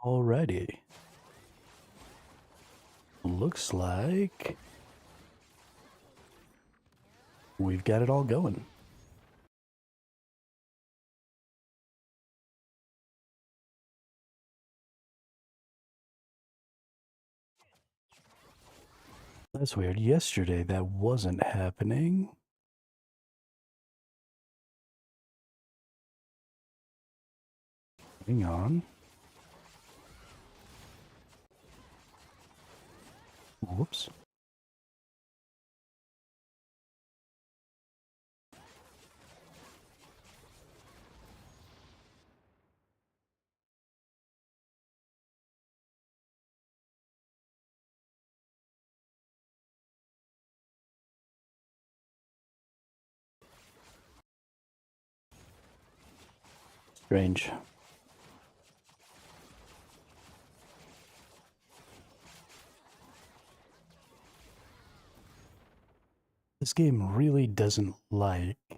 Alrighty. Looks like we've got it all going. That's weird. Yesterday that wasn't happening. Hang on. Whoops. Strange. This game really doesn't like to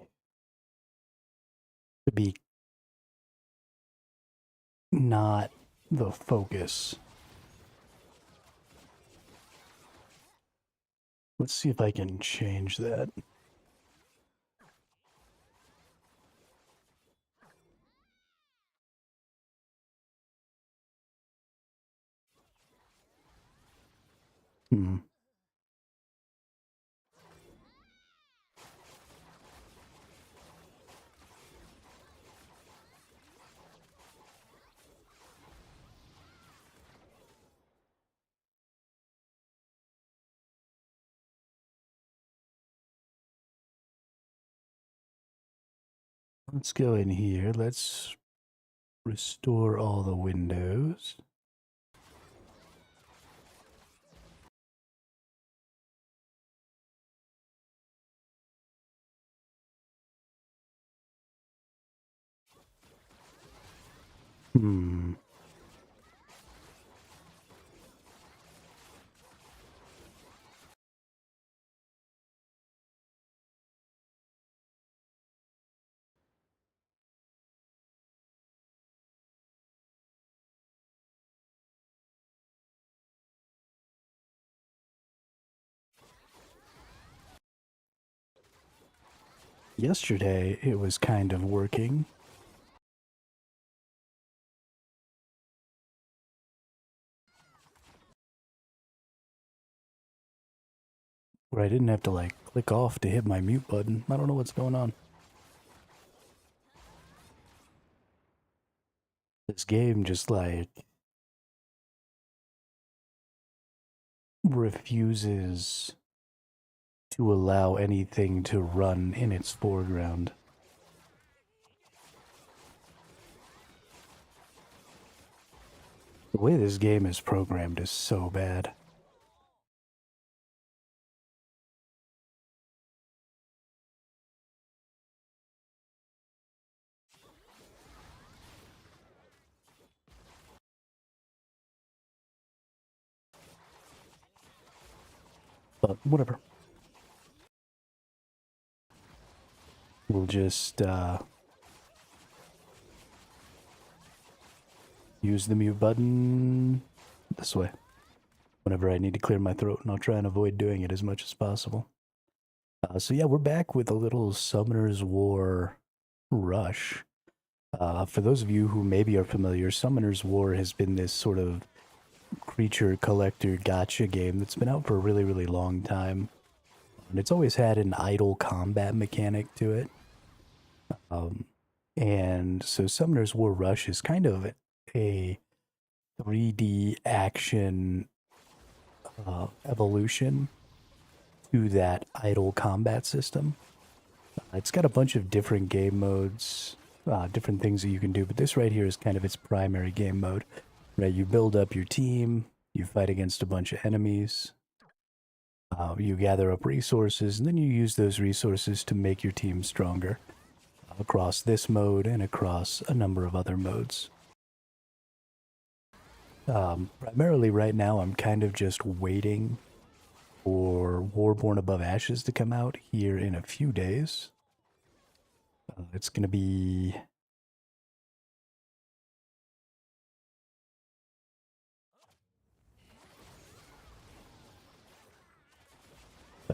be not the focus. Let's see if I can change that. Hmm. Let's go in here. Let's restore all the windows. Hmm. Yesterday it was kind of working. Where I didn't have to like click off to hit my mute button. I don't know what's going on. This game just like refuses to allow anything to run in its foreground. The way this game is programmed is so bad. But whatever. We'll just use the mute button this way. Whenever I need to clear my throat, and I'll try and avoid doing it as much as possible. So yeah, we're back with a little Summoner's War rush. For those of you who maybe are familiar, Summoner's War has been this sort of creature collector gacha game that's been out for a really, really long time. And it's always had an idle combat mechanic to it. And so Summoner's War Rush is kind of a 3D action evolution to that idle combat system. It's got a bunch of different game modes, different things that you can do, but this right here is kind of its primary game mode. Right, you build up your team, you fight against a bunch of enemies, you gather up resources, and then you use those resources to make your team stronger across this mode and across a number of other modes. Primarily right now, I'm kind of just waiting for Warborn Above Ashes to come out here in a few days. It's going to be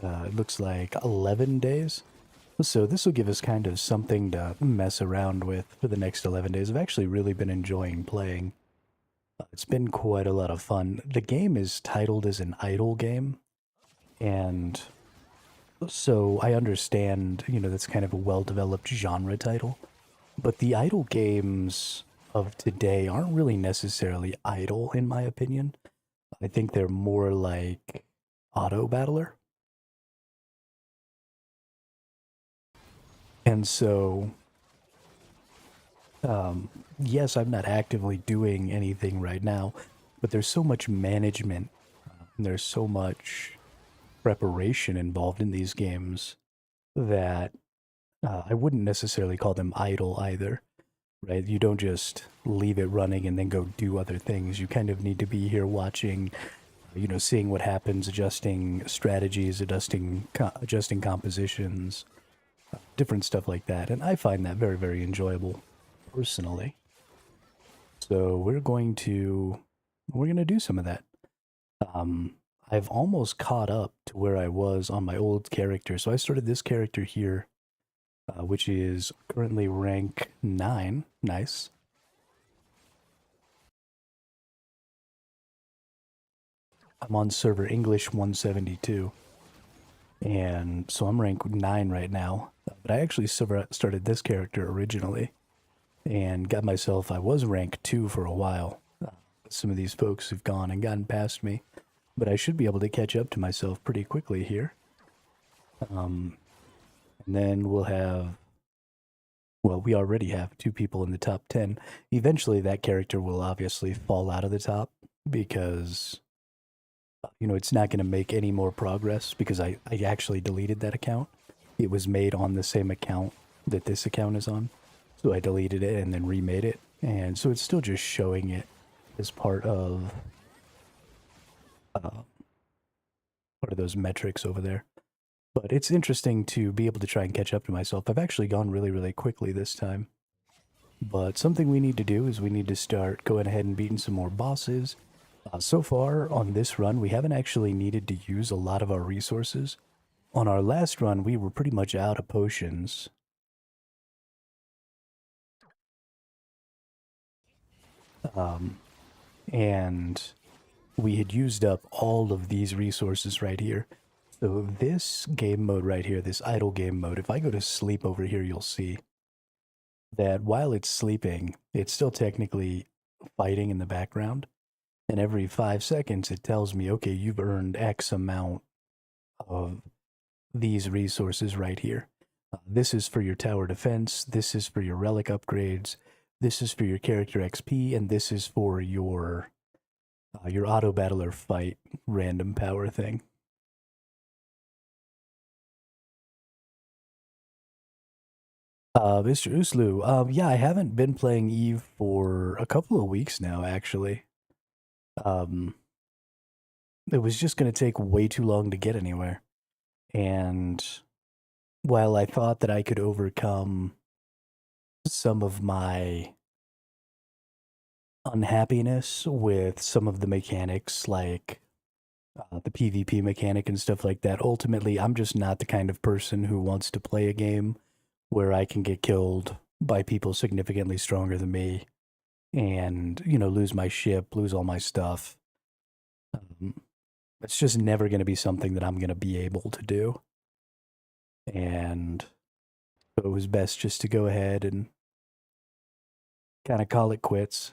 It looks like 11 days. So this will give us kind of something to mess around with for the next 11 days. I've actually really been enjoying playing. It's been quite a lot of fun. The game is titled as an idle game, and so I understand, that's kind of a well-developed genre title. But the idle games of today aren't really necessarily idle, in my opinion. I think they're more like auto battler. And so, yes, I'm not actively doing anything right now, but there's so much management and there's so much preparation involved in these games that I wouldn't necessarily call them idle either, right? You don't just leave it running and then go do other things. You kind of need to be here watching, seeing what happens, adjusting strategies, adjusting compositions, different stuff like that. And I find that very, very enjoyable personally. So we're going to do some of that. I've almost caught up to where I was on my old character. So I started this character here, which is currently rank 9. Nice. I'm on server English 172. And so I'm rank 9 right now. But I actually started this character originally and got myself, I was rank 2 for a while. Some of these folks have gone and gotten past me, but I should be able to catch up to myself pretty quickly here. And then we'll have, well, we already have 2 people in the top 10. Eventually that character will obviously fall out of the top because, it's not going to make any more progress because I actually deleted that account. It was made on the same account that this account is on. So I deleted it and then remade it. And so it's still just showing it as part of those metrics over there. But it's interesting to be able to try and catch up to myself. I've actually gone really, really quickly this time. But something we need to do is we need to start going ahead and beating some more bosses. So far on this run, we haven't actually needed to use a lot of our resources. On our last run, we were pretty much out of potions. And we had used up all of these resources right here. So this game mode right here, this idle game mode, if I go to sleep over here, you'll see that while it's sleeping, it's still technically fighting in the background. And every 5 seconds, it tells me, okay, you've earned X amount of these resources right here. This is for your tower defense. This is for your relic upgrades. This is for your character XP, and this is for your auto battler fight random power thing. Mr. Uslu, yeah, I haven't been playing Eve for a couple of weeks now, actually. It was just going to take way too long to get anywhere. And while I thought that I could overcome some of my unhappiness with some of the mechanics, like the PvP mechanic and stuff like that, ultimately, I'm just not the kind of person who wants to play a game where I can get killed by people significantly stronger than me and, lose my ship, lose all my stuff. It's just never going to be something that I'm going to be able to do. And so it was best just to go ahead and kind of call it quits.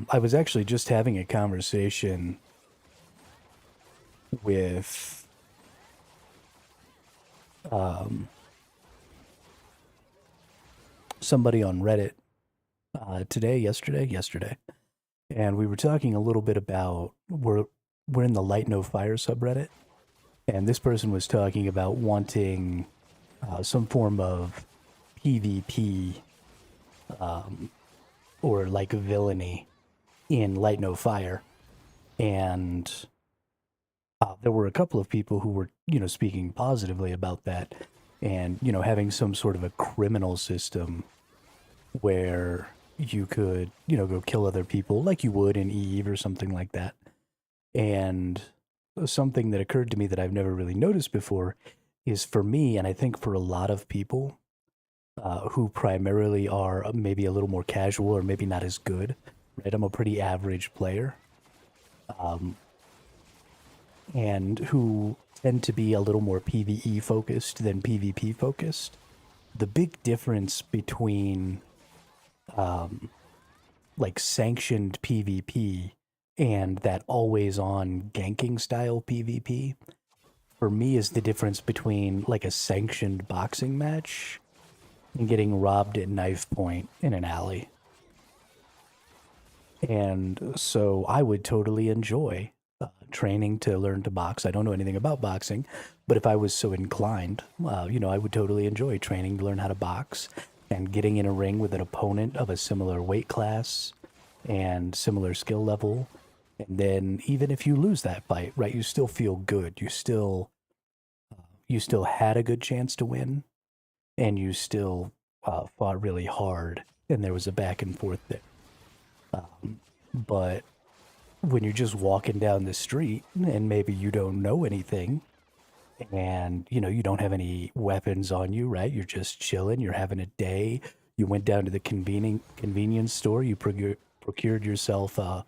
I was actually just having a conversation with somebody on Reddit yesterday, and we were talking a little bit about we're in the Light No Fire subreddit, and this person was talking about wanting some form of PvP or like villainy in Light No Fire, and there were a couple of people who were speaking positively about that, and having some sort of a criminal system where you could, go kill other people like you would in Eve or something like that. And something that occurred to me that I've never really noticed before is for me, and I think for a lot of people who primarily are maybe a little more casual or maybe not as good, right? I'm a pretty average player. And who tend to be a little more PvE focused than PvP focused. The big difference between like sanctioned PvP and that always on ganking style PvP for me is the difference between like a sanctioned boxing match and getting robbed at knife point in an alley. And so I would totally enjoy training to learn to box. I don't know anything about boxing, but if I was so inclined, I would totally enjoy training to learn how to box and getting in a ring with an opponent of a similar weight class and similar skill level. And then even if you lose that fight, right, you still feel good. You still had a good chance to win, and you still fought really hard, and there was a back and forth there. But when you're just walking down the street and maybe you don't know anything and you don't have any weapons on you, right? You're just chilling, you're having a day. You went down to the convenience store, you procured yourself a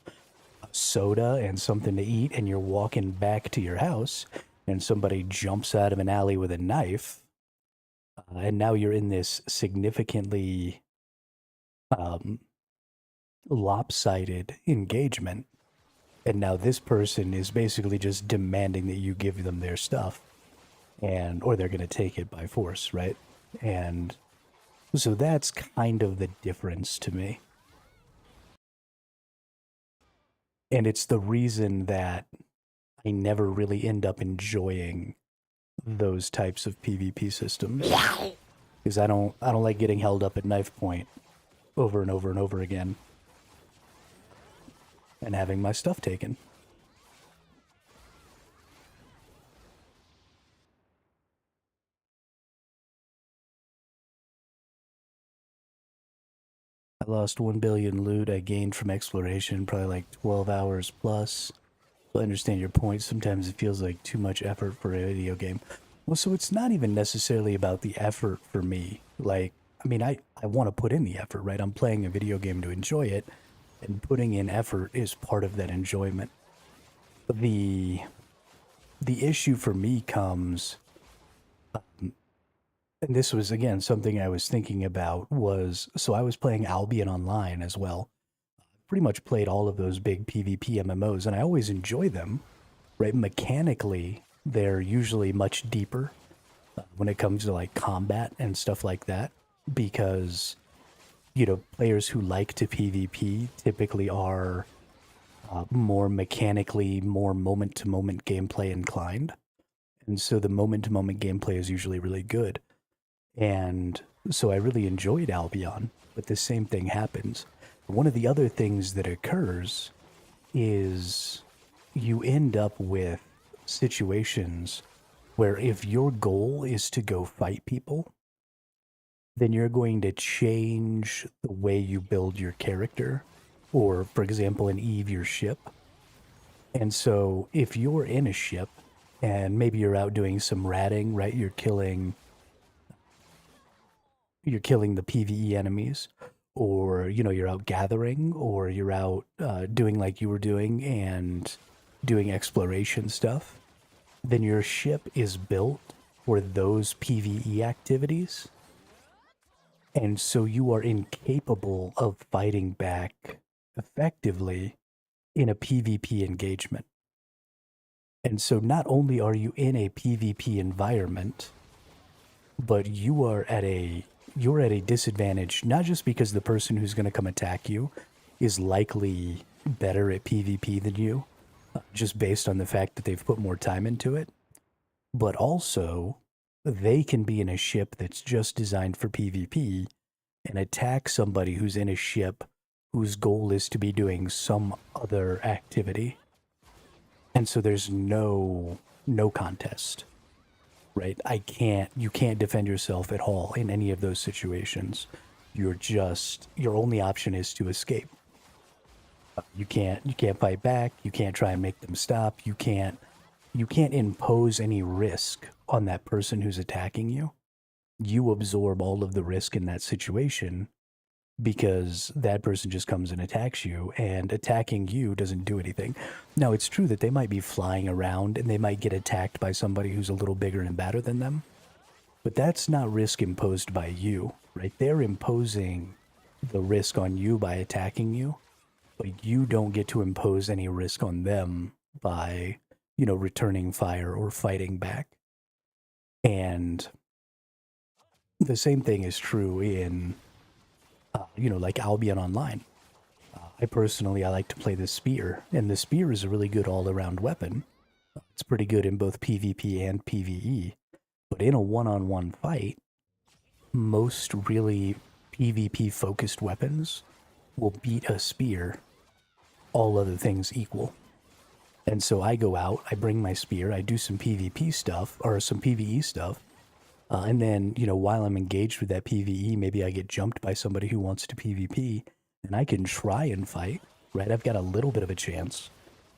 soda and something to eat, and you're walking back to your house and somebody jumps out of an alley with a knife, and now you're in this significantly lopsided engagement. And now this person is basically just demanding that you give them their stuff, or they're going to take it by force, right? And so that's kind of the difference to me. And it's the reason that I never really end up enjoying those types of PvP systems. Because I don't like getting held up at knife point over and over and over again and having my stuff taken. I lost 1 billion loot I gained from exploration, probably like 12 hours plus. I understand your point. Sometimes it feels like too much effort for a video game. Well, so it's not even necessarily about the effort for me. Like, I mean, I want to put in the effort, right? I'm playing a video game to enjoy it, and putting in effort is part of that enjoyment. The issue for me comes, and this was, again, something I was thinking about, so I was playing Albion Online as well. Pretty much played all of those big PvP MMOs, and I always enjoy them, right? Mechanically, they're usually much deeper when it comes to like combat and stuff like that, because players who like to PvP typically are more mechanically, more moment-to-moment gameplay inclined. And so the moment-to-moment gameplay is usually really good. And so I really enjoyed Albion, but the same thing happens. One of the other things that occurs is you end up with situations where if your goal is to go fight people, then you're going to change the way you build your character, or, for example, in Eve, your ship. And so if you're in a ship and maybe you're out doing some ratting, right? You're killing the PvE enemies, or you're out gathering, or you're out doing like you were doing and doing exploration stuff, then your ship is built for those PvE activities. And so you are incapable of fighting back effectively in a PvP engagement. And so not only are you in a PvP environment, but you're at a disadvantage, not just because the person who's going to come attack you is likely better at PvP than you, just based on the fact that they've put more time into it, but also they can be in a ship that's just designed for PvP and attack somebody who's in a ship whose goal is to be doing some other activity. And so there's no contest, right? You can't defend yourself at all in any of those situations. your only option is to escape. You can't fight back. You can't try and make them stop. You can't impose any risk on that person who's attacking you. You absorb all of the risk in that situation because that person just comes and attacks you, and attacking you doesn't do anything. Now, it's true that they might be flying around and they might get attacked by somebody who's a little bigger and badder than them, but that's not risk imposed by you, right? They're imposing the risk on you by attacking you, but you don't get to impose any risk on them by, returning fire or fighting back. And the same thing is true in, like Albion Online. I like to play the spear, and the spear is a really good all-around weapon. It's pretty good in both PvP and PvE, but in a one-on-one fight, most really PvP-focused weapons will beat a spear, all other things equal. And so I go out, I bring my spear, I do some PvP stuff, or some PvE stuff, and then, while I'm engaged with that PvE, maybe I get jumped by somebody who wants to PvP, and I can try and fight, right? I've got a little bit of a chance.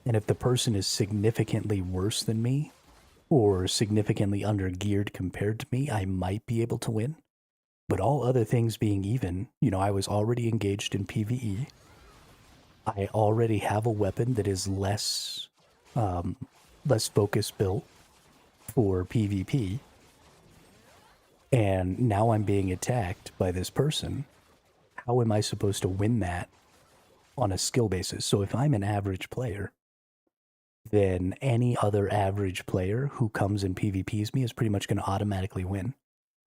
And if the person is significantly worse than me, or significantly under-geared compared to me, I might be able to win. But all other things being even, I was already engaged in PvE. I already have a weapon that is less focus built for PvP. And now I'm being attacked by this person. How am I supposed to win that on a skill basis? So if I'm an average player, then any other average player who comes and PvPs me is pretty much going to automatically win.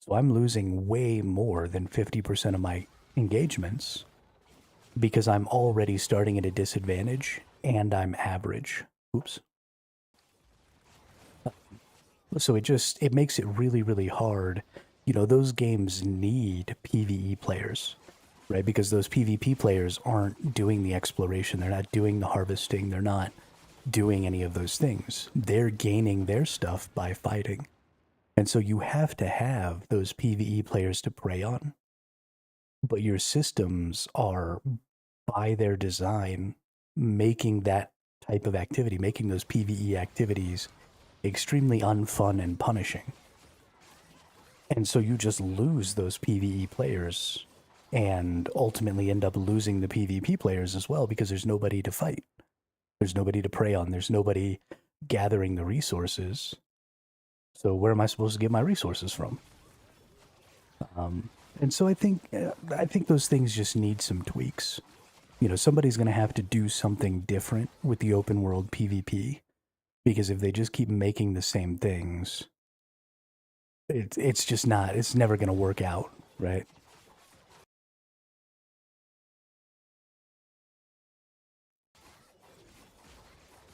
So I'm losing way more than 50% of my engagements because I'm already starting at a disadvantage and I'm average. Oops. So it makes it really, really hard. Those games need PvE players, right? Because those PvP players aren't doing the exploration. They're not doing the harvesting. They're not doing any of those things. They're gaining their stuff by fighting. And so you have to have those PvE players to prey on. But your systems are, by their design, making that type of activity, making those PvE activities extremely unfun and punishing. And so you just lose those PvE players and ultimately end up losing the PvP players as well because there's nobody to fight. There's nobody to prey on. There's nobody gathering the resources. So where am I supposed to get my resources from? And so I think those things just need some tweaks. Somebody's going to have to do something different with the open world PvP, because if they just keep making the same things, it's never going to work out, right?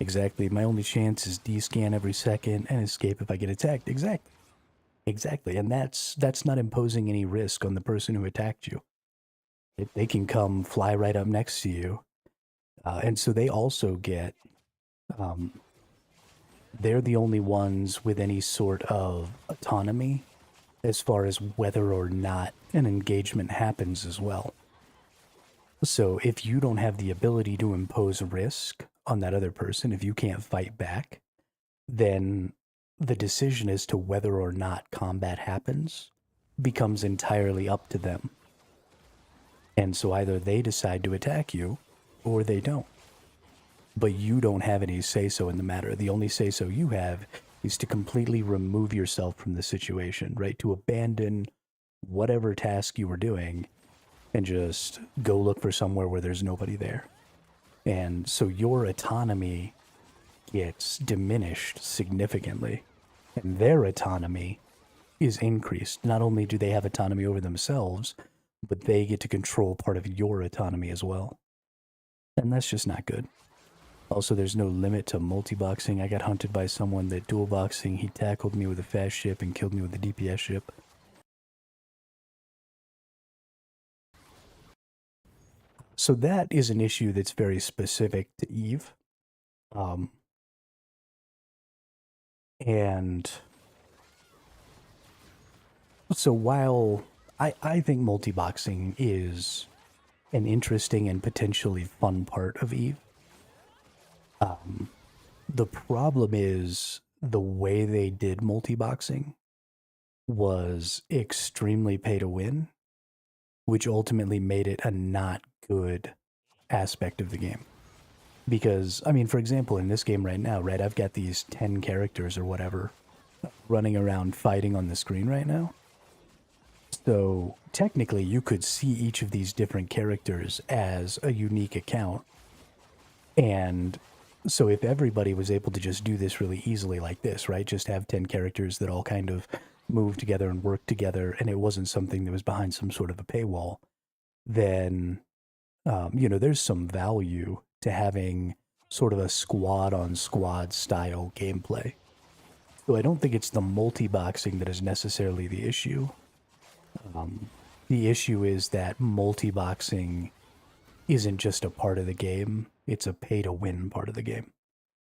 Exactly. My only chance is descan every second and escape if I get attacked. Exactly. And that's not imposing any risk on the person who attacked you. They can come fly right up next to you. And so they also get, they're the only ones with any sort of autonomy as far as whether or not an engagement happens as well. So if you don't have the ability to impose risk on that other person, if you can't fight back, then the decision as to whether or not combat happens becomes entirely up to them. And so either they decide to attack you or they don't. But you don't have any say-so in the matter. The only say-so you have is to completely remove yourself from the situation, right? To abandon whatever task you were doing and just go look for somewhere where there's nobody there. And so your autonomy gets diminished significantly, and their autonomy is increased. Not only do they have autonomy over themselves, but they get to control part of your autonomy as well. And that's just not good. Also, there's no limit to multi-boxing. I got hunted by someone that dual boxing. He tackled me with a fast ship and killed me with a DPS ship. So that is an issue that's very specific to Eve. And so while I think multi-boxing is an interesting and potentially fun part of Eve. The problem is the way they did multi-boxing was extremely pay to win, which ultimately made it a not good aspect of the game. Because, I mean, for example, in this game right now, right, I've got these 10 characters or whatever running around fighting on the screen right now. So technically, you could see each of these different characters as a unique account. And so if everybody was able to just do this really easily like this, right, just have 10 characters that all kind of move together and work together, and it wasn't something that was behind some sort of a paywall, then, you know, there's some value to having sort of a squad on squad style gameplay. So I don't think it's the multi-boxing that is necessarily the issue. The issue is that multi-boxing isn't just a part of the game, it's a pay-to-win part of the game.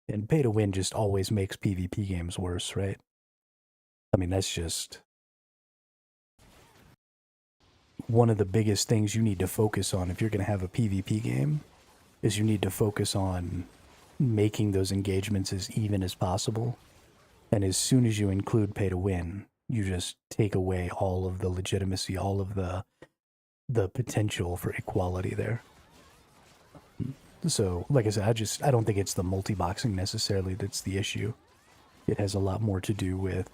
And pay-to-win just always makes PvP games worse, right? I mean, that's just one of the biggest things you need to focus on if you're going to have a PvP game, is you need to focus on making those engagements as even as possible. And as soon as you include pay-to-win, you just take away all of the legitimacy, all of the potential for equality there. So, like I said, I don't think it's the multi-boxing necessarily that's the issue. It has a lot more to do with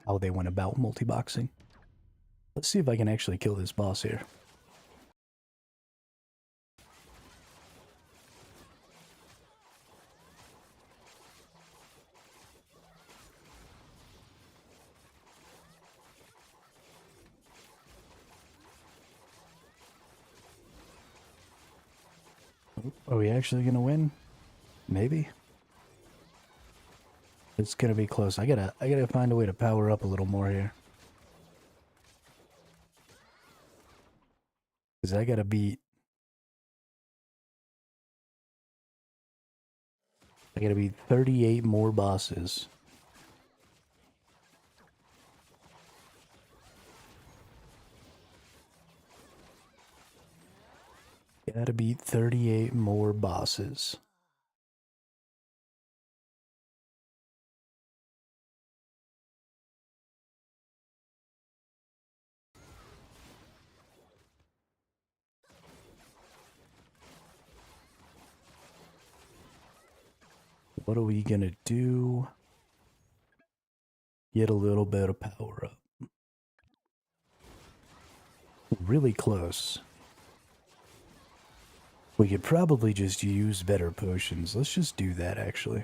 how they went about multi-boxing. Let's see if I can actually kill this boss here. Are we actually gonna win? Maybe. It's gonna be close. I gotta find a way to power up a little more here. Cause I gotta beat 38 more bosses. Gotta beat 38 more bosses. What are we gonna do? Get a little bit of power up. Really close. We could probably just use better potions. Let's just do that, actually.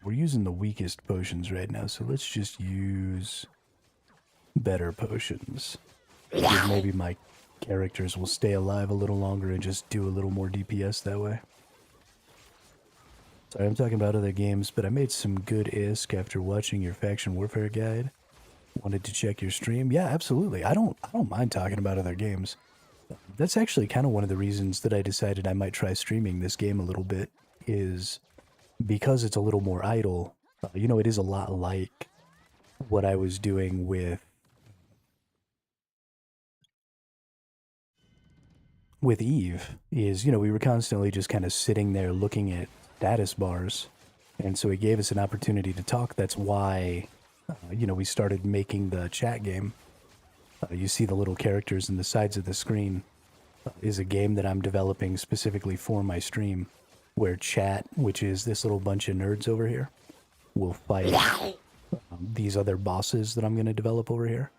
We're using the weakest potions right now, so let's just use better potions. Because maybe my characters will stay alive a little longer and just do a little more DPS that way. Sorry, I'm talking about other games, but I made some good ISK after watching your faction warfare guide. Wanted to check your stream. Yeah, absolutely. I don't mind talking about other games. That's actually kind of one of the reasons that I decided I might try streaming this game a little bit, is because it's a little more idle. You know, it is a lot like what I was doing with Eve, is, you know, we were constantly just kind of sitting there looking at status bars, and so it gave us an opportunity to talk. That's why, you know, we started making the chat game. You see the little characters in the sides of the screen is a game that I'm developing specifically for my stream, where chat, which is this little bunch of nerds over here, will fight these other bosses that I'm going to develop over here.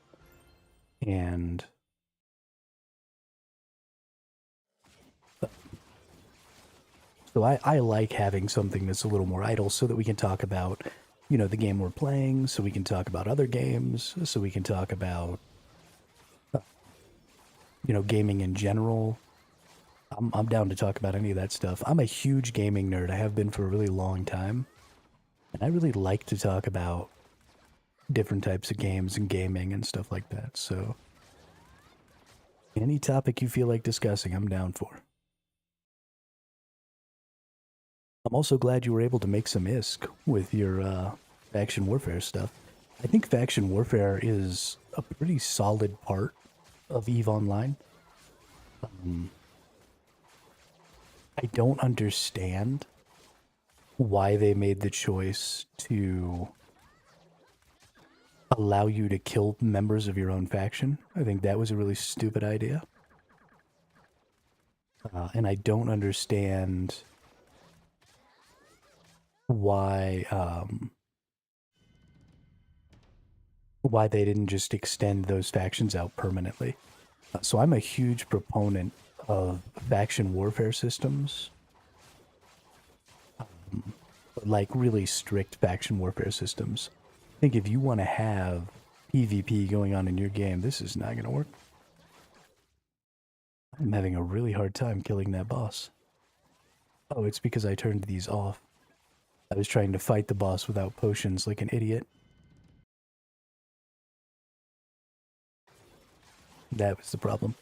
And so I like having something that's a little more idle so that we can talk about, you know, the game we're playing, so we can talk about other games, so we can talk about, you know, gaming in general. I'm down to talk about any of that stuff. I'm a huge gaming nerd. I have been for a really long time. And I really like to talk about different types of games and gaming and stuff like that. So any topic you feel like discussing, I'm down for. I'm also glad you were able to make some ISK with your faction warfare stuff. I think faction warfare is a pretty solid part of EVE Online. I don't understand why they made the choice to allow you to kill members of your own faction. I think that was a really stupid idea. And I don't understand why they didn't just extend those factions out permanently. So I'm a huge proponent of faction warfare systems. Like really strict faction warfare systems. I think if you want to have PvP going on in your game, this is not going to work. I'm having a really hard time killing that boss. Oh, it's because I turned these off. I was trying to fight the boss without potions like an idiot. That was the problem.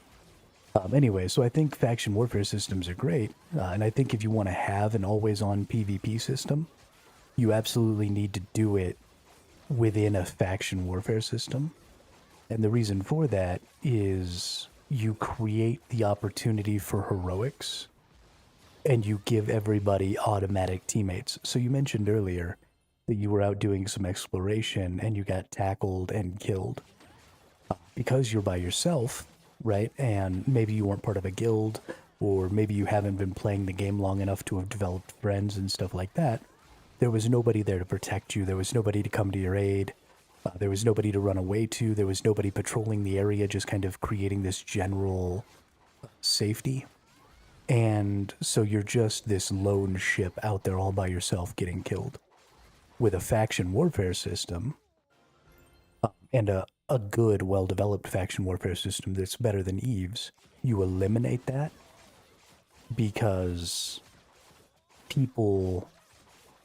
Anyway, so I think faction warfare systems are great, and I think if you want to have an always-on PvP system, you absolutely need to do it within a faction warfare system. And the reason for that is you create the opportunity for heroics, and you give everybody automatic teammates. So you mentioned earlier that you were out doing some exploration, and you got tackled and killed. Because you're by yourself, right? And maybe you weren't part of a guild, or maybe you haven't been playing the game long enough to have developed friends and stuff like that. There was nobody there to protect you. There was nobody to come to your aid. There was nobody to run away to. There was nobody patrolling the area, just kind of creating this general safety. And so you're just this lone ship out there all by yourself getting killed. With a faction warfare system, and a good, well-developed faction warfare system that's better than EVE's, you eliminate that because people,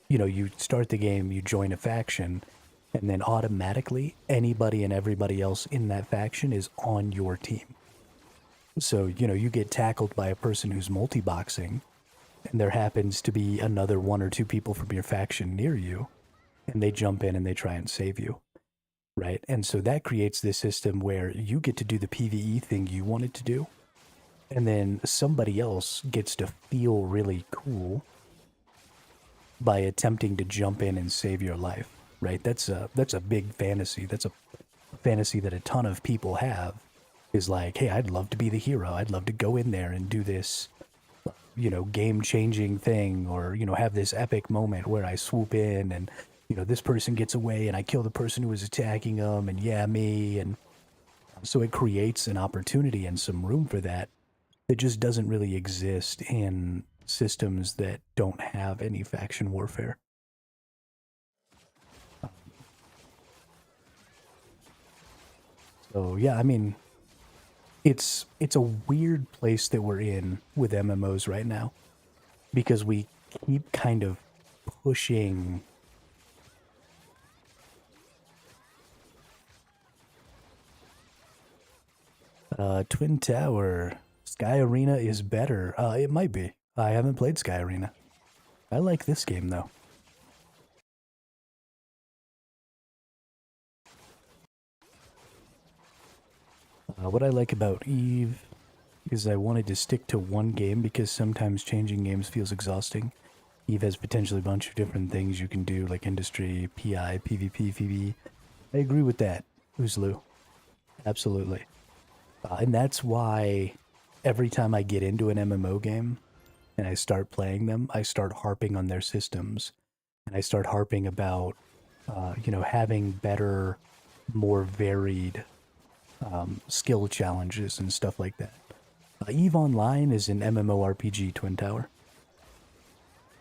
you know, you start the game, you join a faction, and then automatically anybody and everybody else in that faction is on your team. So, you know, you get tackled by a person who's multi-boxing, and there happens to be another 1 or 2 people from your faction near you, and they jump in and they try and save you. Right? And so that creates this system where you get to do the PvE thing you wanted to do, and then somebody else gets to feel really cool by attempting to jump in and save your life, right? That's a big fantasy. That's a fantasy that a ton of people have, is like, hey, I'd love to be the hero. I'd love to go in there and do this, you know, game-changing thing, or, you know, have this epic moment where I swoop in and, you know, this person gets away and I kill the person who was attacking them, and yeah, me. And so it creates an opportunity and some room for that just doesn't really exist in systems that don't have any faction warfare. So yeah, I mean, it's a weird place that we're in with MMOs right now, because we keep kind of pushing Twin Tower. Sky Arena is better. It might be. I haven't played Sky Arena. I like this game, though. What I like about EVE is I wanted to stick to one game, because sometimes changing games feels exhausting. EVE has potentially a bunch of different things you can do, like industry, PI, PvP, PvE. I agree with that, Oozlu. Absolutely. And that's why every time I get into an MMO game and I start playing them, I start harping on their systems. And I start harping about, you know, having better, more varied skill challenges and stuff like that. EVE Online is an MMORPG, Twin Tower.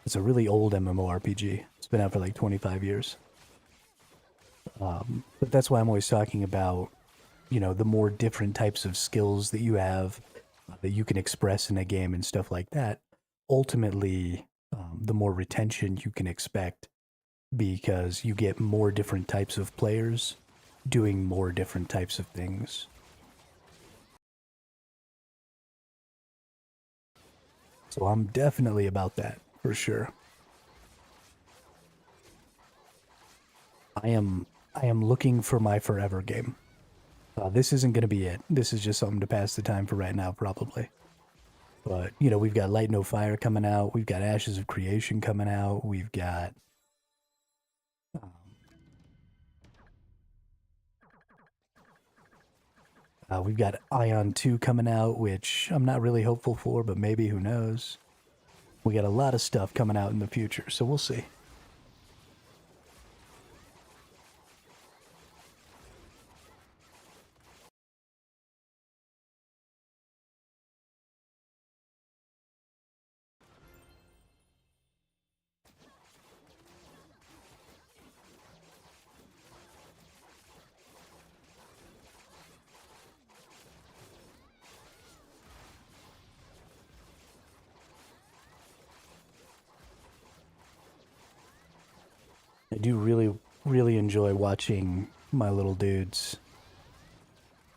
It's a really old MMORPG. It's been out for like 25 years. But that's why I'm always talking about, you know, the more different types of skills that you have, that you can express in a game and stuff like that. Ultimately, the more retention you can expect, because you get more different types of players doing more different types of things. So I'm definitely about that, for sure. I am looking for my forever game. This isn't going to be it. This is just something to pass the time for right now, probably. But, you know, we've got Light No Fire coming out. We've got Ashes of Creation coming out. We've got... we've got Ion 2 coming out, which I'm not really hopeful for, but maybe, who knows. We got a lot of stuff coming out in the future, so we'll see. I do really enjoy watching my little dudes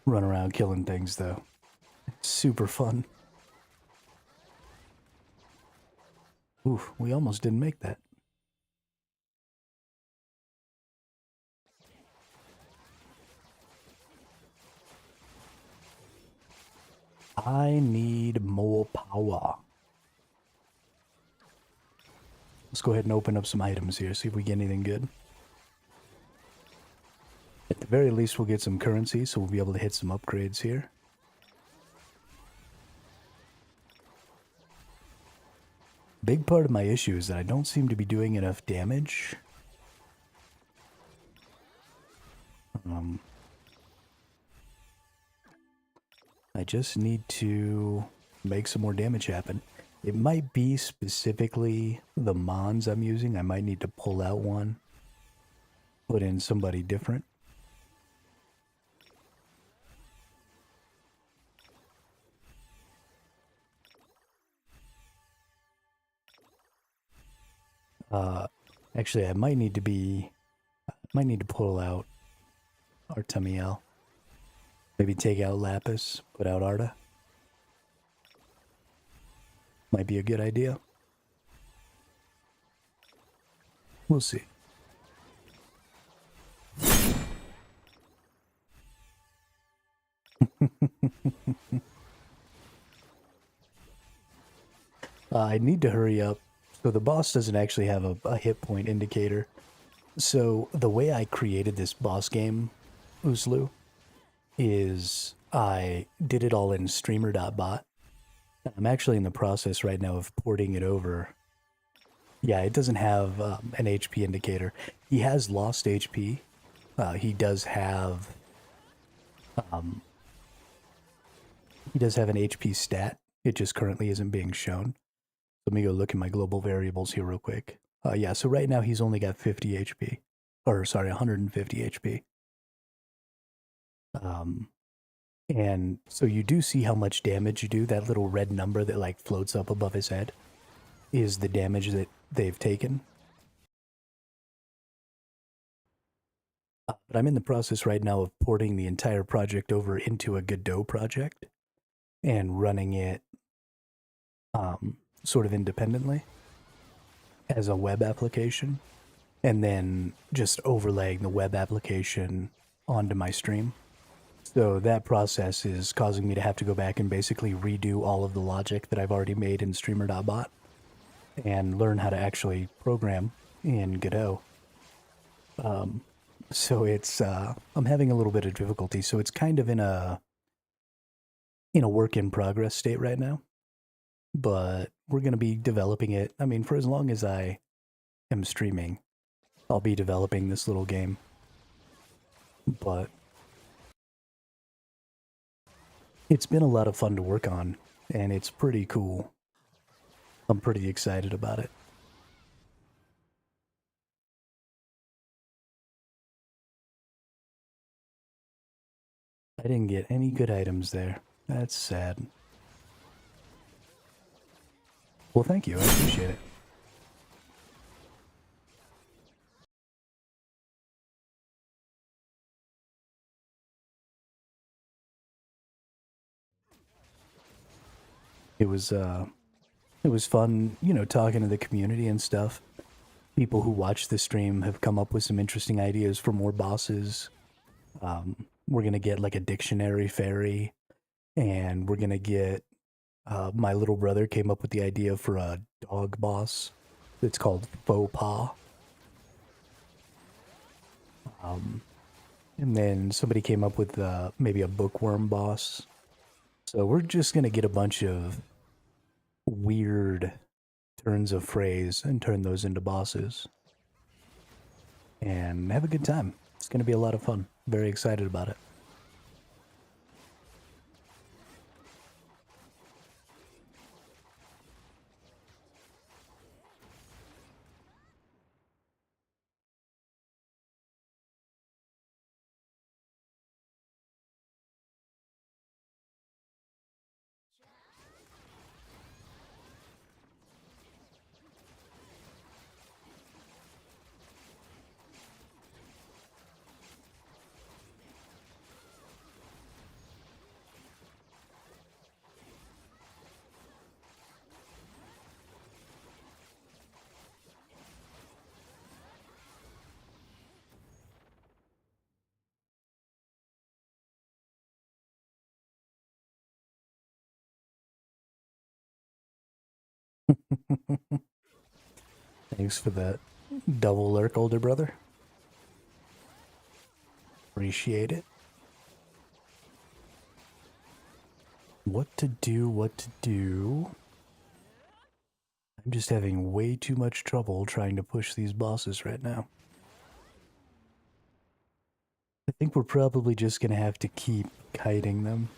run around killing things, though. It's super fun. Oof, we almost didn't make that. I need more power. Let's go ahead and open up some items here, see if we get anything good. At the very least, we'll get some currency, so we'll be able to hit some upgrades here. Big part of my issue is that I don't seem to be doing enough damage. I just need to make some more damage happen. It might be specifically the Mons I'm using. I might need to pull out one, put in somebody different. Actually, I might need to pull out Artemiel. Maybe take out Lapis, put out Arda. Might be a good idea. We'll see. I need to hurry up. So the boss doesn't actually have a hit point indicator. So the way I created this boss game, Uslu, is I did it all in streamer.bot. I'm actually in the process right now of porting it over. Yeah, it doesn't have an HP indicator. He has lost HP. He does have an HP stat. It just currently isn't being shown. Let me go look at my global variables here real quick. Yeah, so right now he's only got 50 HP. Or, sorry, 150 HP. And so you do see how much damage you do. That little red number that like floats up above his head is the damage that they've taken. But I'm in the process right now of porting the entire project over into a Godot project and running it sort of independently as a web application, and then just overlaying the web application onto my stream. So that process is causing me to have to go back and basically redo all of the logic that I've already made in streamer.bot and learn how to actually program in Godot. So it's I'm having a little bit of difficulty. So it's kind of in a work in progress state right now. But we're going to be developing it. I mean, for as long as I am streaming, I'll be developing this little game. But it's been a lot of fun to work on, and it's pretty cool. I'm pretty excited about it. I didn't get any good items there. That's sad. Well, thank you. I appreciate it. It was fun, you know, talking to the community and stuff. People who watch the stream have come up with some interesting ideas for more bosses. we're going to get like a dictionary fairy, and we're going to get my little brother came up with the idea for a dog boss. It's called Faux Pas. And then somebody came up with maybe a bookworm boss. So we're just going to get a bunch of weird turns of phrase and turn those into bosses. And have a good time. It's going to be a lot of fun. Very excited about it. Thanks for that double lurk, older brother. Appreciate it. What to do, what to do. I'm just having way too much trouble trying to push these bosses right now. I think we're probably just going to have to keep kiting them.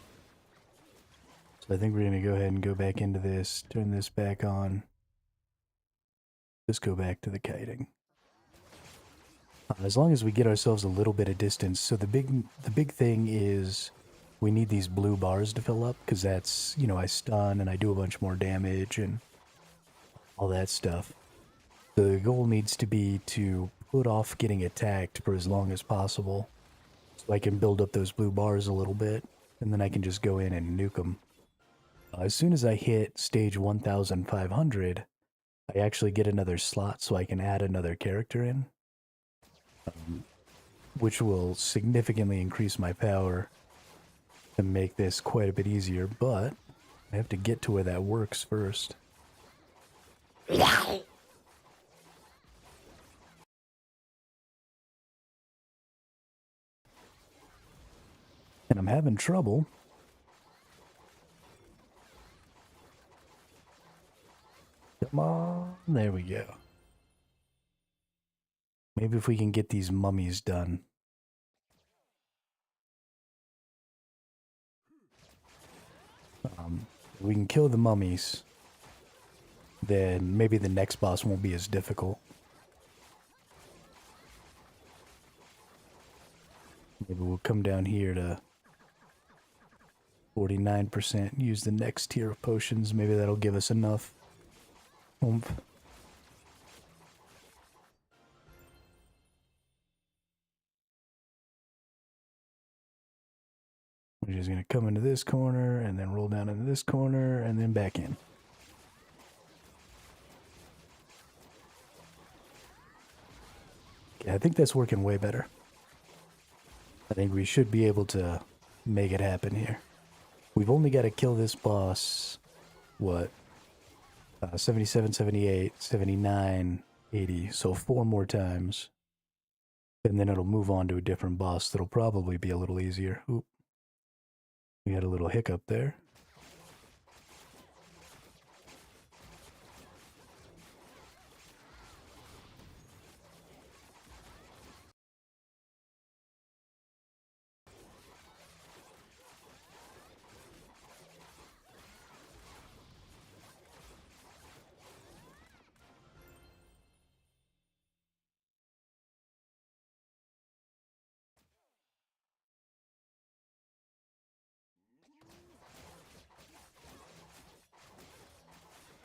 So I think we're going to go ahead and go back into this, turn this back on. Just go back to the kiting. As long as we get ourselves a little bit of distance. So the big thing is we need these blue bars to fill up, because that's, you know, I stun and I do a bunch more damage and all that stuff. The goal needs to be to put off getting attacked for as long as possible, so I can build up those blue bars a little bit, and then I can just go in and nuke them. As soon as I hit stage 1500, I actually get another slot so I can add another character in, which will significantly increase my power to make this quite a bit easier, but I have to get to where that works first. And I'm having trouble. Come on, there we go. Maybe if we can get these mummies done. We can kill the mummies, then maybe the next boss won't be as difficult. Maybe we'll come down here to 49%, use the next tier of potions. Maybe that'll give us enough oomph. We're just going to come into this corner and then roll down into this corner and then back in. Okay, I think that's working way better. I think we should be able to make it happen here. We've only got to kill this boss, what? 77, 78, 79, 80. So 4 more times. And then it'll move on to a different boss that'll probably be a little easier. Oop. We had a little hiccup there.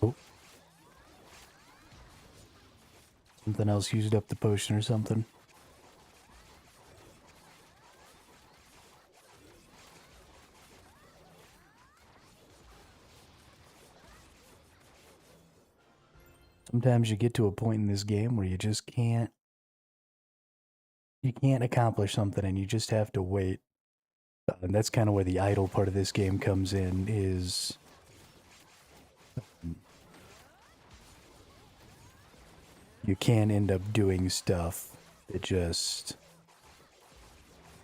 Oh. Something else used up the potion or something. Sometimes you get to a point in this game where you just can't accomplish something and you just have to wait. And that's kind of where the idle part of this game comes in, is you can end up doing stuff that just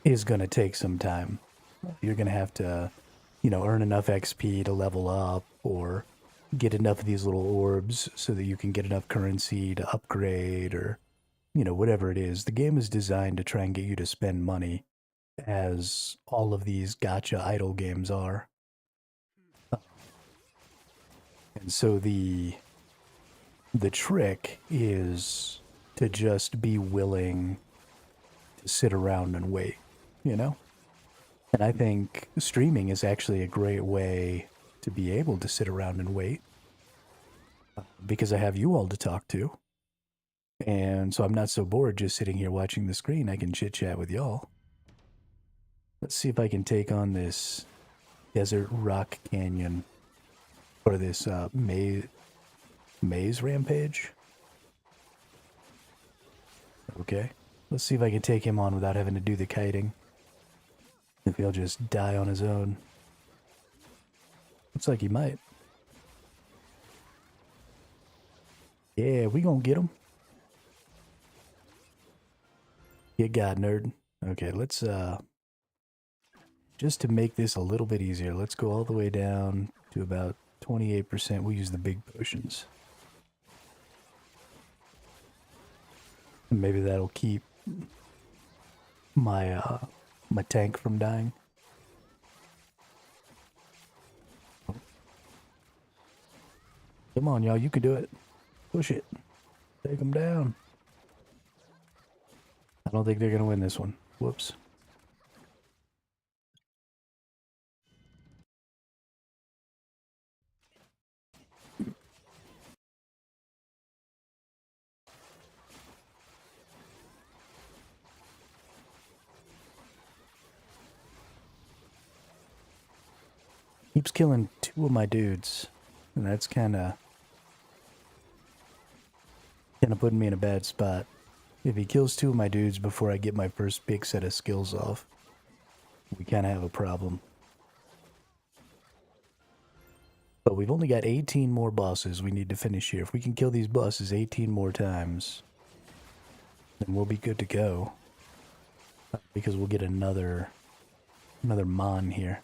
is going to take some time. You're going to have to, earn enough XP to level up, or get enough of these little orbs so that you can get enough currency to upgrade, or, whatever it is. The game is designed to try and get you to spend money, as all of these gacha idle games are. And so the trick is to just be willing to sit around and wait, And I think streaming is actually a great way to be able to sit around and wait, because I have you all to talk to. And so I'm not so bored just sitting here watching the screen. I can chit chat with y'all. Let's see if I can take on this desert rock canyon, or this maze rampage. Okay, let's see if I can take him on without having to do the kiting. If he'll just die on his own. Looks like he might. Yeah, we gonna get him. Get God, nerd. Okay, let's just to make this a little bit easier, let's go all the way down to about 28%. We'll use the big potions. And maybe that'll keep my my tank from dying. Come on, y'all, you can do it. Push it. Take them down. I don't think they're gonna win this one. Whoops. Keeps killing 2 of my dudes, and that's kind of putting me in a bad spot. If he kills 2 of my dudes before I get my first big set of skills off, we kind of have a problem. But we've only got 18 more bosses we need to finish here. If we can kill these bosses 18 more times, then we'll be good to go. Because we'll get another Mon here.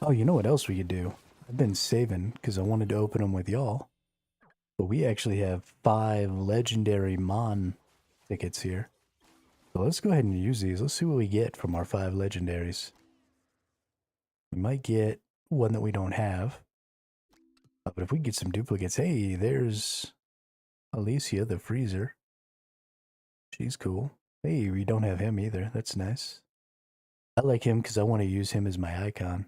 Oh, you know what else we could do? I've been saving because I wanted to open them with y'all. But we actually have 5 legendary Mon tickets here. So let's go ahead and use these. Let's see what we get from our 5 legendaries. We might get one that we don't have. But if we get some duplicates, hey, there's Alicia, the freezer. She's cool. Hey, we don't have him either. That's nice. I like him because I want to use him as my icon.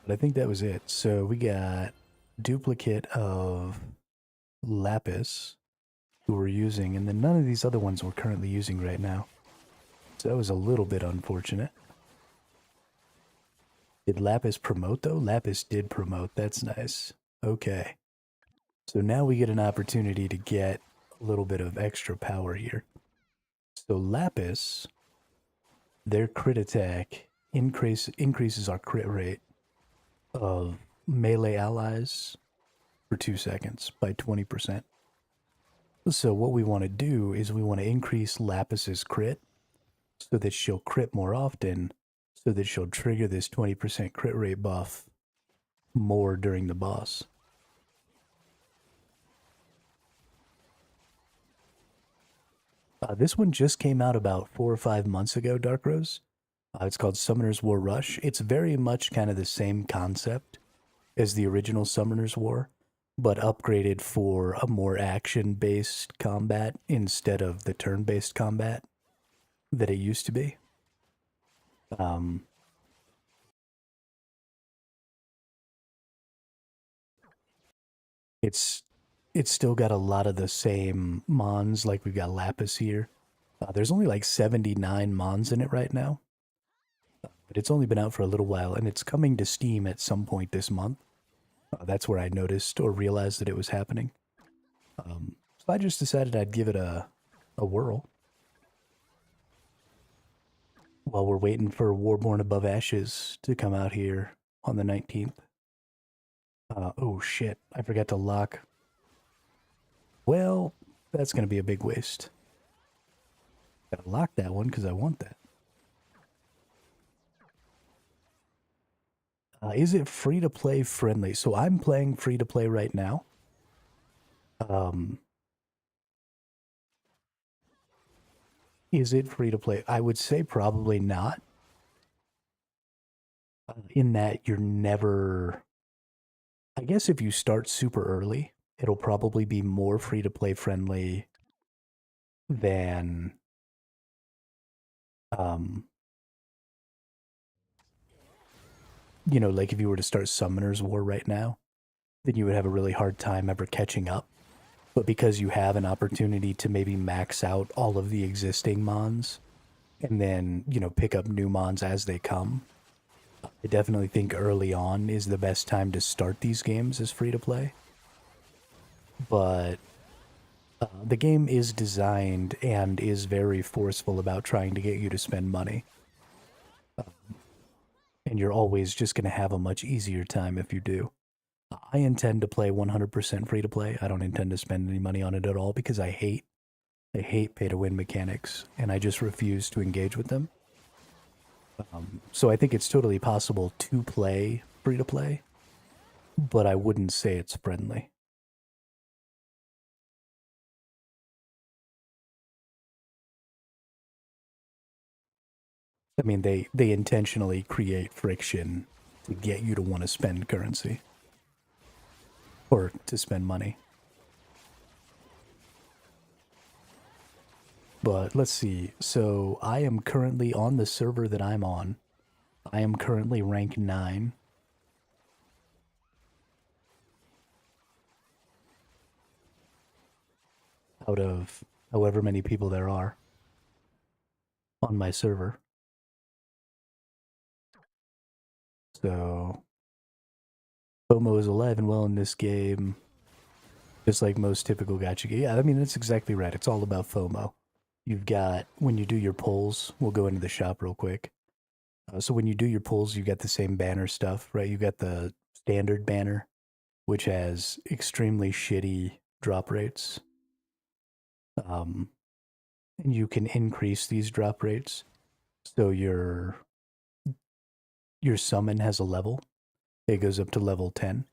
But I think that was it. So we got duplicate of Lapis, who we're using, and then none of these other ones we're currently using right now. So that was a little bit unfortunate. Did Lapis promote though? Lapis did promote. That's nice. Okay. So now we get an opportunity to get a little bit of extra power here. So Lapis, their crit attack increases our crit rate of melee allies for 2 seconds by 20%. So what we want to do is we want to increase Lapis's crit so that she'll crit more often, so that she'll trigger this 20% crit rate buff more during the boss. This one just came out about 4 or 5 months ago, Dark Rose. It's called Summoner's War Rush. It's very much kind of the same concept as the original Summoner's War, but upgraded for a more action-based combat instead of the turn-based combat that it used to be. It's still got a lot of the same mons, like we've got Lapis here, There's only like 79 mons in it right now, but it's only been out for a little while, and it's coming to Steam at some point this month. That's where I noticed or realized that it was happening. So I just decided I'd give it a whirl while we're waiting for Warborn Above Ashes to come out here on the 19th. Oh shit, I forgot to lock. Well, that's going to be a big waste. Gotta lock that one because I want that. Is it free-to-play friendly? So I'm playing free-to-play right now. Is it free-to-play? I would say probably not. In that you're never... I guess if you start super early, it'll probably be more free-to-play friendly than... you know, like if you were to start Summoner's War right now, then you would have a really hard time ever catching up. But because you have an opportunity to maybe max out all of the existing mons and then, you know, pick up new mons as they come, I definitely think early on is the best time to start these games as free to play. But the game is designed and is very forceful about trying to get you to spend money. And you're always just going to have a much easier time if you do. I intend to play 100% free to play. I don't intend to spend any money on it at all because I hate pay to win mechanics and I just refuse to engage with them. So I think it's totally possible to play free to play, but I wouldn't say it's friendly. I mean, they intentionally create friction to get you to want to spend currency or to spend money. But let's see. So I am currently on the server that I'm on. I am currently rank 9. Out of however many people there are on my server. So FOMO is alive and well in this game. Just like most typical gacha games. Yeah, I mean, that's exactly right. It's all about FOMO. You've got, when you do your polls, we'll go into the shop real quick. So when you do your polls, you get the same banner stuff, right? You got the standard banner, which has extremely shitty drop rates. And you can increase these drop rates. So your summon has a level. It goes up to level 10.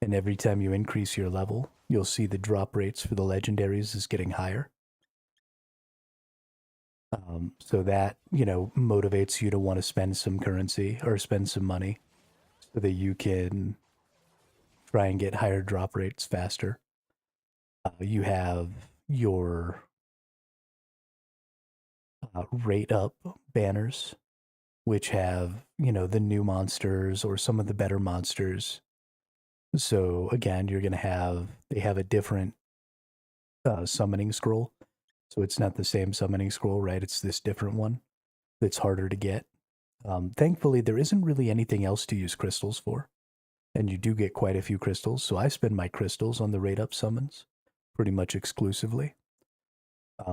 And every time you increase your level, you'll see the drop rates for the legendaries is getting higher. So that, you know, motivates you to want to spend some currency or spend some money so that you can try and get higher drop rates faster. You have your rate up banners, which have, you know, the new monsters or some of the better monsters. So again, you're going to have, they have a different summoning scroll. So it's not the same summoning scroll, right? It's this different one that's harder to get. Thankfully, there isn't really anything else to use crystals for. And you do get quite a few crystals. So I spend my crystals on the rate up summons pretty much exclusively.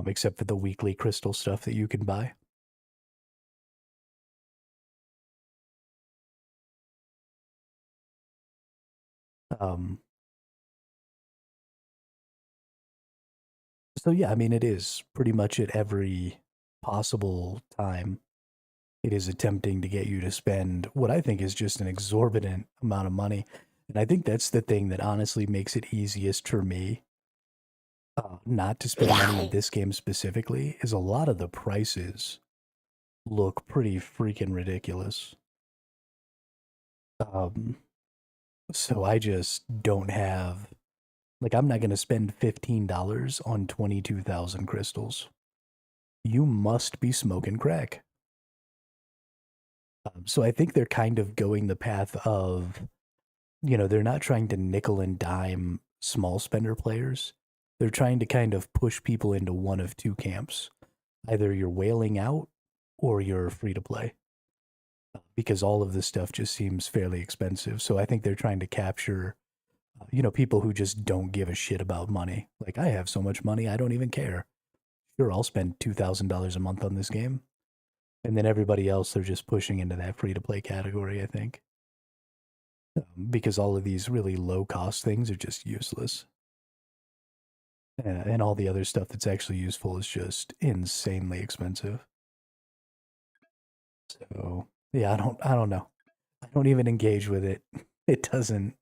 Except for the weekly crystal stuff that you can buy. So yeah, I mean, it is pretty much at every possible time. It is attempting to get you to spend what I think is just an exorbitant amount of money. And I think that's the thing that honestly makes it easiest for me not to spend money in this game specifically, is a lot of the prices look pretty freaking ridiculous. So I just don't have, like, I'm not going to spend $15 on 22,000 crystals. You must be smoking crack. So I think they're kind of going the path of, you know, they're not trying to nickel and dime small spender players. They're trying to kind of push people into one of two camps. either you're whaling out or you're free to play, because all of this stuff just seems fairly expensive. So I think they're trying to capture, people who just don't give a shit about money. Like, I have so much money, I don't even care. Sure, I'll spend $2,000 a month on this game. And then everybody else, they're just pushing into that free to play category, I think. Because all of these really low cost things are just useless. And all the other stuff that's actually useful is just insanely expensive. So yeah, I don't know. I don't even engage with it. It doesn't.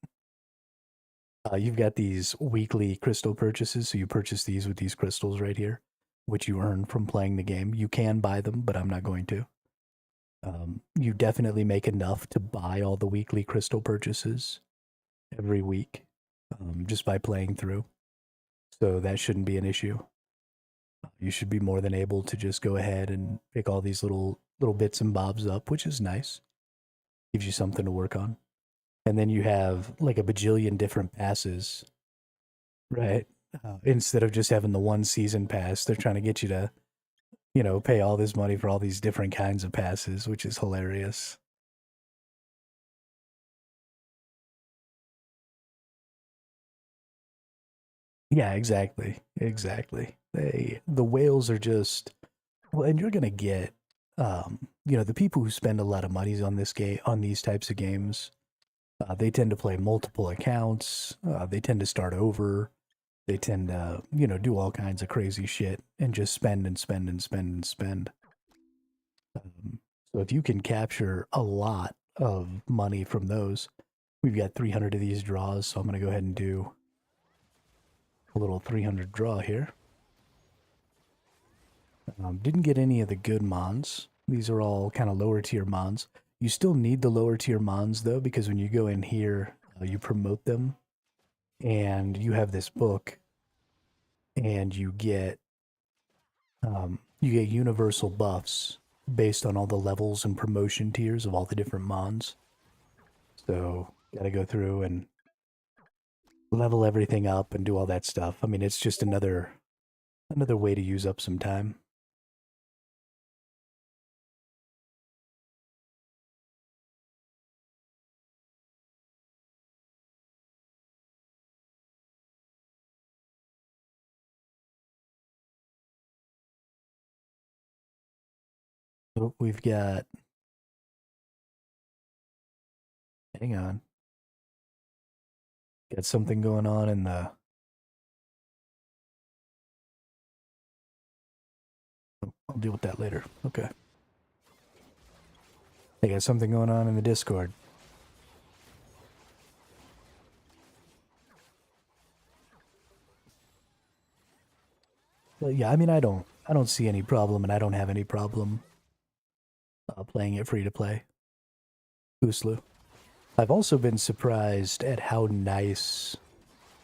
You've got these weekly crystal purchases, so you purchase these with these crystals right here, which you earn from playing the game. You can buy them, but I'm not going to. You definitely make enough to buy all the weekly crystal purchases every week, just by playing through. So that shouldn't be an issue. You should be more than able to just go ahead and pick all these little bits and bobs up, which is nice. Gives you something to work on. And then you have like a bajillion different passes, right? Instead of just having the one season pass, they're trying to get you to, pay all this money for all these different kinds of passes, which is hilarious. Yeah, exactly. Exactly. The whales are just, well, and you're gonna get, the people who spend a lot of money on this game, on these types of games, they tend to play multiple accounts. They tend to start over. They tend to, do all kinds of crazy shit and just spend and spend and spend and spend. So if you can capture a lot of money from those, we've got 300 of these draws. So I'm going to go ahead and do a little 300 draw here. Didn't get any of the good mons. These are all kind of lower tier mons. You still need the lower tier mons though, because when you go in here, you promote them and you have this book and you get universal buffs based on all the levels and promotion tiers of all the different mons. So gotta go through and level everything up and do all that stuff. I mean, it's just another way to use up some time. So we've got, hang on, got something going on in the, I'll deal with that later. Okay. They got something going on in the Discord. But yeah, I mean, I don't see any problem, and I don't have any problem playing it free to play. Uslu. I've also been surprised at how nice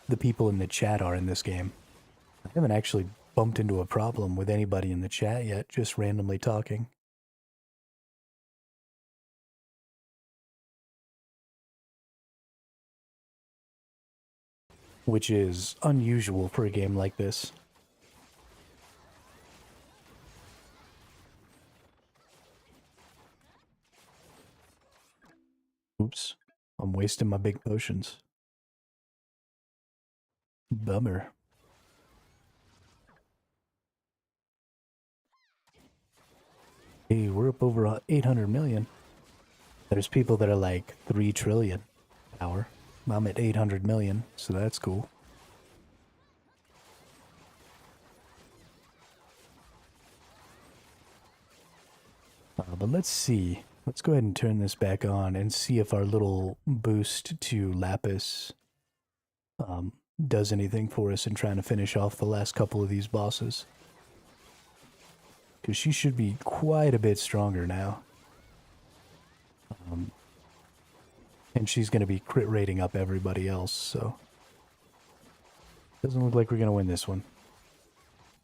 the people in the chat are in this game. I haven't actually bumped into a problem with anybody in the chat yet, just randomly talking. Which is unusual for a game like this. Oops, I'm wasting my big potions. Bummer. Hey, we're up over 800 million. There's people that are like 3 trillion power. I'm at 800 million, so that's cool. But let's see. Let's go ahead and turn this back on and see if our little boost to Lapis does anything for us in trying to finish off the last couple of these bosses. Because she should be quite a bit stronger now. And she's going to be crit rating up everybody else, so... Doesn't look like we're going to win this one.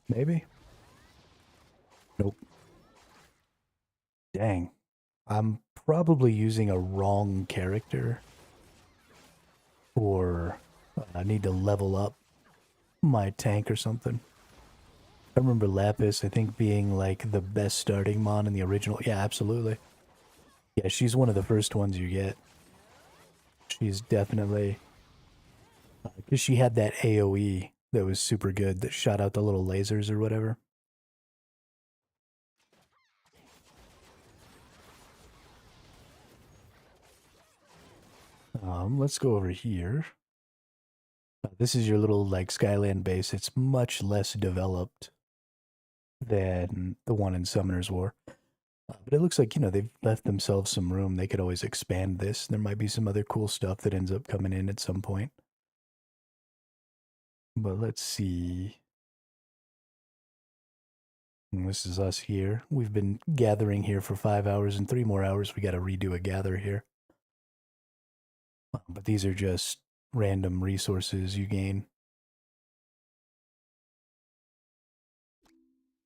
Maybe? Nope. Dang. I'm probably using a wrong character. Or I need to level up my tank or something. I remember Lapis, I think, being like the best starting mon in the original. Yeah, absolutely. Yeah, she's one of the first ones you get. She's definitely... Because she had that AoE that was super good that shot out the little lasers or whatever. Let's go over here. This is your little like Skyland base. It's much less developed than the one in Summoner's War. But it looks like, they've left themselves some room. They could always expand this. There might be some other cool stuff that ends up coming in at some point. But let's see. This is us here. We've been gathering here for 5 hours. In 3 more hours, we got to redo a gather here. But these are just random resources you gain.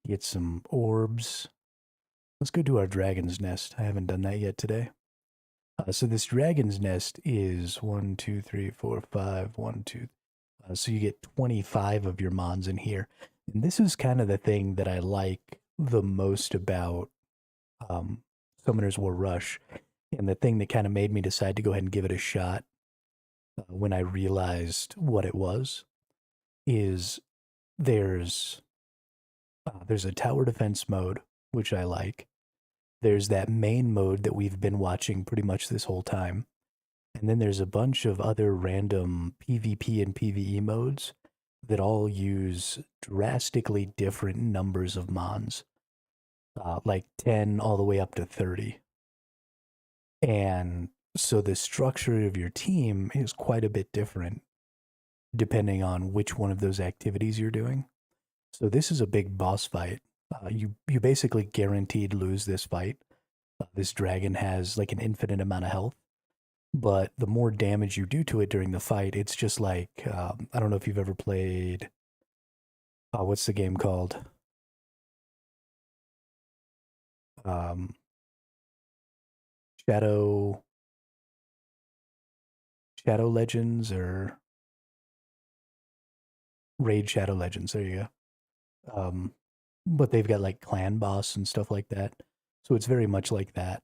Get some orbs. Let's go do our dragon's nest. I haven't done that yet today. So this dragon's nest is 1, 2, 3, 4, 5, 1, 2. So you get 25 of your mons in here. And this is kind of the thing that I like the most about Summoner's War Rush. And the thing that kind of made me decide to go ahead and give it a shot when I realized what it was is there's a tower defense mode, which I like. There's that main mode that we've been watching pretty much this whole time. And then there's a bunch of other random PvP and PvE modes that all use drastically different numbers of mons, like 10 all the way up to 30. And so the structure of your team is quite a bit different depending on which one of those activities you're doing. So this is a big boss fight. You basically guaranteed lose this fight. This dragon has like an infinite amount of health, but the more damage you do to it during the fight, it's just like I don't know if you've ever played. What's the game called? Shadow Legends or Raid Shadow Legends. There you go. But they've got like clan boss and stuff like that. So it's very much like that.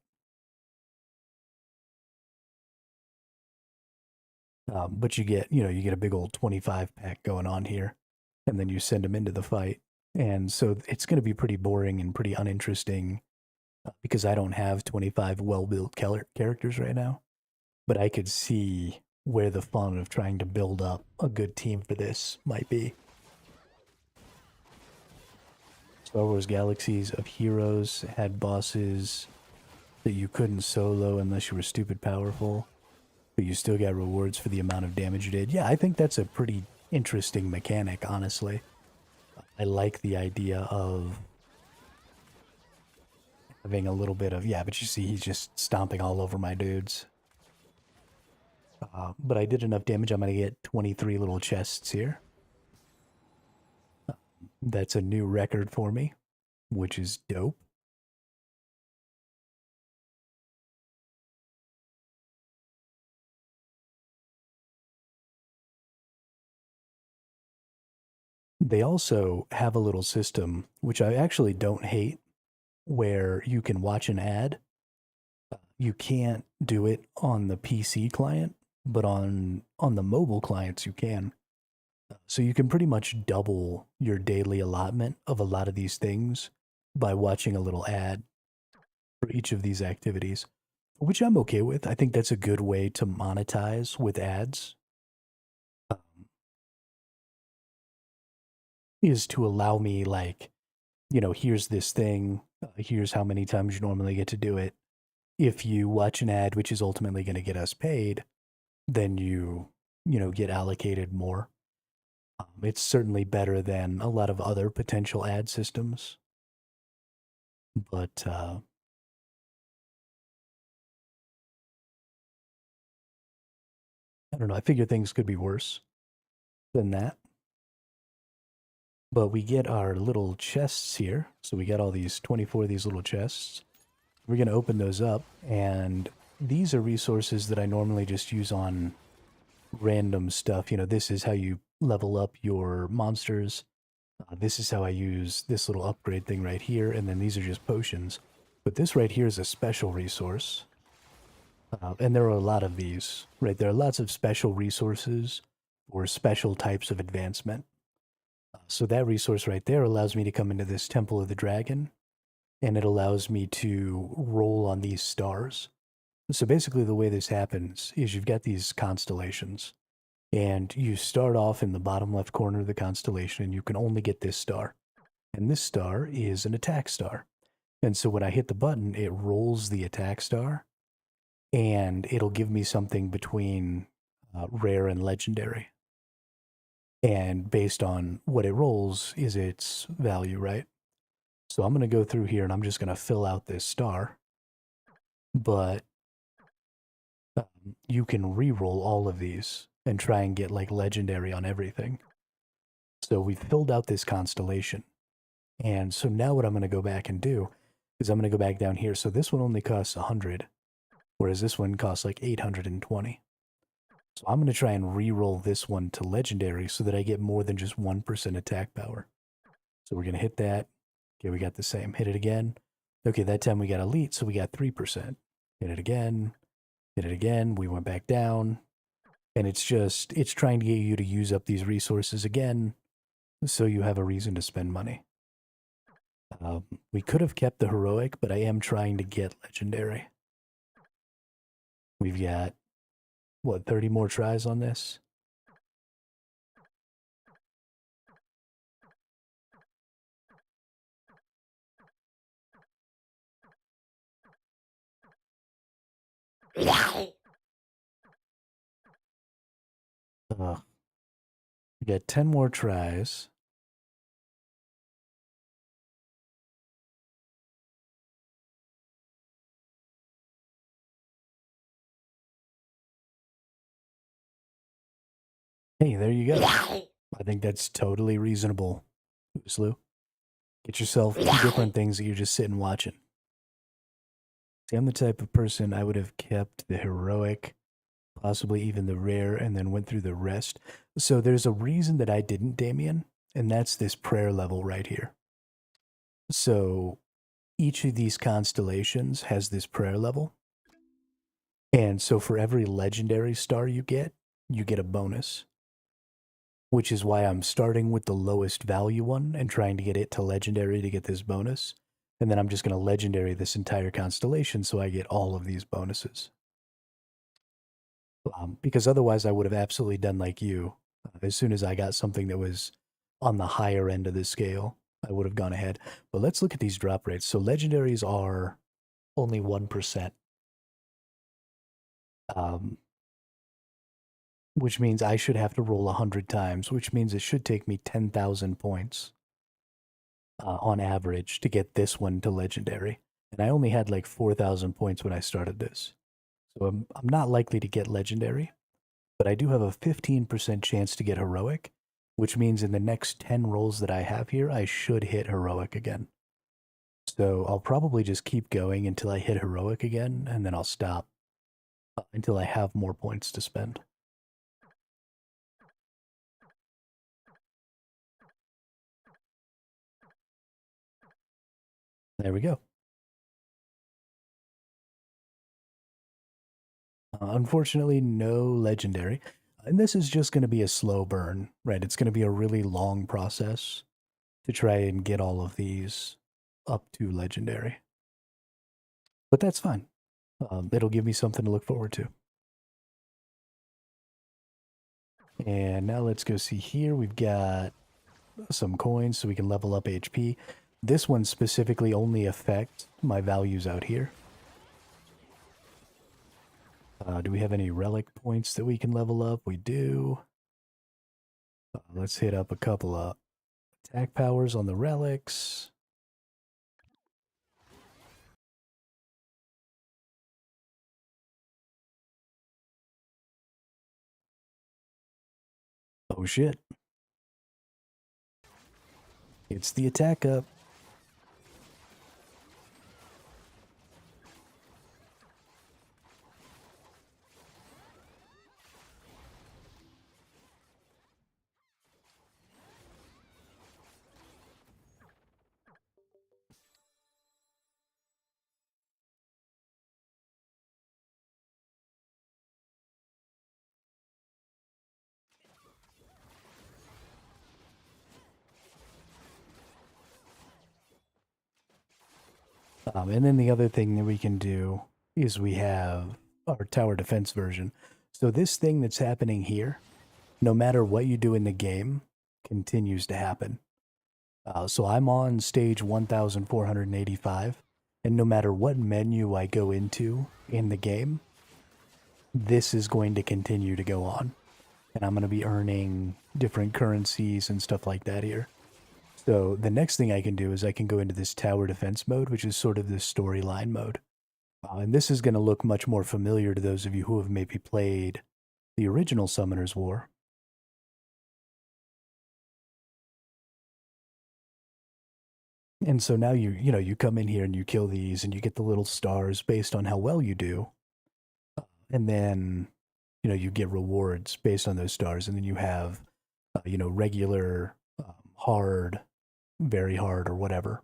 But you get a big old 25 pack going on here, and then you send them into the fight. And so it's going to be pretty boring and pretty uninteresting because I don't have 25 well-built characters right now. But I could see where the fun of trying to build up a good team for this might be. Star Wars Galaxies of Heroes had bosses that you couldn't solo unless you were stupid powerful, but you still got rewards for the amount of damage you did. Yeah, I think that's a pretty interesting mechanic, honestly. I like the idea of having a little bit of, yeah, but you see he's just stomping all over my dudes. But I did enough damage, I'm going to get 23 little chests here. That's a new record for me, which is dope. They also have a little system, which I actually don't hate, where you can watch an ad. You can't do it on the PC client, but on the mobile clients you can. So you can pretty much double your daily allotment of a lot of these things by watching a little ad for each of these activities, which I'm okay with. I think that's a good way to monetize with ads, is to allow me like, here's this thing, here's how many times you normally get to do it. If you watch an ad, which is ultimately going to get us paid, then you get allocated more. It's certainly better than a lot of other potential ad systems. But I don't know. I figure things could be worse than that. But we get our little chests here. So we got all these 24 of these little chests. We're going to open those up. And these are resources that I normally just use on random stuff. This is how you level up your monsters. This is how I use this little upgrade thing right here, and then these are just potions. But this right here is a special resource. And there are a lot of these, right? There are lots of special resources or special types of advancement. So that resource right there allows me to come into this Temple of the Dragon, and it allows me to roll on these stars. So basically the way this happens is you've got these constellations, and you start off in the bottom left corner of the constellation, and you can only get this star. And this star is an attack star. And so when I hit the button, it rolls the attack star, and it'll give me something between rare and legendary. And based on what it rolls is its value, right? So I'm going to go through here and I'm just going to fill out this star. But you can re-roll all of these and try and get like legendary on everything. So we've filled out this constellation. And so now what I'm going to go back and do is I'm going to go back down here. So this one only costs 100, whereas this one costs like 820. So I'm going to try and re-roll this one to legendary so that I get more than just 1% attack power. So we're going to hit that. Okay, we got the same. Hit it again. Okay, that time we got elite, so we got 3%. Hit it again. Hit it again. We went back down. And it's trying to get you to use up these resources again so you have a reason to spend money. We could have kept the heroic, but I am trying to get legendary. We've got, what, 30 more tries on this? We got 10 more tries. Hey, there you go. I think that's totally reasonable, Slew. Get yourself 2 different things that you're just sitting watching. See, I'm the type of person I would have kept the heroic, possibly even the rare, and then went through the rest. So there's a reason that I didn't, Damien, and that's this prayer level right here. So each of these constellations has this prayer level. And so for every legendary star you get a bonus. Which is why I'm starting with the lowest value one and trying to get it to legendary to get this bonus. And then I'm just going to legendary this entire constellation so I get all of these bonuses. Because otherwise I would have absolutely done like you. As soon as I got something that was on the higher end of the scale, I would have gone ahead. But let's look at these drop rates. So legendaries are only 1%. Which means I should have to roll 100 times, which means it should take me 10,000 points on average to get this one to legendary. And I only had like 4,000 points when I started this. So I'm not likely to get legendary, but I do have a 15% chance to get heroic, which means in the next 10 rolls that I have here, I should hit heroic again. So I'll probably just keep going until I hit heroic again, and then I'll stop until I have more points to spend. There we go. Unfortunately, no legendary. And this is just going to be a slow burn, right? It's going to be a really long process to try and get all of these up to legendary. But that's fine. It'll give me something to look forward to. And now let's go see here. We've got some coins so we can level up HP. This one specifically only affects my values out here. Do we have any relic points that we can level up? We do. Let's hit up a couple of attack powers on the relics. Oh shit. It's the attack up. And then the other thing that we can do is we have our tower defense version. So this thing that's happening here, no matter what you do in the game, continues to happen. So I'm on stage 1485, and no matter what menu I go into in the game, this is going to continue to go on. And I'm going to be earning different currencies and stuff like that here. So the next thing I can do is I can go into this tower defense mode, which is sort of this storyline mode. And this is going to look much more familiar to those of you who have maybe played the original Summoner's War. And so now you come in here and you kill these and you get the little stars based on how well you do. And then, you get rewards based on those stars. And then you have, regular, hard, very hard, or whatever.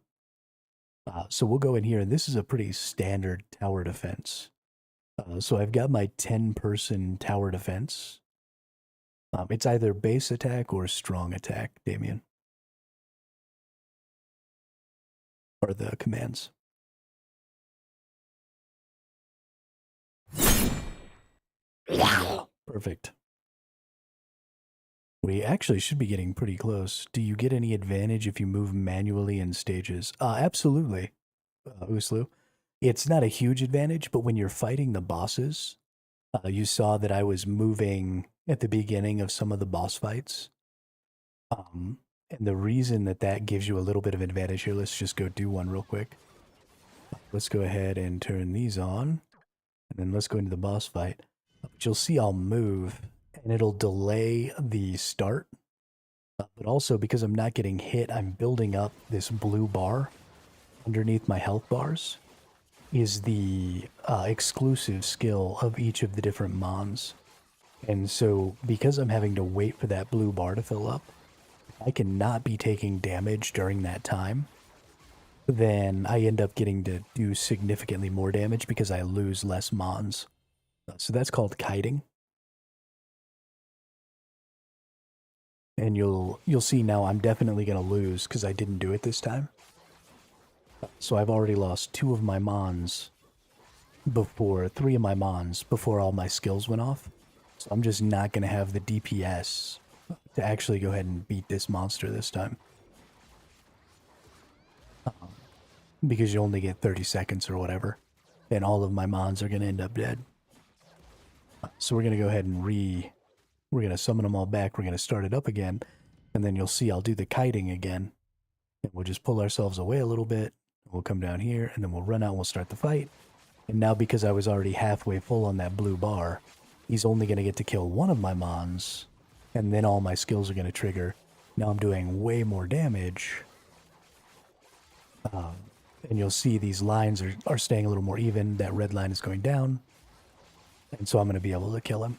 So we'll go in here, and this is a pretty standard tower defense. So I've got my 10-person tower defense. It's either base attack or strong attack, Damien. Are the commands. Yeah, perfect. We actually should be getting pretty close. Do you get any advantage if you move manually in stages? Absolutely, Uslu. It's not a huge advantage, but when you're fighting the bosses, you saw that I was moving at the beginning of some of the boss fights. And the reason that gives you a little bit of advantage here, let's just go do one real quick. Let's go ahead and turn these on, and then let's go into the boss fight. But you'll see I'll move, and it'll delay the start. But also, because I'm not getting hit, I'm building up this blue bar underneath my health bars. Is the exclusive skill of each of the different mons. And so, because I'm having to wait for that blue bar to fill up, I cannot be taking damage during that time. Then I end up getting to do significantly more damage because I lose less mons. So that's called kiting. And you'll see now I'm definitely going to lose because I didn't do it this time. So I've already lost 2 of my mons before, 3 of my mons before all my skills went off. So I'm just not going to have the DPS to actually go ahead and beat this monster this time. Because you only get 30 seconds or whatever. And all of my mons are going to end up dead. So we're going to go ahead and we're going to summon them all back. We're going to start it up again. And then you'll see I'll do the kiting again. And we'll just pull ourselves away a little bit. We'll come down here, and then we'll run out and we'll start the fight. And now because I was already halfway full on that blue bar, he's only going to get to kill 1 of my mons. And then all my skills are going to trigger. Now I'm doing way more damage. And you'll see these lines are staying a little more even. That red line is going down. And so I'm going to be able to kill him.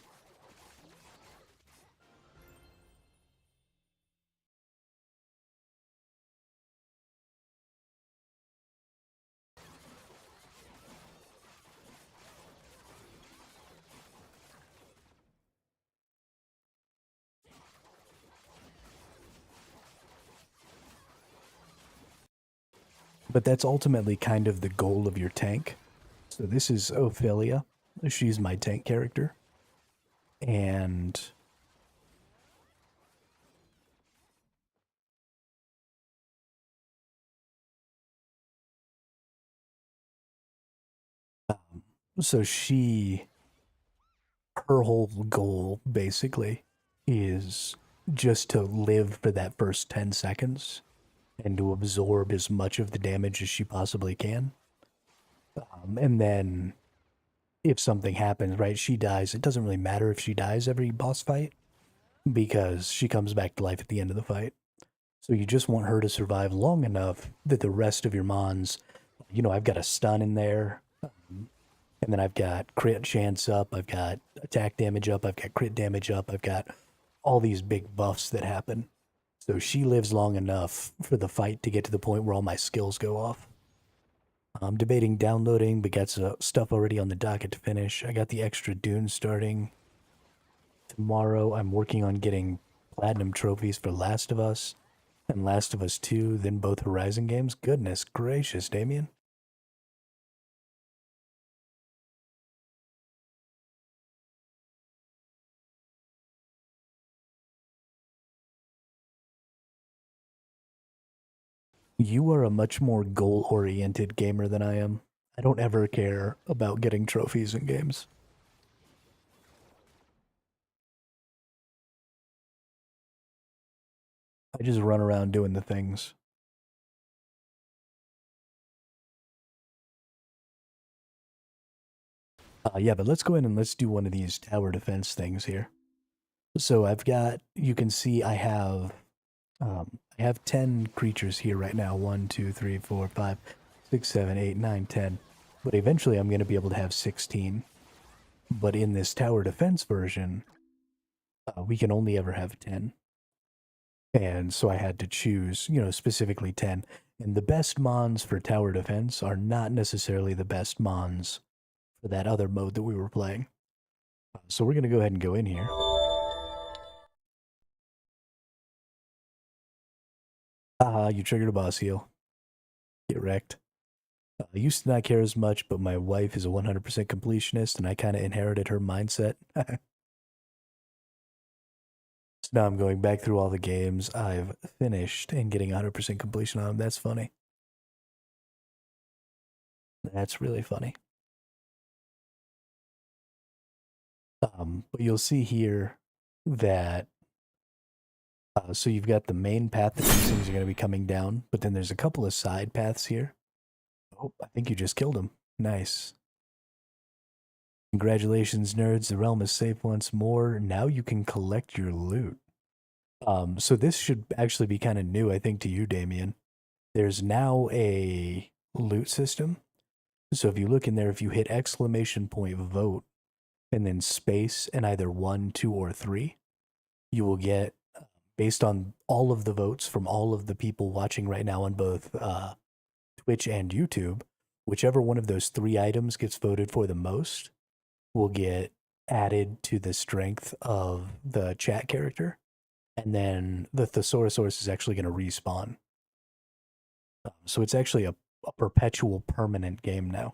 But that's ultimately kind of the goal of your tank. So this is Ophelia. She's my tank character. And so her whole goal basically is just to live for that first 10 seconds and to absorb as much of the damage as she possibly can. And then if something happens, right, she dies. It doesn't really matter if she dies every boss fight because she comes back to life at the end of the fight. So you just want her to survive long enough that the rest of your mons, I've got a stun in there, and then I've got crit chance up, I've got attack damage up, I've got crit damage up, I've got all these big buffs that happen. So she lives long enough for the fight to get to the point where all my skills go off. I'm debating downloading, but got some stuff already on the docket to finish. I got the extra Dune starting tomorrow. I'm working on getting platinum trophies for Last of Us and Last of Us 2, then both Horizon games. Goodness gracious, Damien. You are a much more goal-oriented gamer than I am. I don't ever care about getting trophies in games. I just run around doing the things. Yeah, but let's go in and let's do one of these tower defense things here. So I've got, you can see I have 10 creatures here right now. 1, 2, 3, 4, 5, 6, 7, 8, 9, 10. But eventually I'm going to be able to have 16. But in this tower defense version, we can only ever have 10. And so I had to choose, specifically 10. And the best mons for tower defense are not necessarily the best mons for that other mode that we were playing. So we're going to go ahead and go in here. You triggered a boss heal. Get wrecked. I used to not care as much, but my wife is a 100% completionist, and I kind of inherited her mindset. So now I'm going back through all the games I've finished and getting 100% completion on them. That's funny. That's really funny. But you'll see here that so you've got the main path that these things are going to be coming down, but then there's a couple of side paths here. Oh, I think you just killed him. Nice. Congratulations, nerds. The realm is safe once more. Now you can collect your loot. So this should actually be kind of new, I think, to you, Damien. There's now a loot system. So if you look in there, if you hit exclamation point vote and then space and either 1, 2, or 3, you will get, based on all of the votes from all of the people watching right now on both Twitch and YouTube, whichever one of those 3 items gets voted for the most will get added to the strength of the chat character. And then the Thesourusaurus is actually going to respawn. So it's actually a perpetual permanent game now.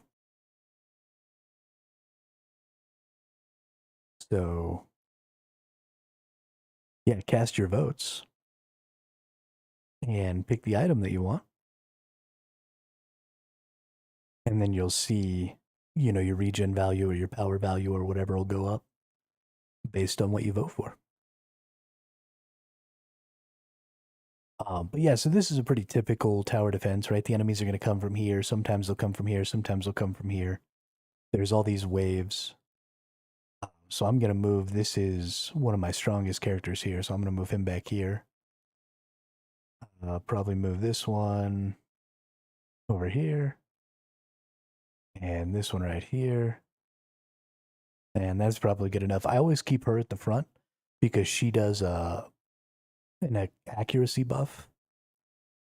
So, yeah, cast your votes and pick the item that you want. And then you'll see, your regen value or your power value or whatever will go up based on what you vote for. But yeah, so this is a pretty typical tower defense, right? The enemies are going to come from here. Sometimes they'll come from here. Sometimes they'll come from here. There's all these waves. So I'm going to move, this is one of my strongest characters here, so I'm going to move him back here. Probably move this one over here. And this one right here. And that's probably good enough. I always keep her at the front because she does an accuracy buff.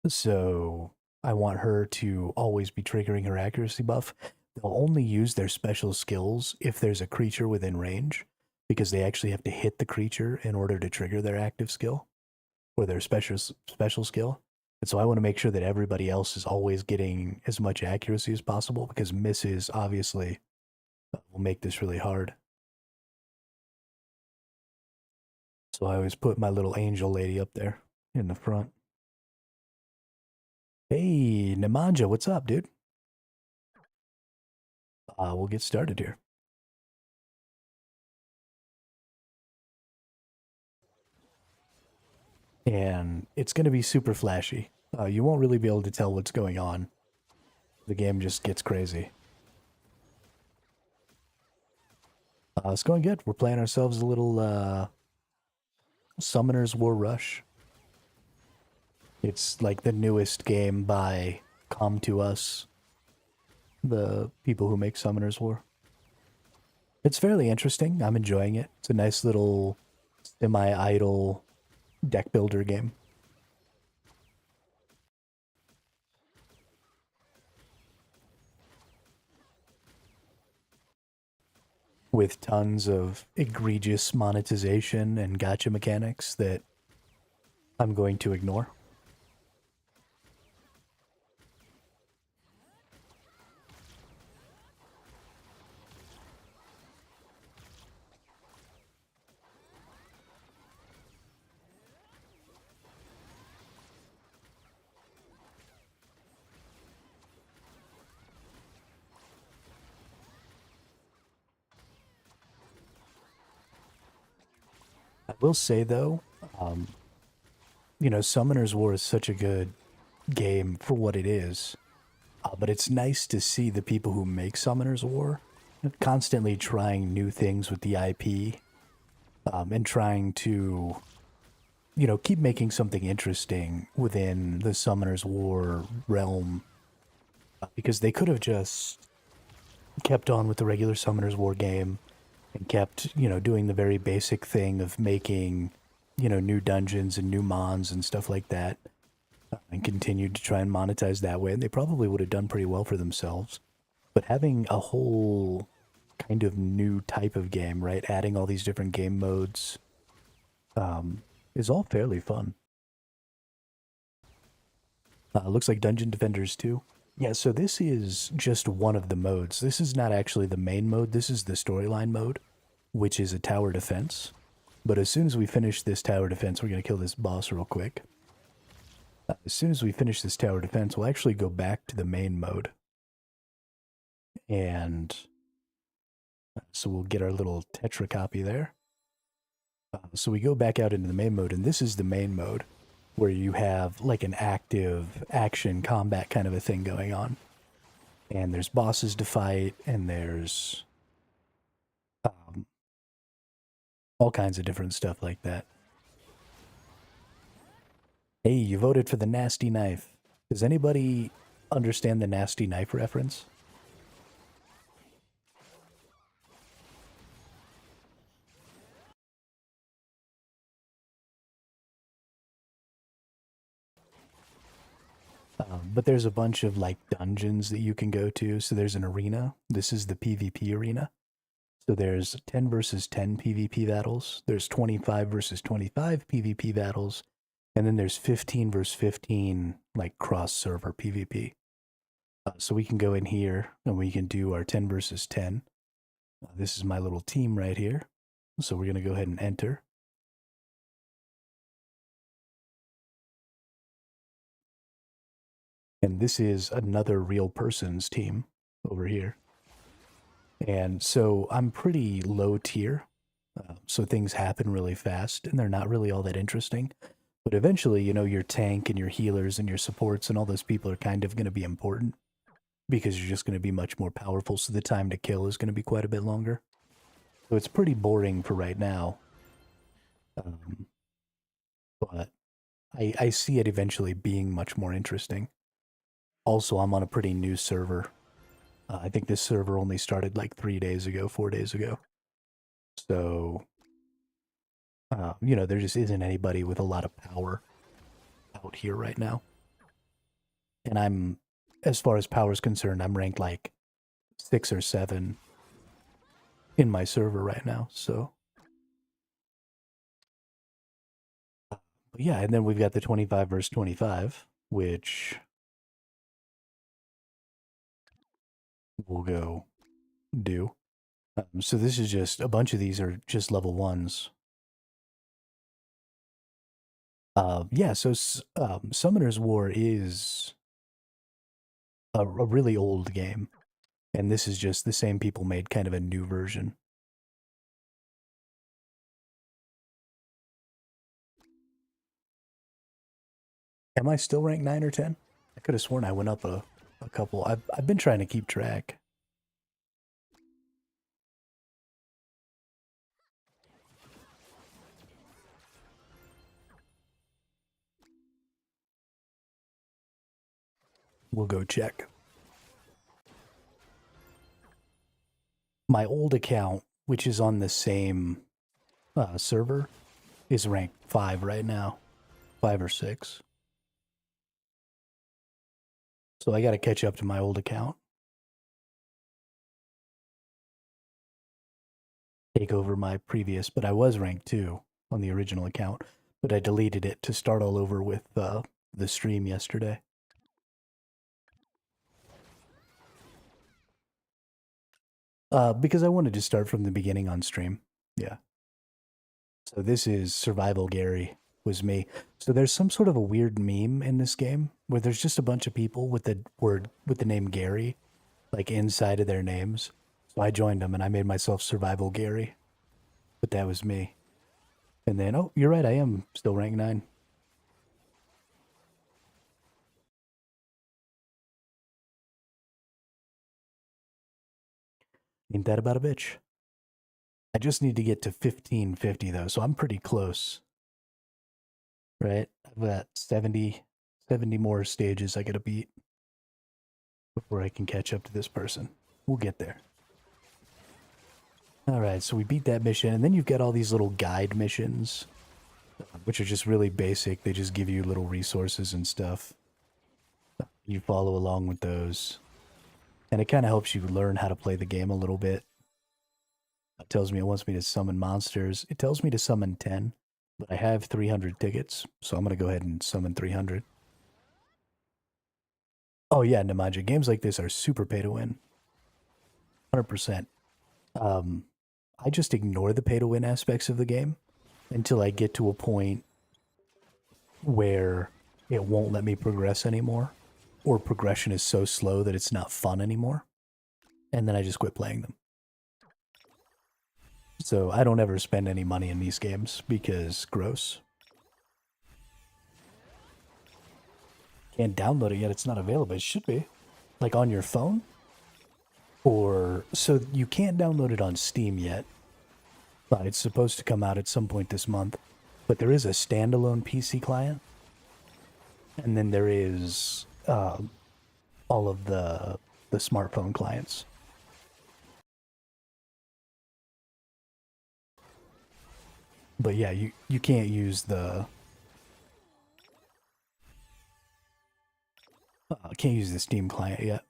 So I want her to always be triggering her accuracy buff. They'll only use their special skills if there's a creature within range, because they actually have to hit the creature in order to trigger their active skill or their special skill. And so I want to make sure that everybody else is always getting as much accuracy as possible, because misses obviously will make this really hard. So I always put my little angel lady up there in the front. Hey, Nemanja, what's up, dude? We'll get started here. And it's going to be super flashy. You won't really be able to tell what's going on. The game just gets crazy. It's going good. We're playing ourselves a little Summoner's War Rush. It's like the newest game by Come To Us, the people who make Summoner's War. It's fairly interesting. I'm enjoying it. It's a nice little semi-idle deck builder game. With tons of egregious monetization and gacha mechanics that I'm going to ignore. will say though, um, Summoner's War is such a good game for what it is, but it's nice to see the people who make Summoner's War constantly trying new things with the IP, and trying to, keep making something interesting within the Summoner's War realm, because they could have just kept on with the regular Summoner's War game and kept, doing the very basic thing of making, new dungeons and new mons and stuff like that, and continued to try and monetize that way. And they probably would have done pretty well for themselves. But having a whole kind of new type of game, right? Adding all these different game modes, is all fairly fun. Looks like Dungeon Defenders too. Yeah, so this is just one of the modes. This is not actually the main mode. This is the storyline mode, which is a tower defense. But as soon as we finish this tower defense, we're going to kill this boss real quick. As soon as we finish this tower defense, we'll actually go back to the main mode. And so we'll get our little Tetra copy there. So we go back out into the main mode, and this is the main mode, where you have like an active action combat kind of a thing going on. And there's bosses to fight, and there's all kinds of different stuff like that. Hey, you voted for the nasty knife. Does anybody understand the nasty knife reference? But there's a bunch of like dungeons that you can go to. So there's an arena. This is the PvP arena. So there's 10 versus 10 PvP battles. There's 25 versus 25 PvP battles. And then there's 15 versus 15 like cross server PvP. So we can go in here and we can do our 10 versus 10. This is my little team right here. So we're going to go ahead and enter. And this is another real person's team over here. And so I'm pretty low tier. So things happen really fast and they're not really all that interesting. But eventually, your tank and your healers and your supports and all those people are kind of going to be important, because you're just going to be much more powerful. So the time to kill is going to be quite a bit longer. So it's pretty boring for right now. But I see it eventually being much more interesting. Also, I'm on a pretty new server. I think this server only started like 3 days ago, 4 days ago. So, there just isn't anybody with a lot of power out here right now. And as far as power is concerned, I'm ranked like 6 or 7 in my server right now. So, but yeah, and then we've got the 25 versus 25, which we'll go do. So this is just a bunch of these are just level 1s. Yeah, so Summoner's War is a really old game, and this is just the same people made kind of a new version. Am I still ranked 9 or 10? I could have sworn I went up a couple. I've been trying to keep track. We'll go check. My old account, which is on the same server, is ranked 5 right now. 5 or 6. So I got to catch up to my old account. Take over my previous, but I was ranked 2 on the original account, but I deleted it to start all over with the stream yesterday. Because I wanted to start from the beginning on stream. Yeah. So this is Survival Gary, was me. So there's some sort of a weird meme in this game where there's just a bunch of people with the name Gary, like inside of their names. So I joined them and I made myself Survival Gary. But that was me. And then, oh, you're right, I am still rank 9. Ain't that about a bitch? I just need to get to 1550 though, so I'm pretty close. Right? I've got 70 more stages I gotta beat before I can catch up to this person. We'll get there. Alright, so we beat that mission, and then you've got all these little guide missions, which are just really basic. They just give you little resources and stuff. You follow along with those. And it kind of helps you learn how to play the game a little bit. It tells me it wants me to summon monsters. It tells me to summon 10, but I have 300 tickets, so I'm going to go ahead and summon 300. Oh yeah, Namaja, games like this are super pay to win. 100%. I just ignore the pay to win aspects of the game until I get to a point where it won't let me progress anymore, or progression is so slow that it's not fun anymore, and then I just quit playing them. So I don't ever spend any money in these games because gross. Can't download it yet, it's not available. It should be. Like on your phone? Or, so you can't download it on Steam yet. But it's supposed to come out at some point this month. But there is a standalone PC client. And then there is all of the smartphone clients. But yeah, you can't use the can't use the Steam client yet.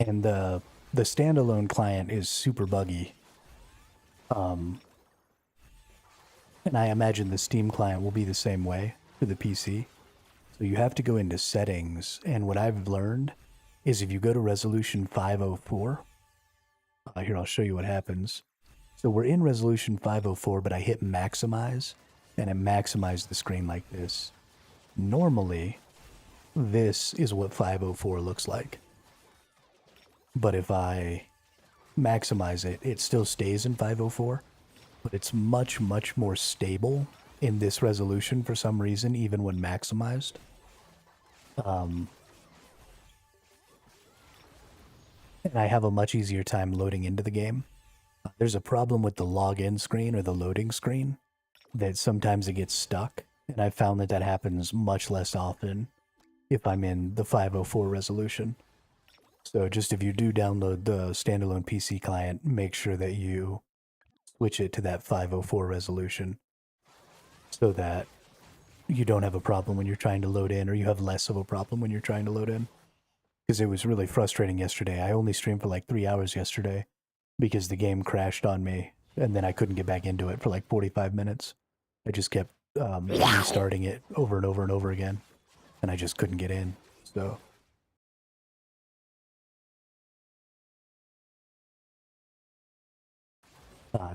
And the standalone client is super buggy. And I imagine the Steam client will be the same way for the PC. So you have to go into settings, and what I've learned is if you go to resolution 504, here I'll show you what happens. So we're in resolution 504, but I hit maximize, and it maximized the screen like this. Normally, this is what 504 looks like. But if I maximize it, it still stays in 504, but it's much, much more stable in this resolution for some reason, even when maximized. And I have a much easier time loading into the game. There's a problem with the login screen or the loading screen that sometimes it gets stuck, and I found that that happens much less often if I'm in the 504 resolution. So just if you do download the standalone PC client, make sure that you switch it to that 504 resolution so that you don't have a problem when you're trying to load in, or you have less of a problem when you're trying to load in. Because it was really frustrating yesterday. I only streamed for like 3 hours yesterday because the game crashed on me, and then I couldn't get back into it for like 45 minutes. I just kept restarting it over and over and over again, and I just couldn't get in. So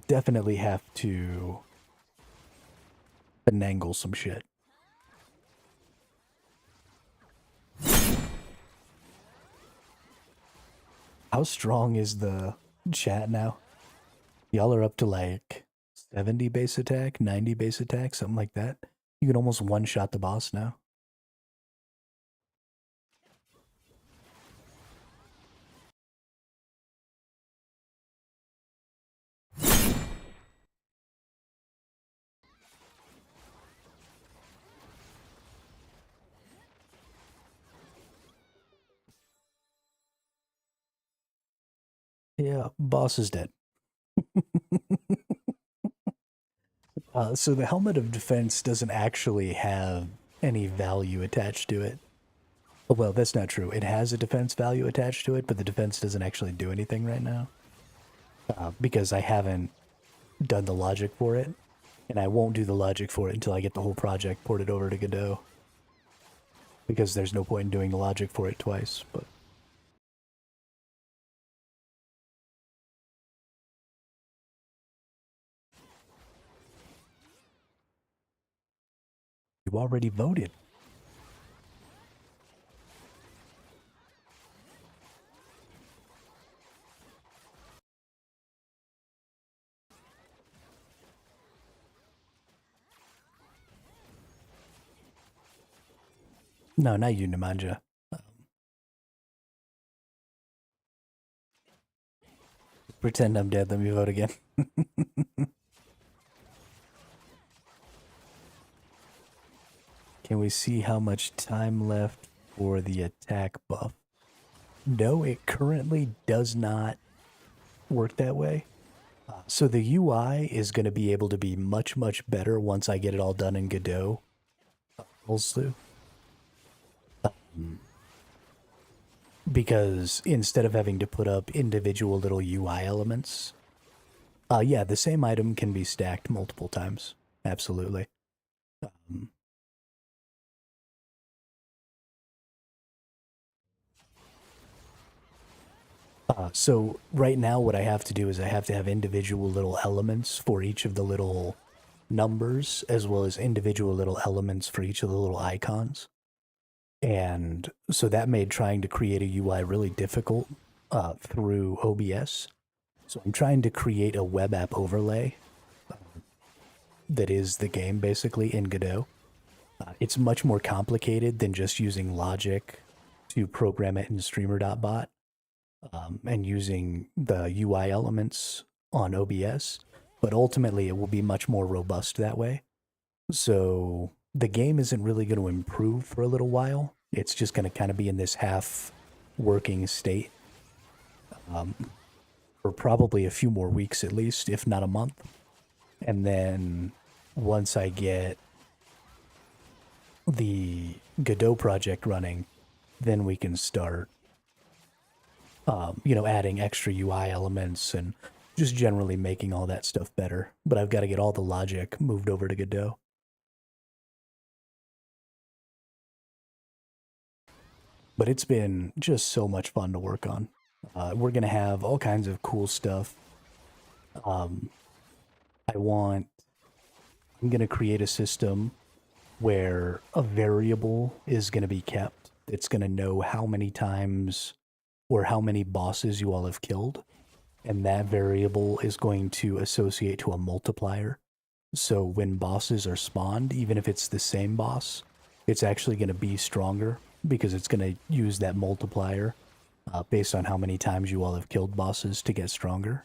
definitely have to finagle some shit. How strong is the chat now? Y'all are up to like 70 base attack, 90 base attack, something like that. You can almost one-shot the boss now. Yeah, boss is dead. So the helmet of defense doesn't actually have any value attached to it. Well, that's not true. It has a defense value attached to it, but the defense doesn't actually do anything right now. Because I haven't done the logic for it, and I won't do the logic for it until I get the whole project ported over to Godot. Because there's no point in doing the logic for it twice, but... You already voted. No, not you, Nemanja. Pretend I'm dead. Let me vote again. Can we see how much time left for the attack buff? No, it currently does not work that way. So the UI is going to be able to be much, much better once I get it all done in Godot. Also, because instead of having to put up individual little UI elements, yeah, the same item can be stacked multiple times. Absolutely. So right now what I have to do is I have to have individual little elements for each of the little numbers, as well as individual little elements for each of the little icons. And so that made trying to create a UI really difficult through OBS. So I'm trying to create a web app overlay that is the game basically in Godot. It's much more complicated than just using logic to program it in streamer.bot and using the UI elements on OBS, but ultimately it will be much more robust that way. So the game isn't really going to improve for a little while. It's just going to kind of be in this half working state for probably a few more weeks at least, if not a month. And then once I get the Godot project running, then we can start, adding extra UI elements and just generally making all that stuff better. But I've got to get all the logic moved over to Godot. But it's been just so much fun to work on. We're going to have all kinds of cool stuff. I'm going to create a system where a variable is going to be kept. It's going to know how many times or how many bosses you all have killed. And that variable is going to associate to a multiplier. So when bosses are spawned, even if it's the same boss, it's actually going to be stronger because it's going to use that multiplier based on how many times you all have killed bosses to get stronger.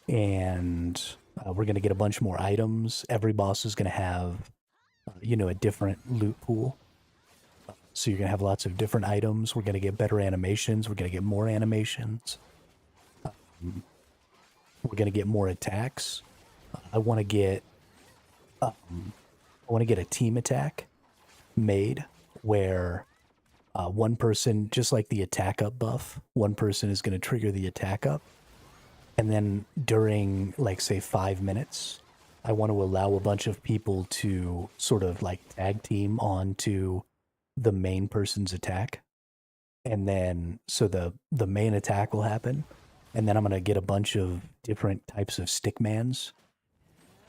And we're going to get a bunch more items. Every boss is going to have, a different loot pool. So you're going to have lots of different items. We're going to get better animations. We're going to get more animations. We're going to get more attacks. I want to get a team attack made where one person, just like the attack up buff, one person is going to trigger the attack up. And then during, like, say, 5 minutes, I want to allow a bunch of people to sort of like tag team onto the main person's attack. And then, so the main attack will happen. And then I'm going to get a bunch of different types of stickmans.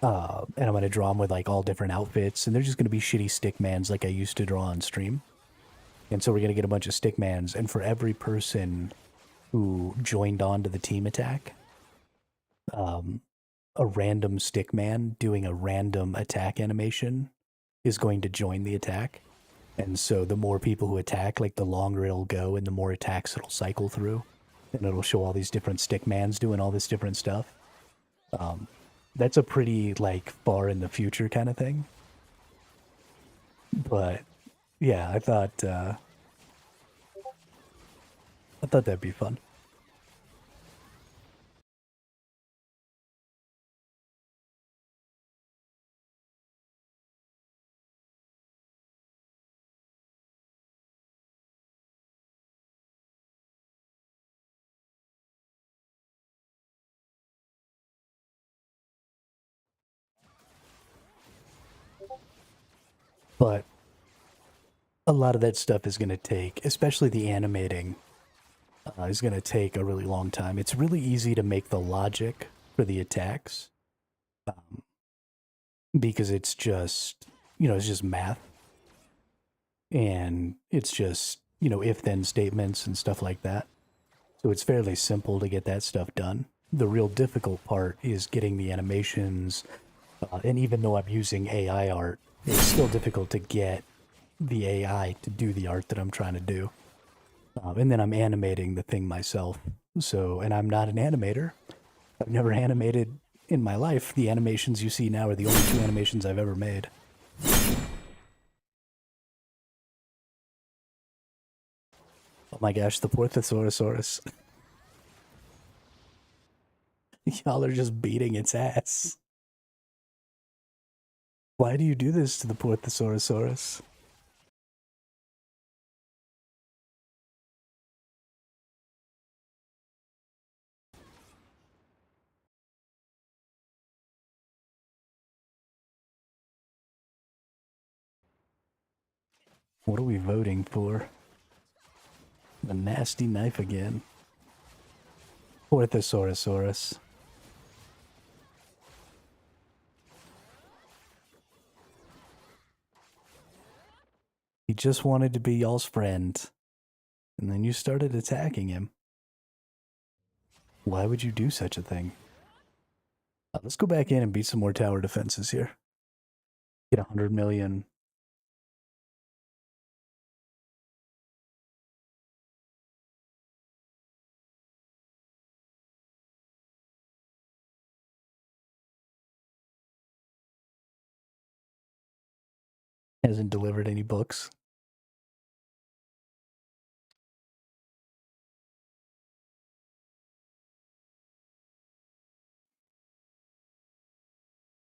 And I'm going to draw them with like all different outfits. And they're just going to be shitty stickmans like I used to draw on stream. And so we're going to get a bunch of stickmans. And for every person who joined on to the team attack, a random stickman doing a random attack animation is going to join the attack. And so the more people who attack, like the longer it'll go and the more attacks it'll cycle through. And it'll show all these different stickmans doing all this different stuff. That's a pretty, like, far in the future kind of thing. But, yeah, I thought that'd be fun. But a lot of that stuff is going to take, especially the animating, is going to take a really long time. It's really easy to make the logic for the attacks because it's just, it's just math. And it's just, if-then statements and stuff like that. So it's fairly simple to get that stuff done. The real difficult part is getting the animations. And even though I'm using AI art, it's still difficult to get the AI to do the art that I'm trying to do. And then I'm animating the thing myself. So, and I'm not an animator. I've never animated in my life. The animations you see now are the only two animations I've ever made. Oh my gosh, the poor Thesourusaurus. Y'all are just beating its ass. Why do you do this to the poor Thesourusaurus? What are we voting for? A nasty knife again. Poor Thesourusaurus. He just wanted to be y'all's friend. And then you started attacking him. Why would you do such a thing? Let's go back in and beat some more tower defenses here. Get 100 million. Hasn't delivered any books.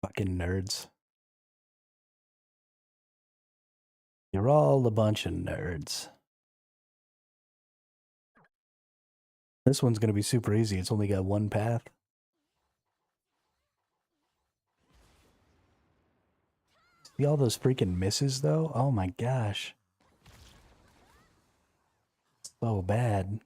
Fucking nerds. You're all a bunch of nerds. This one's going to be super easy. It's only got one path. See all those freaking misses, though? Oh my gosh. So bad.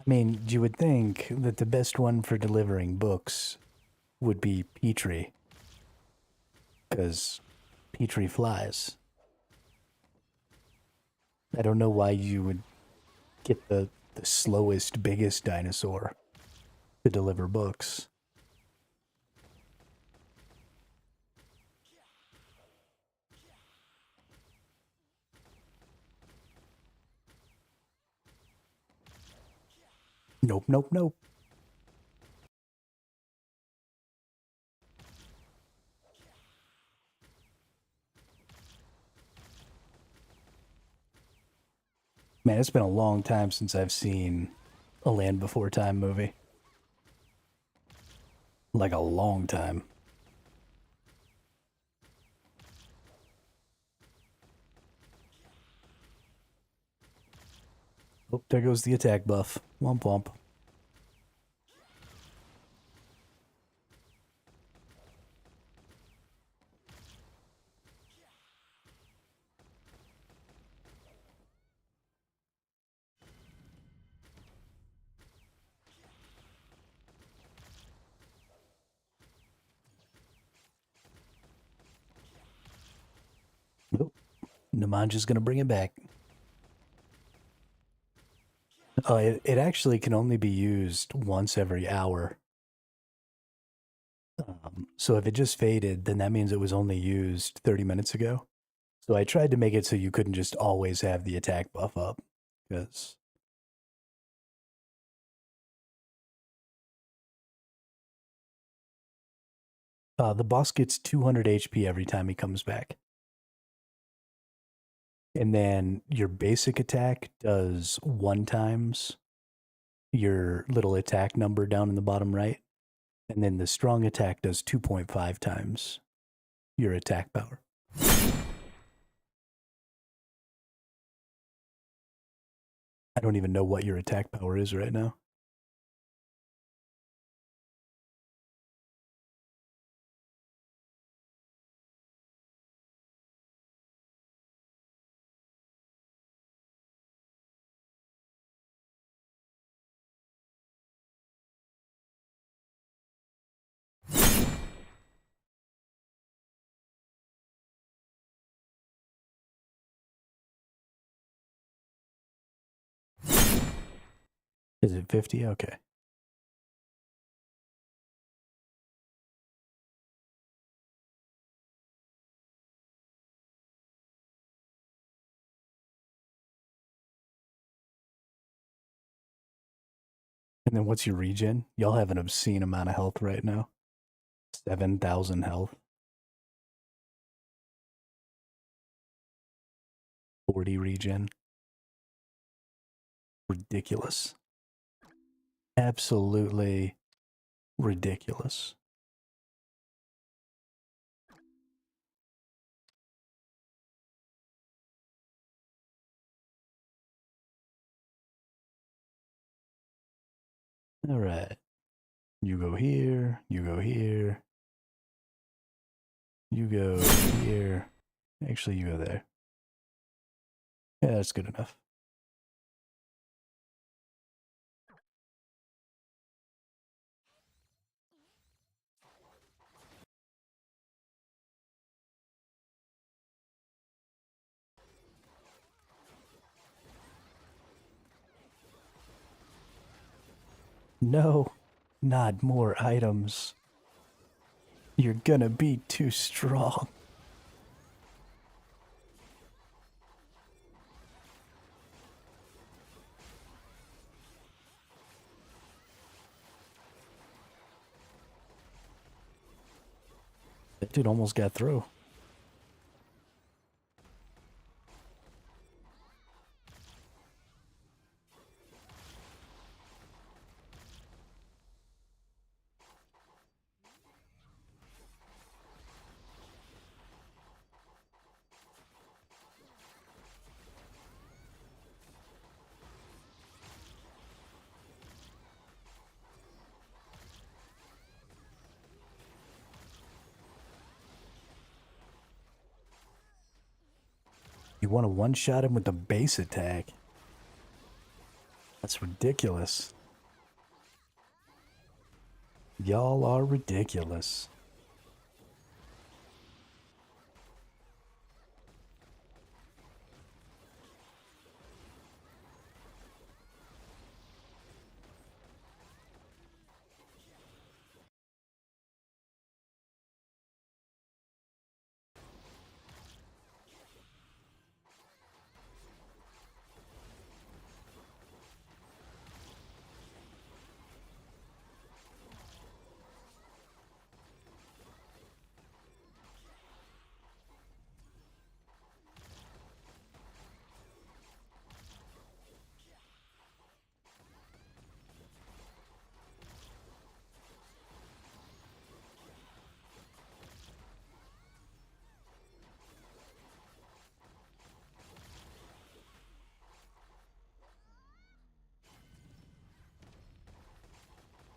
I mean, you would think that the best one for delivering books would be Petrie. Because Petrie flies. I don't know why you would get the slowest, biggest dinosaur to deliver books. Nope, nope, nope. Man, it's been a long time since I've seen a Land Before Time movie. Like a long time. Oh, there goes the attack buff. Womp womp. Oh, Namanja's gonna bring it back. Oh, it actually can only be used once every hour. So if it just faded, then that means it was only used 30 minutes ago. So I tried to make it so you couldn't just always have the attack buff up. Because the boss gets 200 HP every time he comes back. And then your basic attack does 1 times your little attack number down in the bottom right. And then the strong attack does 2.5 times your attack power. I don't even know what your attack power is right now. Is it 50? Okay. And then what's your regen? Y'all have an obscene amount of health right now. 7,000 health. 40 regen. Ridiculous. Absolutely ridiculous. All right. You go here. You go here. You go here. Actually, you go there. Yeah, that's good enough. No, not more items. You're gonna be too strong. That dude almost got through. You want to one-shot him with the base attack? That's ridiculous. Y'all are ridiculous.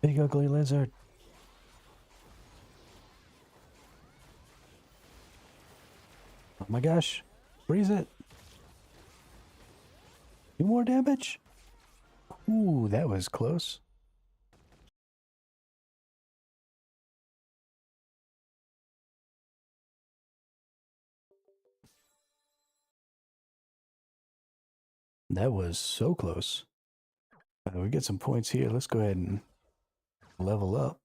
Big ugly lizard. Oh my gosh. Freeze it. Do more damage. Ooh, that was close. That was so close. We get some points here. Let's go ahead and level up.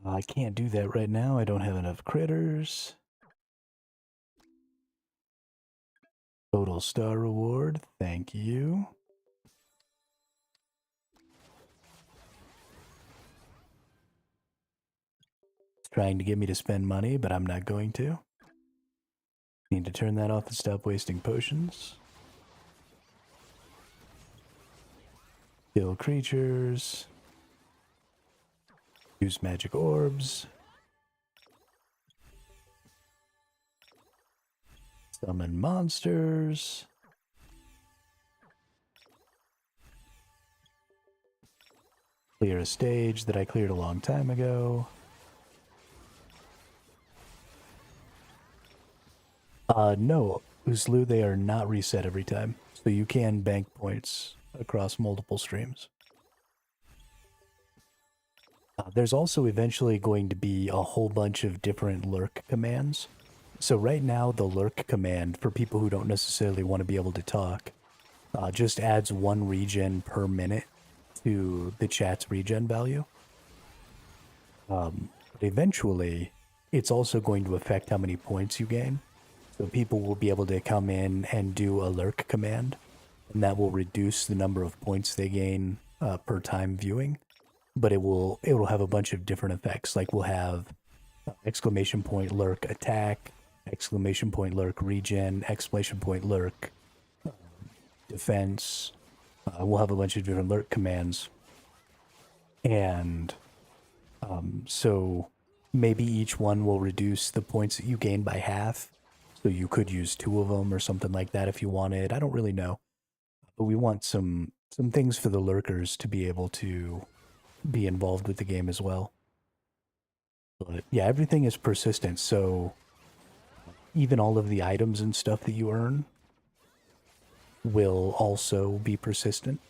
I can't do that right now. I don't have enough critters. Total star reward. Thank you. It's trying to get me to spend money, but I'm not going to. Need to turn that off and stop wasting potions. Kill creatures. Use magic orbs. Summon monsters. Clear a stage that I cleared a long time ago. No, Uslu, they are not reset every time. So you can bank points across multiple streams. There's also eventually going to be a whole bunch of different lurk commands. So right now, the lurk command, for people who don't necessarily want to be able to talk, just adds 1 regen per minute to the chat's regen value. But eventually, it's also going to affect how many points you gain. So people will be able to come in and do a lurk command, and that will reduce the number of points they gain per time viewing. But it will have a bunch of different effects. Like we'll have exclamation point lurk attack, exclamation point lurk regen, exclamation point lurk defense. We'll have a bunch of different lurk commands. And so maybe each one will reduce the points that you gain by half. So you could use 2 of them or something like that if you wanted. I don't really know. But we want some things for the lurkers to be able to be involved with the game as well. But yeah, everything is persistent, so even all of the items and stuff that you earn will also be persistent.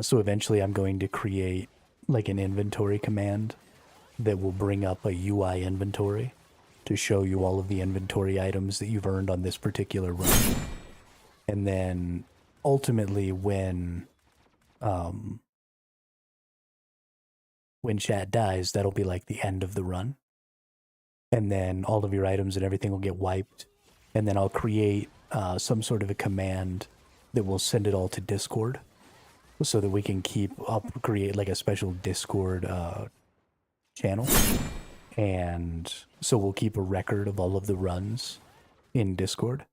So eventually I'm going to create like an inventory command that will bring up a UI inventory to show you all of the inventory items that you've earned on this particular run. And then ultimately when chat dies, that'll be like the end of the run. And then all of your items and everything will get wiped. And then I'll create some sort of a command that will send it all to Discord so that we can create like a special Discord channel. And so we'll keep a record of all of the runs in Discord.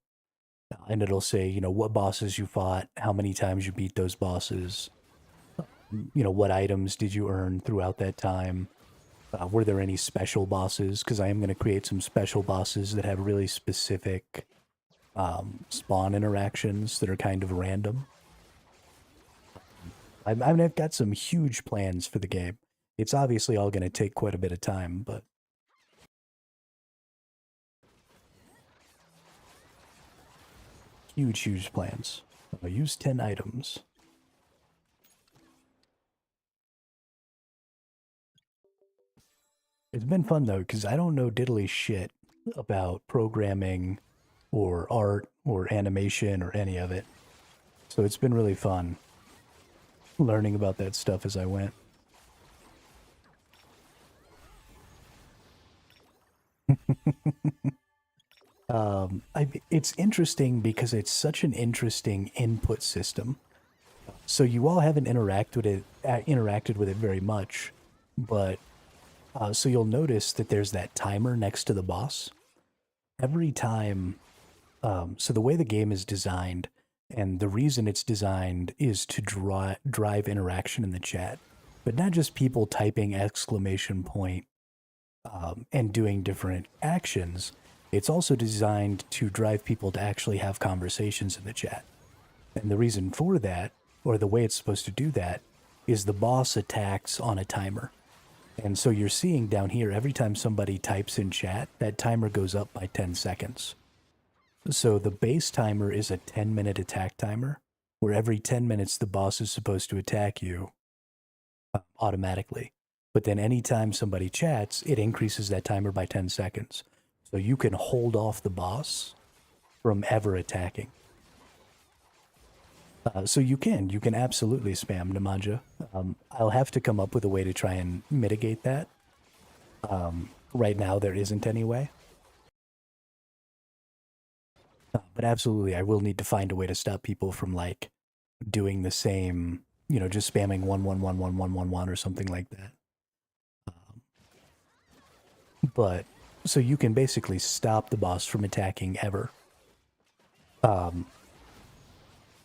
And it'll say, you know, what bosses you fought, how many times you beat those bosses, you know, what items did you earn throughout that time? Were there any special bosses? Because I am going to create some special bosses that have really specific spawn interactions that are kind of random. I've got some huge plans for the game. It's obviously all going to take quite a bit of time, but huge plans. I'll use 10 items. It's been fun, though, because I don't know diddly shit about programming or art or animation or any of it. So it's been really fun learning about that stuff as I went. It's interesting because it's such an interesting input system. So you all haven't interacted with it very much, but so you'll notice that there's that timer next to the boss. Every time, so the way the game is designed, and the reason it's designed is to drive interaction in the chat, but not just people typing exclamation point and doing different actions. It's also designed to drive people to actually have conversations in the chat. And the reason for that, or the way it's supposed to do that, is the boss attacks on a timer. And so you're seeing down here, every time somebody types in chat, that timer goes up by 10 seconds. So the base timer is a 10-minute attack timer, where every 10 minutes the boss is supposed to attack you automatically. But then anytime somebody chats, it increases that timer by 10 seconds. So you can hold off the boss from ever attacking. So you can absolutely spam Namaja. I'll have to come up with a way to try and mitigate that. Right now there isn't any way. But absolutely, I will need to find a way to stop people from like doing the same, you know, just spamming 1111111 or something like that. But so you can basically stop the boss from attacking ever.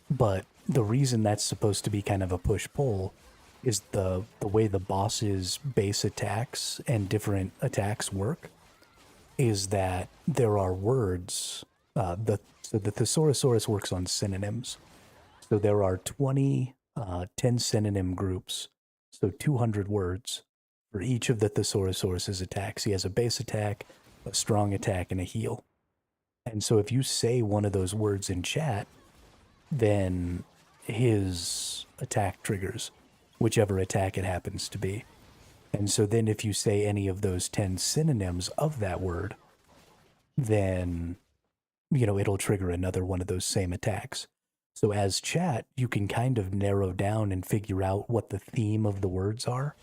But the reason that's supposed to be kind of a push-pull is the way the boss's base attacks and different attacks work is that there are words. So the Thesourusaurus works on synonyms. So there are 10 synonym groups, so 200 words for each of the Thesourusaurus's attacks. He has a base attack, a strong attack, and a heal. And so if you say one of those words in chat, then his attack triggers, whichever attack it happens to be. And so then if you say any of those 10 synonyms of that word, then, it'll trigger another one of those same attacks. So as chat, you can kind of narrow down and figure out what the theme of the words are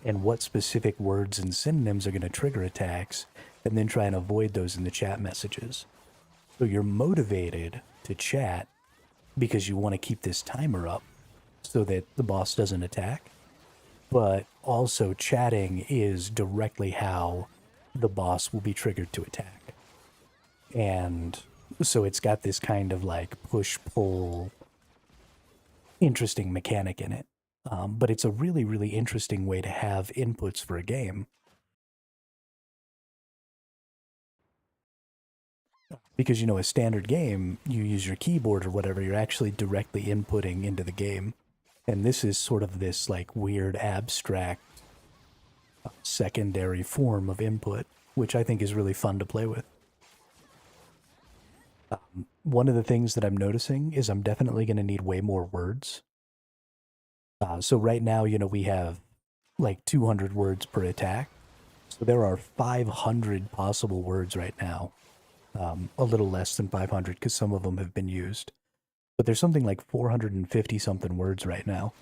and what specific words and synonyms are going to trigger attacks, and then try and avoid those in the chat messages. So you're motivated to chat because you want to keep this timer up so that the boss doesn't attack. But also chatting is directly how the boss will be triggered to attack. And so it's got this kind of like push-pull interesting mechanic in it. But it's a really, really interesting way to have inputs for a game. Because, a standard game, you use your keyboard or whatever, you're actually directly inputting into the game. And this is sort of this like weird abstract secondary form of input, which I think is really fun to play with. One of the things that I'm noticing is I'm definitely going to need way more words. So right now, we have like 200 words per attack. So there are 500 possible words right now. A little less than 500 because some of them have been used. But there's something like 450 something words right now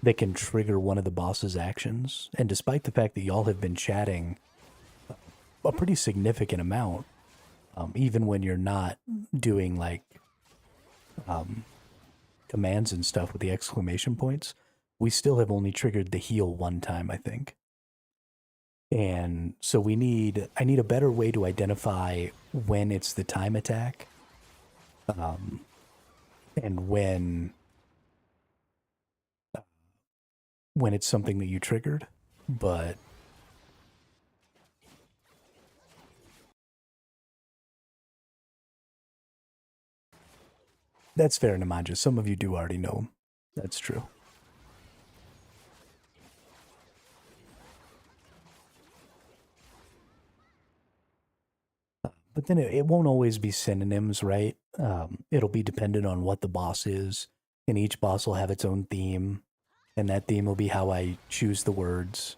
that can trigger one of the boss's actions. And despite the fact that y'all have been chatting a pretty significant amount, even when you're not doing like commands and stuff with the exclamation points, we still have only triggered the heal one time, I think. And so I need a better way to identify when it's the time attack, and when it's something that you triggered, but that's fair, Namanja. Some of you do already know them. That's true. But then it won't always be synonyms, right? It'll be dependent on what the boss is, and each boss will have its own theme, and that theme will be how I choose the words.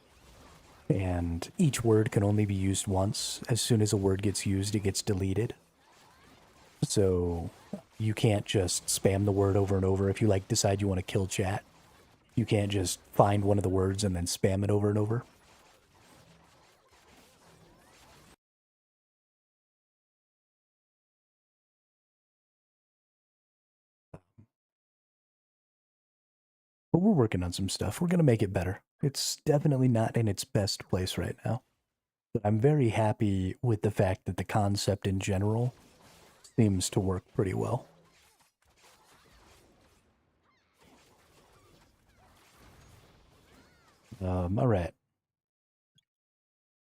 And each word can only be used once. As soon as a word gets used, it gets deleted. So you can't just spam the word over and over. If you like decide you want to kill chat, you can't just find one of the words and then spam it over and over. But we're working on some stuff. We're going to make it better. It's definitely not in its best place right now. But I'm very happy with the fact that the concept in general seems to work pretty well. All right.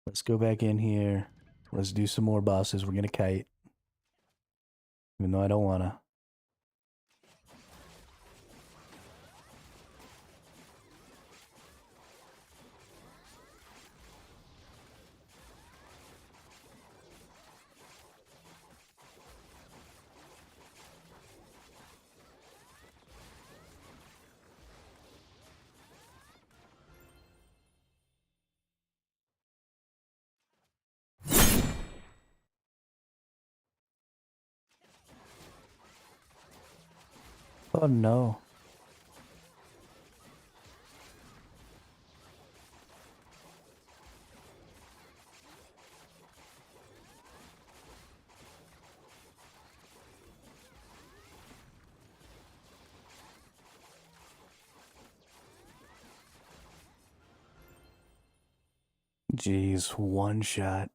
Let's go back in here. Let's do some more bosses. We're going to kite. Even though I don't want to. Oh no. Jeez, one shot.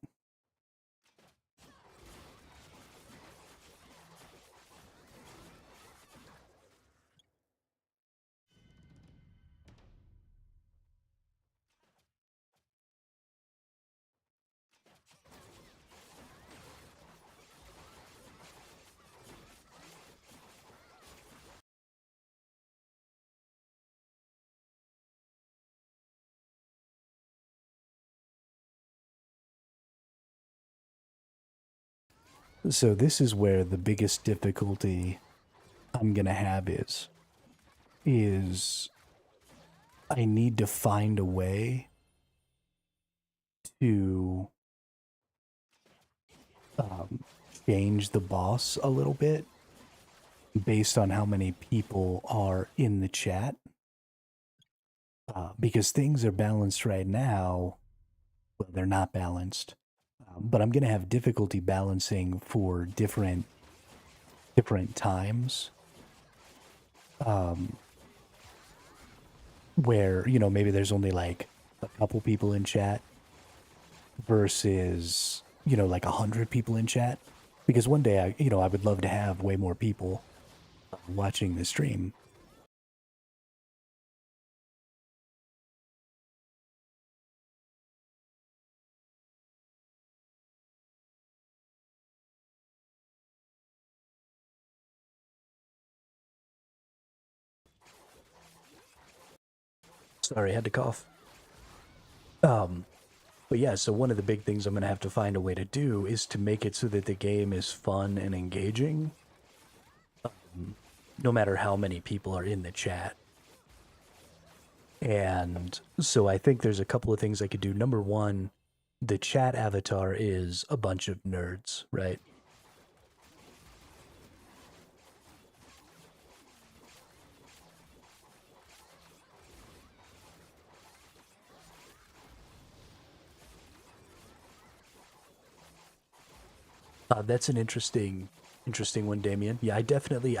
So this is where the biggest difficulty I'm gonna have is I need to find a way to change the boss a little bit based on how many people are in the chat. Because things are balanced right now. Well, they're not balanced. But I'm going to have difficulty balancing for different times. Where, you know, maybe there's only like a couple people in chat versus, you know, like 100 people in chat. Because one day, I would love to have way more people watching the stream. Sorry, I had to cough. But yeah, so one of the big things I'm going to have to find a way to do is to make it so that the game is fun and engaging, no matter how many people are in the chat. And so I think there's a couple of things I could do. Number one, the chat avatar is a bunch of nerds, right? That's an interesting one, Damien. Yeah, I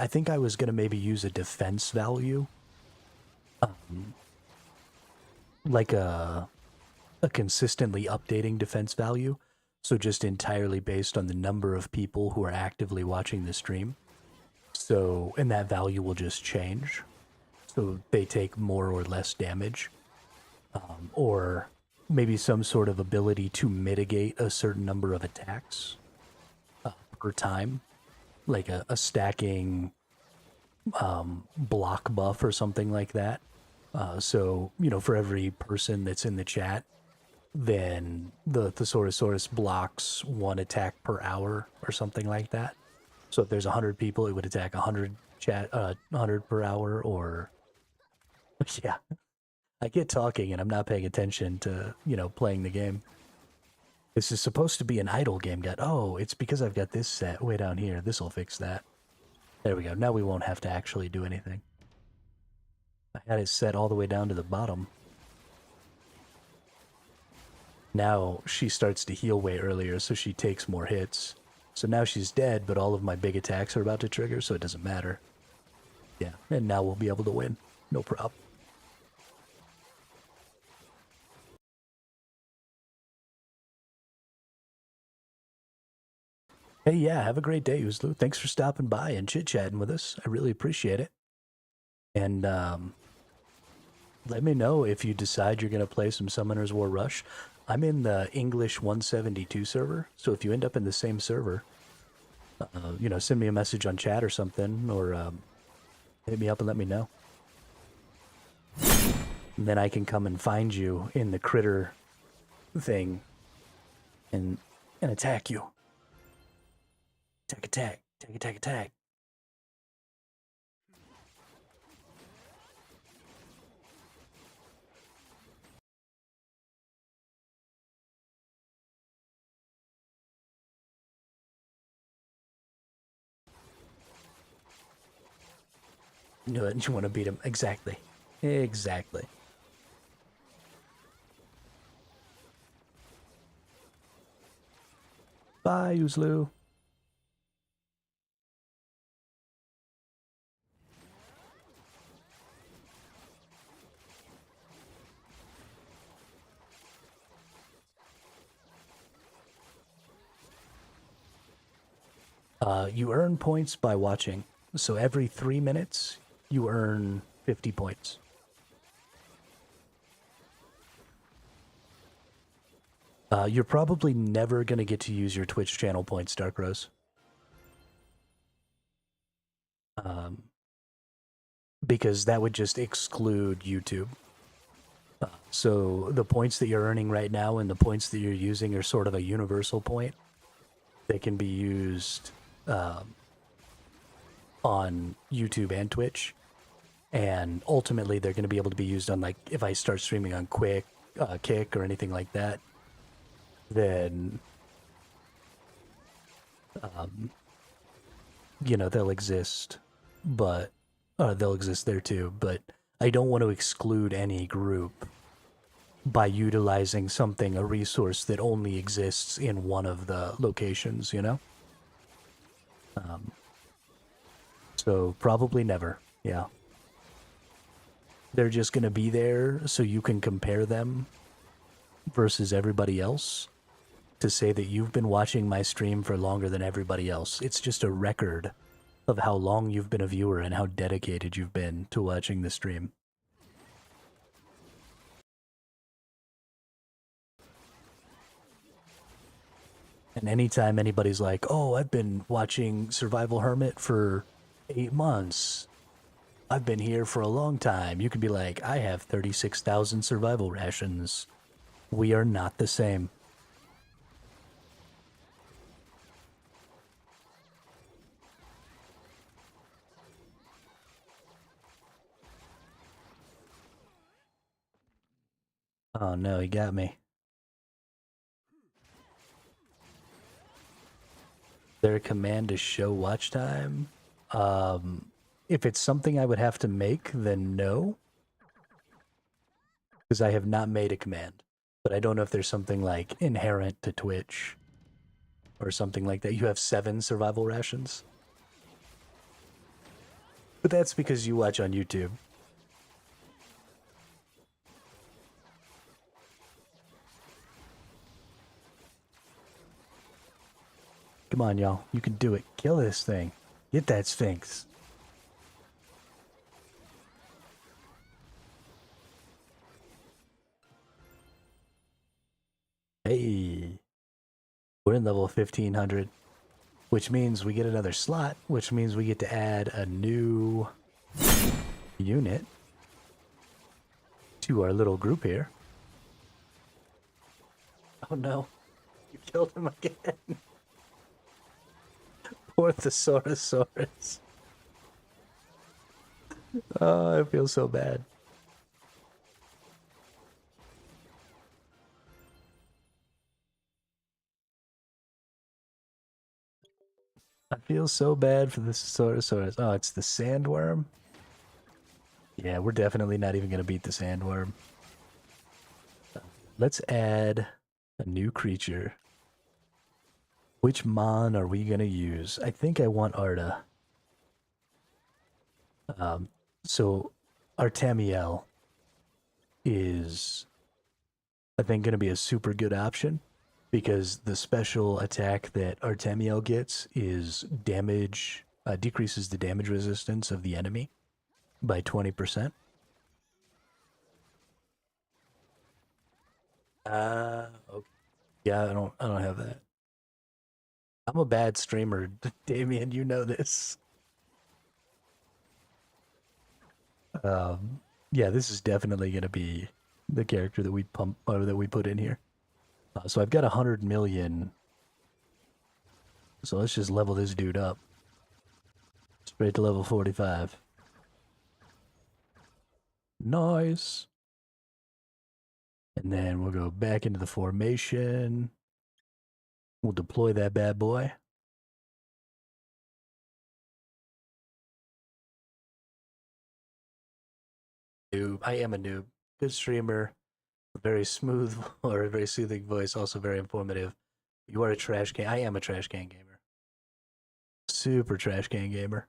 think I was going to maybe use a defense value. Like a consistently updating defense value. So just entirely based on the number of people who are actively watching the stream. So, and that value will just change. So they take more or less damage. Or maybe some sort of ability to mitigate a certain number of attacks per time. Like a stacking block buff or something like that. So, you know, for every person that's in the chat, then the Thesourusaurus blocks one attack per hour or something like that. So if there's 100 people, it would attack 100 100 per hour, or yeah. I get talking and I'm not paying attention to, you know, playing the game. This is supposed to be an idle game, guy. Oh, it's because I've got this set way down here. This will fix that. There we go. Now we won't have to actually do anything. I had it set all the way down to the bottom. Now she starts to heal way earlier, so she takes more hits. So now she's dead, but all of my big attacks are about to trigger, so it doesn't matter. Yeah, and now we'll be able to win. No problem. Hey, yeah, have a great day, Uzlu. Thanks for stopping by and chit-chatting with us. I really appreciate it. And let me know if you decide you're going to play some Summoner's War Rush. I'm in the English 172 server, so if you end up in the same server, you know, send me a message on chat or something, or hit me up and let me know. And then I can come and find you in the critter thing and attack you. Attack, attack, attack, attack, attack. You know it. You want to beat him. Exactly. Exactly. Bye, Uzlu. You earn points by watching. So every 3 minutes, you earn 50 points. You're probably never going to get to use your Twitch channel points, Dark Rose. Because that would just exclude YouTube. So the points that you're earning right now and the points that you're using are sort of a universal point. they can be used on YouTube and Twitch, and ultimately they're going to be able to be used on, like, if I start streaming on Kick or anything like that, then you know, they'll exist, but they'll exist there too. But I don't want to exclude any group by utilizing something, a resource that only exists in one of the locations, you know? So probably never, yeah. They're just going to be there so you can compare them versus everybody else to say that you've been watching my stream for longer than everybody else. It's just a record of how long you've been a viewer and how dedicated you've been to watching the stream. And anytime anybody's like, oh, I've been watching Survival Hermit for 8 months, I've been here for a long time, you can be like, I have 36,000 survival rations. We are not the same. Oh no, he got me. Their command is show watch time. If it's something I would have to make, then no. Because I have not made a command. But I don't know if there's something like inherent to Twitch or something like that. You have 7 survival rations. But that's because you watch on YouTube. Come on, y'all. You can do it. Kill this thing. Get that Sphinx. Hey. We're in level 1500. Which means we get another slot. Which means we get to add a new unit to our little group here. Oh no. You killed him again. Poor Thesourusaurus. Oh, I feel so bad. I feel so bad for the Thesourusaurus. Oh, it's the sandworm? Yeah, we're definitely not even going to beat the sandworm. Let's add a new creature. Which mon are we going to use? I think I want Arda. So Artemiel is, I think, going to be a super good option because the special attack that Artemiel gets is damage, decreases the damage resistance of the enemy by 20%. Okay. Yeah, I don't have that. I'm a bad streamer, Damien, you know this. Yeah, this is definitely going to be the character that we pump or that we put in here. So I've got 100 million. So let's just level this dude up. Straight to level 45. Nice. And then we'll go back into the formation. We'll deploy that bad boy. Noob. I am a noob. Good streamer. Very smooth or a very soothing voice. Also very informative. You are a trash can. I am a trash can gamer. Super trash can gamer.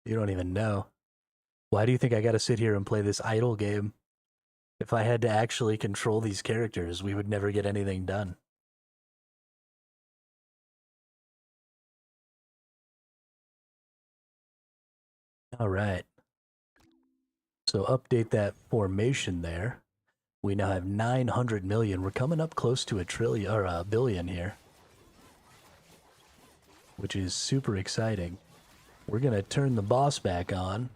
You don't even know. Why do you think I gotta sit here and play this idle game? If I had to actually control these characters, we would never get anything done. Alright. So update that formation there. We now have 900 million. We're coming up close to a trillion or a billion here, which is super exciting. We're gonna turn the boss back on,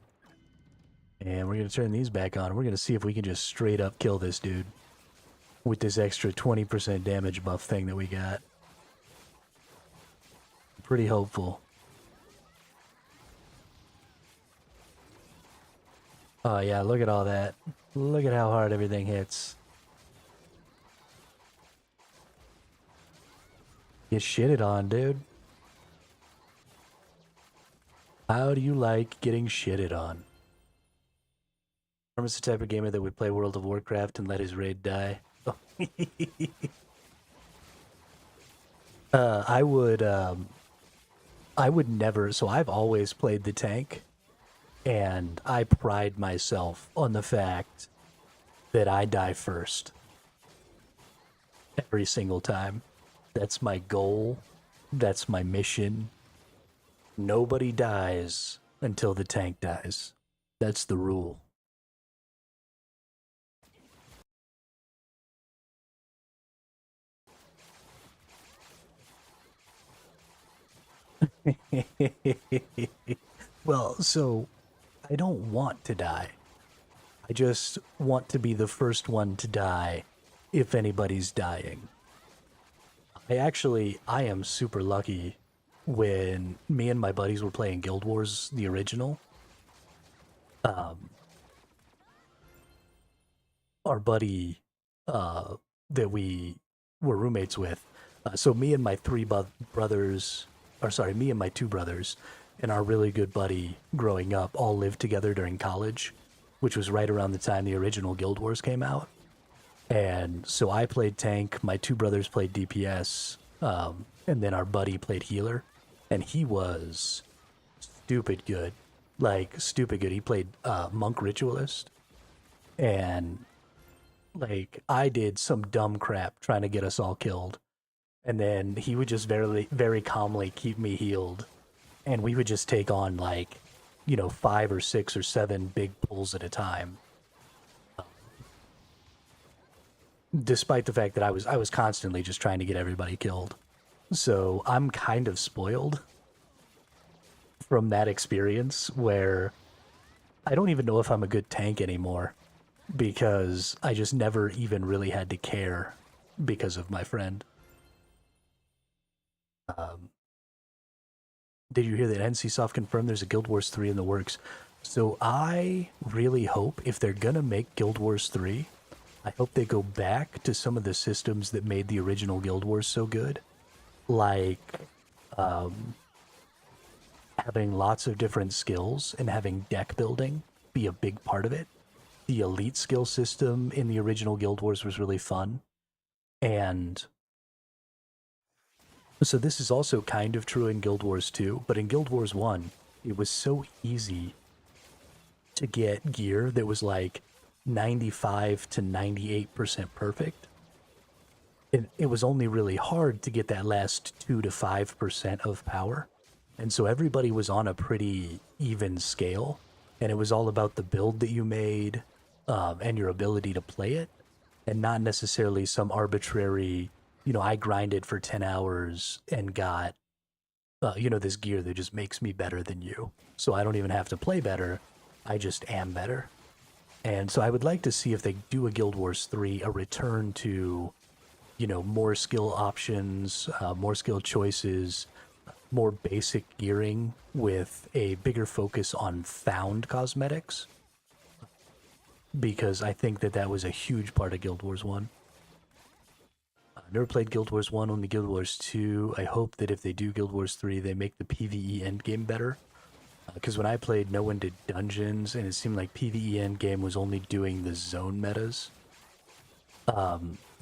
and we're gonna turn these back on. We're gonna see if we can just straight up kill this dude with this extra 20% damage buff thing that we got. Pretty hopeful. Oh yeah, look at all that. Look at how hard everything hits. Get shitted on, dude. How do you like getting shitted on? I'm the type of gamer that would play World of Warcraft and let his raid die. I would never. So I've always played the tank, and I pride myself on the fact that I die first every single time. That's my goal. That's my mission. Nobody dies until the tank dies. That's the rule. Well, so I don't want to die. I just want to be the first one to die if anybody's dying. I am super lucky when me and my buddies were playing Guild Wars, the original. Um, our buddy that we were roommates with. So me and my brothers, or sorry, me and my two brothers, and our really good buddy growing up all lived together during college, which was right around the time the original Guild Wars came out. And so I played tank, my two brothers played DPS, and then our buddy played healer, and he was stupid good, like stupid good. He played monk ritualist, and like I did some dumb crap trying to get us all killed, and then he would just very calmly keep me healed, and we would just take on like, 5 or 6 or 7 big pulls at a time. Despite the fact that I was constantly just trying to get everybody killed. So I'm kind of spoiled from that experience where I don't even know if I'm a good tank anymore because I just never even really had to care because of my friend. Um, did you hear that NCSoft confirmed there's a Guild Wars 3 in the works? So I really hope if they're gonna make Guild Wars 3, I hope they go back to some of the systems that made the original Guild Wars so good. Like having lots of different skills and having deck building be a big part of it. The elite skill system in the original Guild Wars was really fun. And so this is also kind of true in Guild Wars 2, but in Guild Wars 1, it was so easy to get gear that was like 95 to 98% perfect. It was only really hard to get that last 2 to 5% of power. And so everybody was on a pretty even scale, and it was all about the build that you made and your ability to play it, and not necessarily some arbitrary, I grinded for 10 hours and got, this gear that just makes me better than you. So I don't even have to play better. I just am better. And so I would like to see if they do a Guild Wars 3, a return to, more skill options, more skill choices, more basic gearing with a bigger focus on found cosmetics. Because I think that was a huge part of Guild Wars 1. Never played Guild Wars 1, only Guild Wars 2. I hope that if they do Guild Wars 3, they make the PvE endgame better. Because when I played, no one did dungeons, and it seemed like PvE endgame was only doing the zone metas.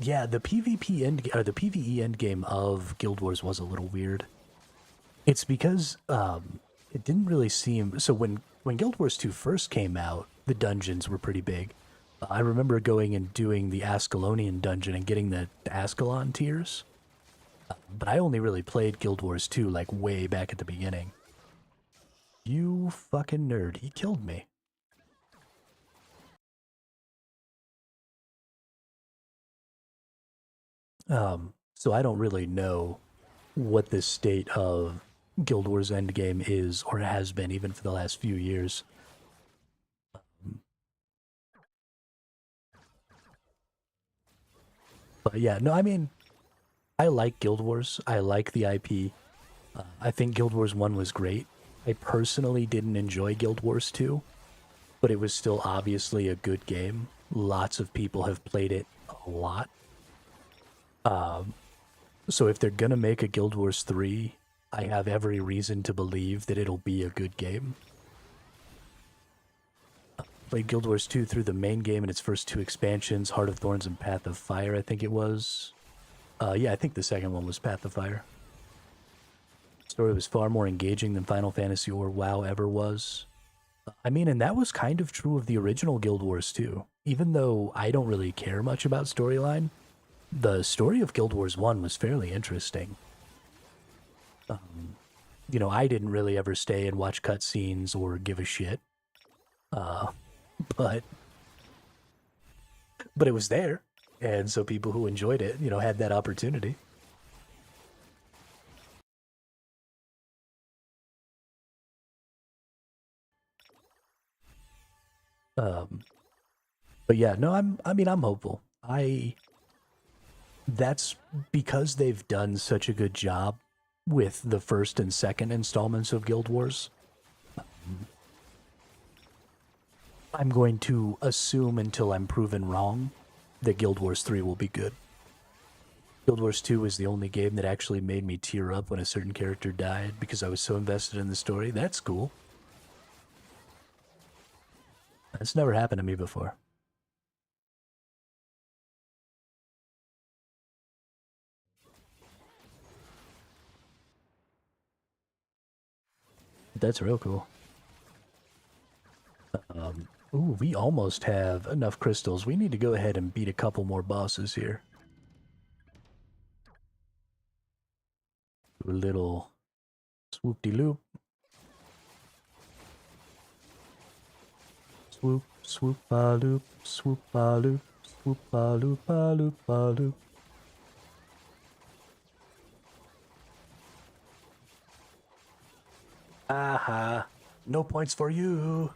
Yeah, the PvP the PvE endgame of Guild Wars was a little weird. It's because it didn't really seem so when Guild Wars 2 first came out, the dungeons were pretty big. I remember going and doing the Ascalonian dungeon and getting the Ascalon tiers. But I only really played Guild Wars 2 like way back at the beginning. You fucking nerd, he killed me. So I don't really know what the state of Guild Wars Endgame is or has been even for the last few years. But yeah, no, I mean, I like Guild Wars. I like the IP. I think Guild Wars 1 was great. I personally didn't enjoy Guild Wars 2, but it was still obviously a good game. Lots of people have played it a lot. So if they're gonna make a Guild Wars 3, I have every reason to believe that it'll be a good game. Played Guild Wars 2 through the main game and its first two expansions, Heart of Thorns and Path of Fire, I think it was. Yeah, I think the second one was Path of Fire. The story was far more engaging than Final Fantasy or WoW ever was. I mean, and that was kind of true of the original Guild Wars too. Even though I don't really care much about storyline, the story of Guild Wars 1 was fairly interesting. You know, I didn't really ever stay and watch cutscenes or give a shit. But it was there. And so people who enjoyed it, you know, had that opportunity. But yeah, no, I'm hopeful. That's because they've done such a good job with the first and second installments of Guild Wars. I'm going to assume until I'm proven wrong that Guild Wars 3 will be good. Guild Wars 2 was the only game that actually made me tear up when a certain character died because I was so invested in the story. That's cool. That's never happened to me before. That's real cool. Ooh, we almost have enough crystals. We need to go ahead and beat a couple more bosses here. Do a little swoop-de-loop. Swoop, swoop-a-loop, swoop-a-loop, swoop-a-loop-a-loop-a-loop. Aha, no points for you.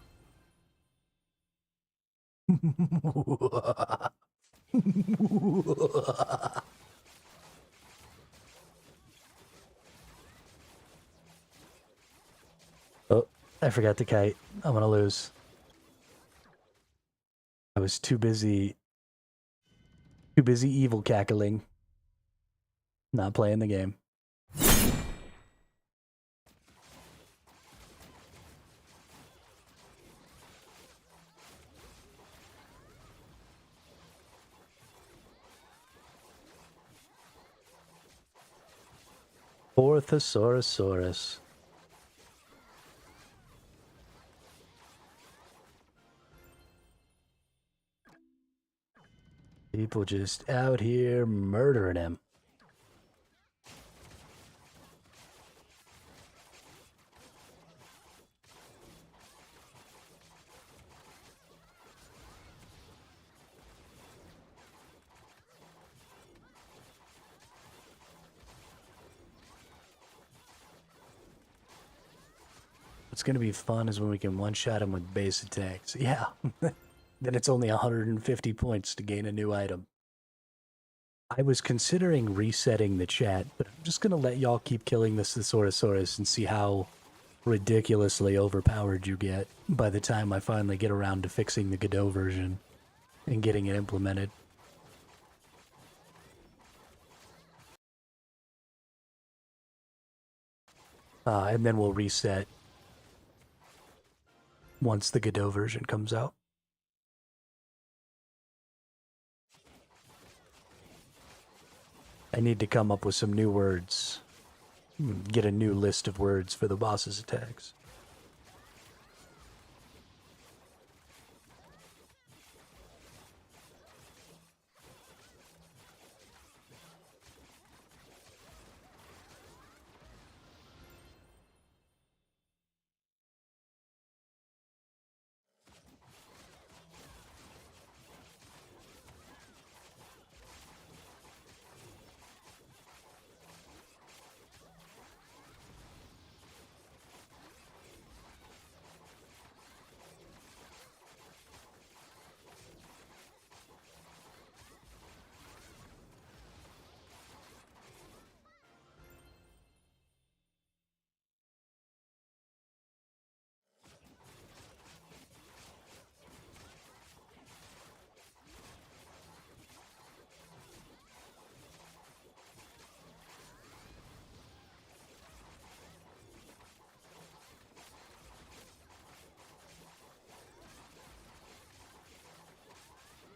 Oh, I forgot the kite. I'm gonna lose. I was too busy evil cackling, not playing the game. Poor Thesourusaurus. People just out here murdering him. What's going to be fun is when we can one-shot him with base attacks. Yeah. Then it's only 150 points to gain a new item. I was considering resetting the chat, but I'm just going to let y'all keep killing this Thesourusaurus and see how ridiculously overpowered you get by the time I finally get around to fixing the Godot version and getting it implemented. And then we'll reset once the Godot version comes out. I need to come up with some new words. Get a new list of words for the boss's attacks.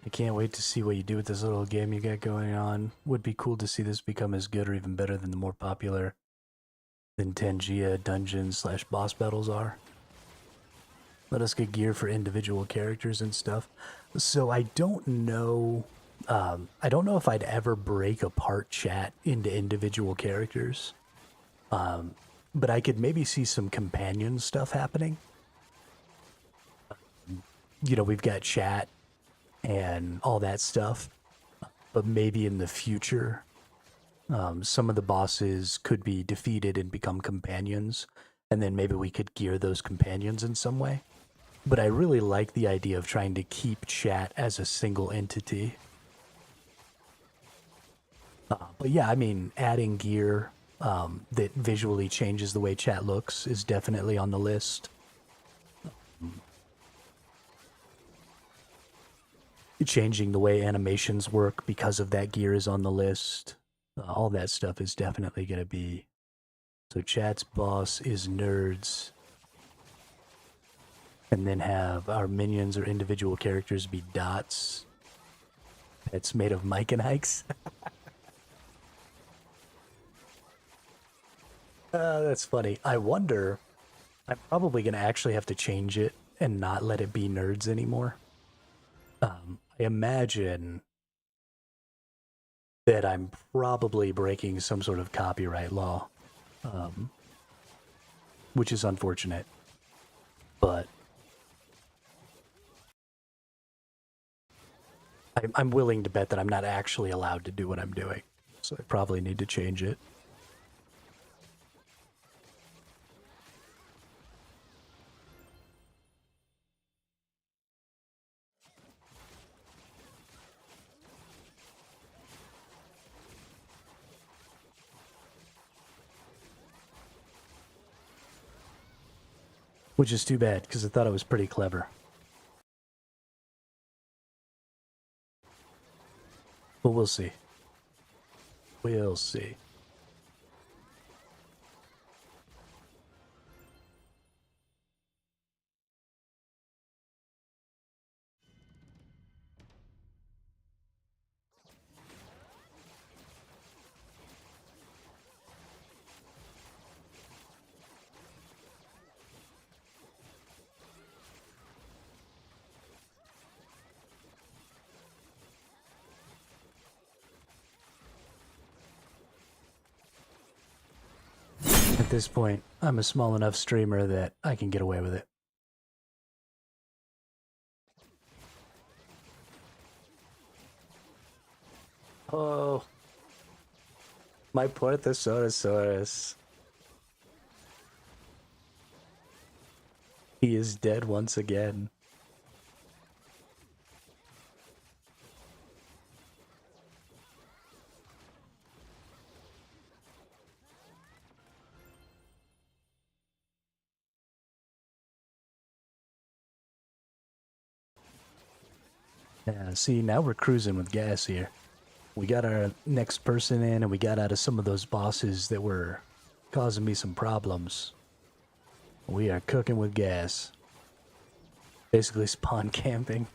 I can't wait to see what you do with this little game you got going on. Would be cool to see this become as good or even better than the more popular than Tangia dungeons / boss battles are. Let us get gear for individual characters and stuff. So I don't know if I'd ever break apart chat into individual characters. But I could maybe see some companion stuff happening. You know, we've got chat and all that stuff, but maybe in the future, some of the bosses could be defeated and become companions, and then maybe we could gear those companions in some way. But I really like the idea of trying to keep chat as a single entity. But yeah, I mean, adding gear that visually changes the way chat looks is definitely on the list. Changing the way animations work because of that gear is on the list. All that stuff is definitely going to be. So chat's boss is nerds. And then have our minions or individual characters be dots. Pets made of Mike and Hikes. That's funny. I wonder, I'm probably going to actually have to change it and not let it be nerds anymore. I imagine that I'm probably breaking some sort of copyright law, which is unfortunate. But I'm willing to bet that I'm not actually allowed to do what I'm doing. So I probably need to change it. Which is too bad, because I thought it was pretty clever. But we'll see. We'll see. At this point, I'm a small enough streamer that I can get away with it. Oh, my poor Thesourusaurus. He is dead once again. Yeah, see, now we're cruising with gas here. We got our next person in, and we got out of some of those bosses that were causing me some problems. We are cooking with gas. Basically spawn camping.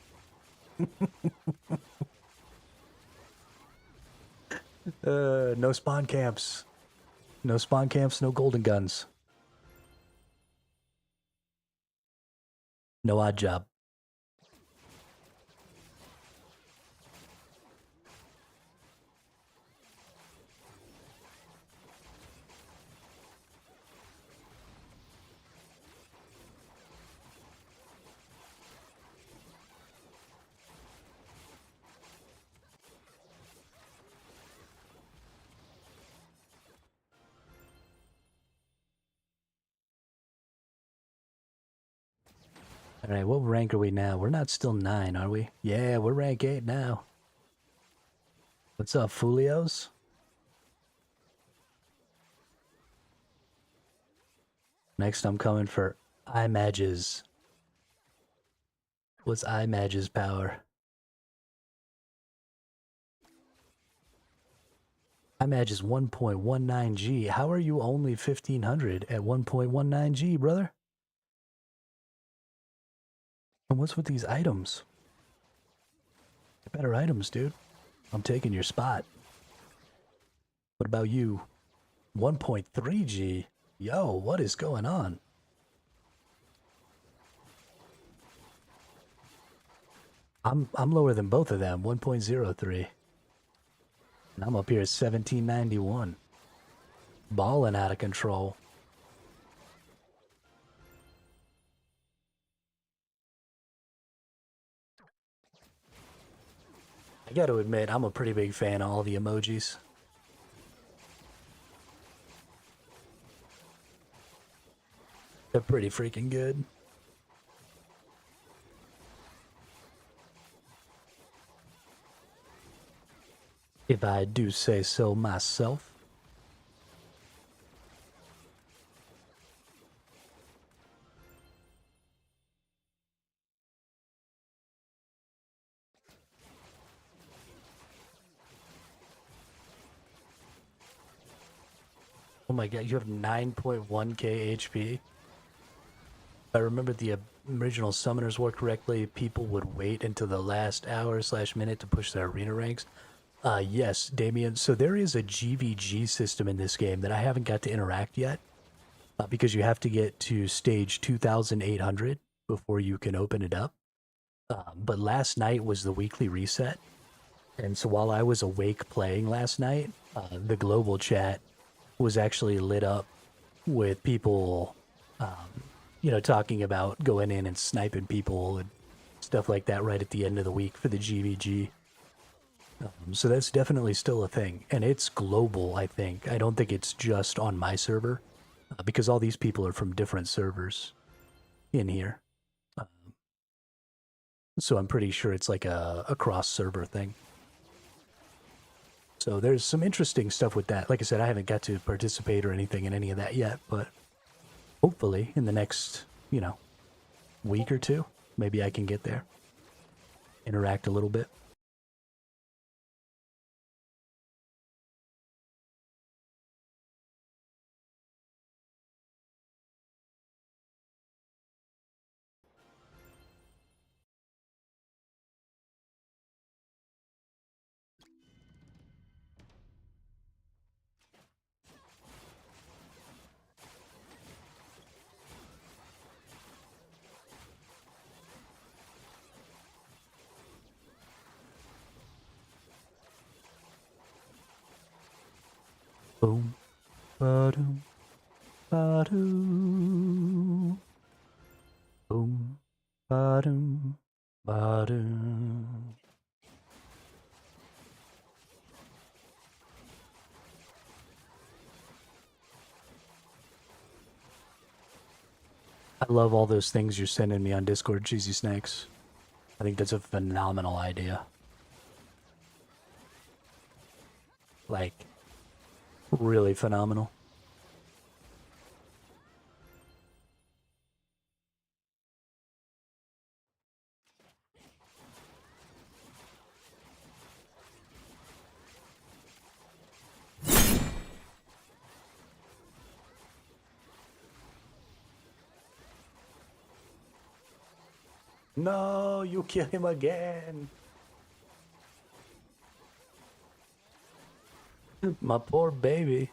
No spawn camps. No spawn camps, no golden guns. No odd job. Alright, what rank are we now? We're not still 9, are we? Yeah, we're rank 8 now. What's up, Fulios? Next I'm coming for images. What's images power? Images 1.19G. How are you only 1500 at 1.19G, brother? And what's with these items? better items, dude. I'm taking your spot. What about you? 1.3G? Yo, what is going on? I'm lower than both of them, 1.03. And I'm up here at 1791. Balling out of control. I gotta admit, I'm a pretty big fan of all the emojis. They're pretty freaking good. If I do say so myself. Oh my god, you have 9.1k HP? If I remember the original Summoners War correctly, people would wait until the last hour/minute to push their arena ranks. Yes, Damien. So there is a GVG system in this game that I haven't got to interact yet. Because you have to get to stage 2,800 before you can open it up. But last night was the weekly reset. And so while I was awake playing last night, the global chat was actually lit up with people, talking about going in and sniping people and stuff like that right at the end of the week for the GVG. So that's definitely still a thing. And it's global, I think. I don't think it's just on my server, because all these people are from different servers in here. So I'm pretty sure it's like a cross-server thing. So there's some interesting stuff with that. Like I said, I haven't got to participate or anything in any of that yet, but hopefully in the next, week or two, maybe I can get there. Interact a little bit. Boom, ba-doom, ba-doom. Boom, ba-doom, ba-doom. I love all those things you're sending me on Discord, Cheesy Snakes. I think that's a phenomenal idea. Like, really phenomenal. No, you kill him again. My poor baby.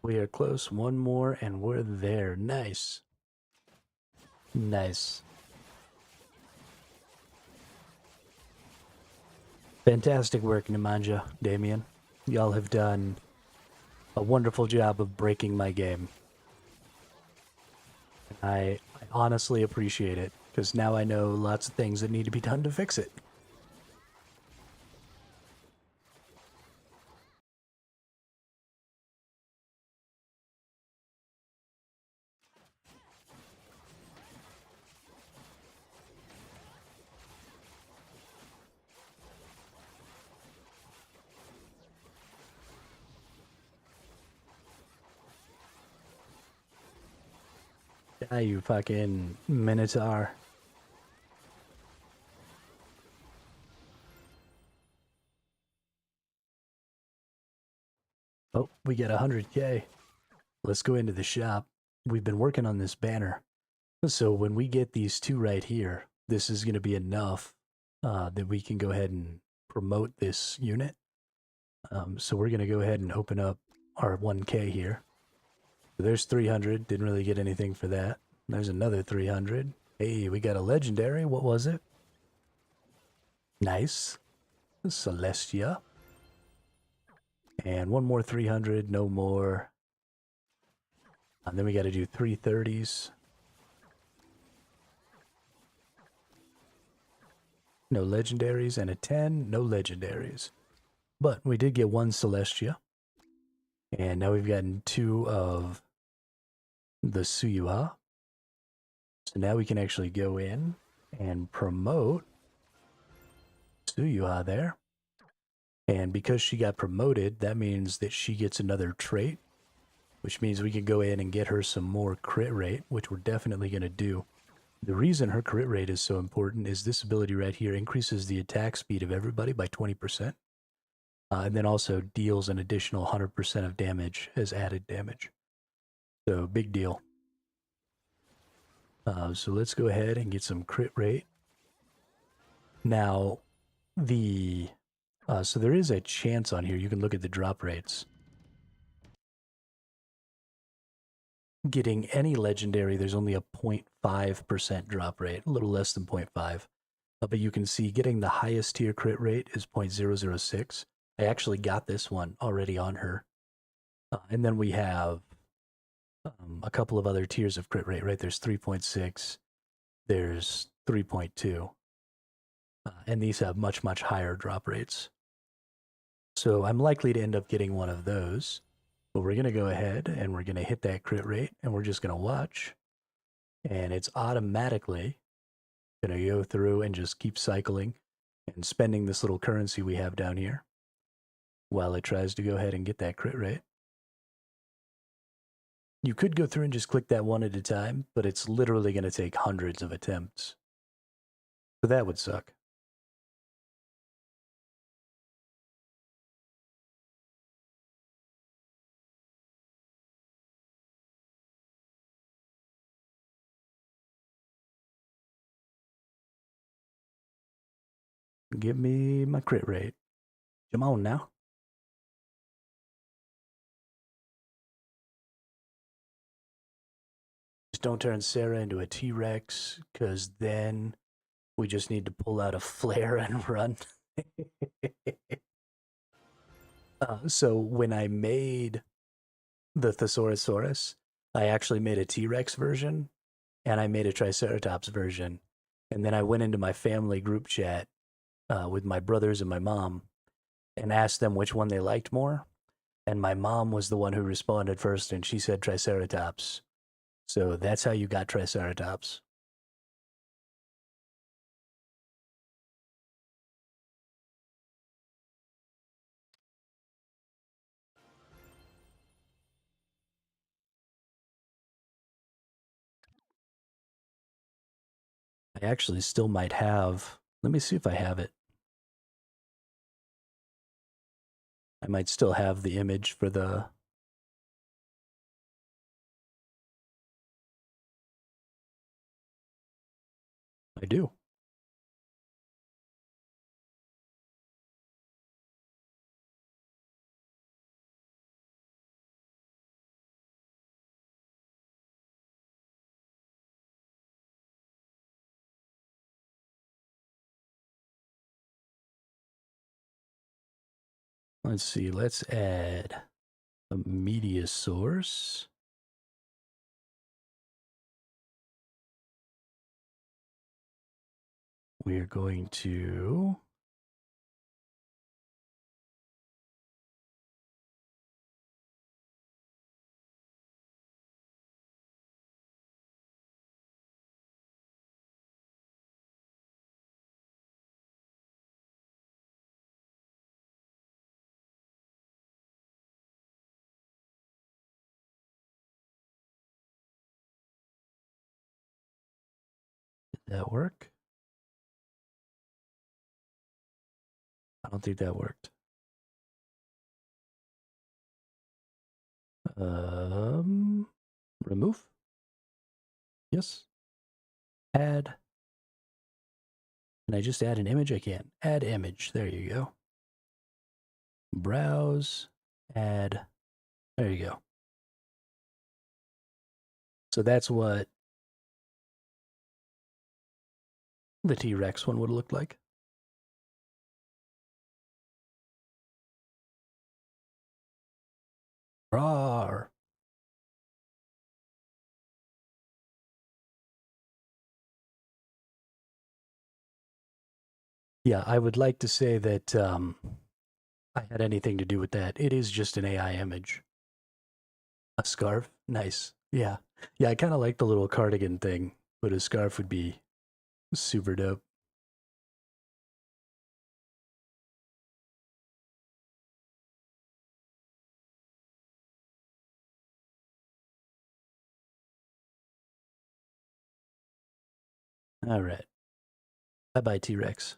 We are close. One more and we're there. Nice. Nice. Fantastic work, Nemanja, Damien. Y'all have done a wonderful job of breaking my game. I honestly appreciate it, because now I know lots of things that need to be done to fix it. Yeah, you fucking Minotaur. Oh, we got 100K. Let's go into the shop. We've been working on this banner. So when we get these two right here, this is going to be enough that we can go ahead and promote this unit. So we're going to go ahead and open up our 1K here. So there's 300. Didn't really get anything for that. There's another 300. Hey, we got a legendary. What was it? Nice. Celestia. And one more 300. No more. And then we got to do 330s. No legendaries. And a 10. No legendaries. But we did get one Celestia. And now we've gotten two of the Suyuha. So now we can actually go in and promote Suyuha there. And because she got promoted, that means that she gets another trait, which means we can go in and get her some more crit rate, which we're definitely going to do. The reason her crit rate is so important is this ability right here increases the attack speed of everybody by 20%. And then also deals an additional 100% of damage as added damage. So big deal. So let's go ahead and get some crit rate. Now, so there is a chance on here. You can look at the drop rates. Getting any legendary, there's only a 0.5% drop rate, a little less than 0.5. But you can see getting the highest tier crit rate is 0.006. I actually got this one already on her. And then we have a couple of other tiers of crit rate, right? There's 3.6, there's 3.2. And these have much, much higher drop rates. So I'm likely to end up getting one of those. But we're going to go ahead and we're going to hit that crit rate and we're just going to watch. And it's automatically going to go through and just keep cycling and spending this little currency we have down here while it tries to go ahead and get that crit rate. You could go through and just click that one at a time, but it's literally going to take hundreds of attempts. So that would suck. Give me my crit rate. Come on now. Just don't turn Sarah into a T-Rex, because then we just need to pull out a flare and run. So when I made the Thesourusaurus, I actually made a T-Rex version, and I made a Triceratops version. And then I went into my family group chat with my brothers and my mom and asked them which one they liked more. And my mom was the one who responded first, and she said Triceratops. So that's how you got Triceratops. I actually still might have. Let me see if I have it. I might still have the image for the. I do. Let's see. Let's add a media source. We're going to did that work? I don't think that worked. Remove. Yes. Add. Can I just add an image? I can. Add image. There you go. Browse. Add. There you go. So that's what the T-Rex one would look like. Rawr. Yeah, I would like to say that I had anything to do with that. It is just an AI image. A scarf? Nice. Yeah. Yeah, I kind of like the little cardigan thing, but a scarf would be super dope. All right. Bye-bye, T-Rex.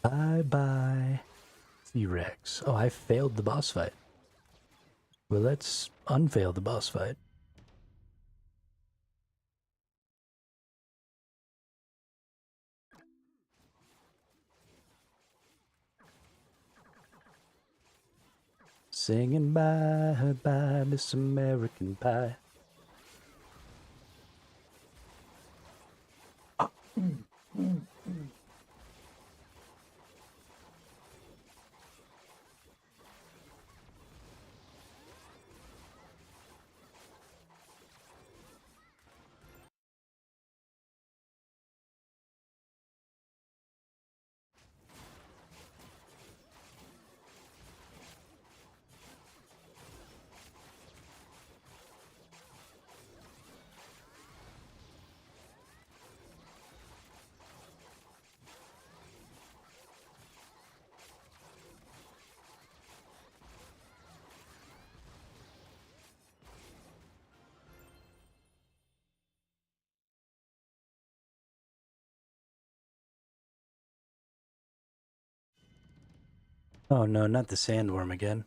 Bye-bye, T-Rex. Oh, I failed the boss fight. Well, let's unfail the boss fight. Singing bye-bye, Miss American Pie. Oh no, not the sandworm again.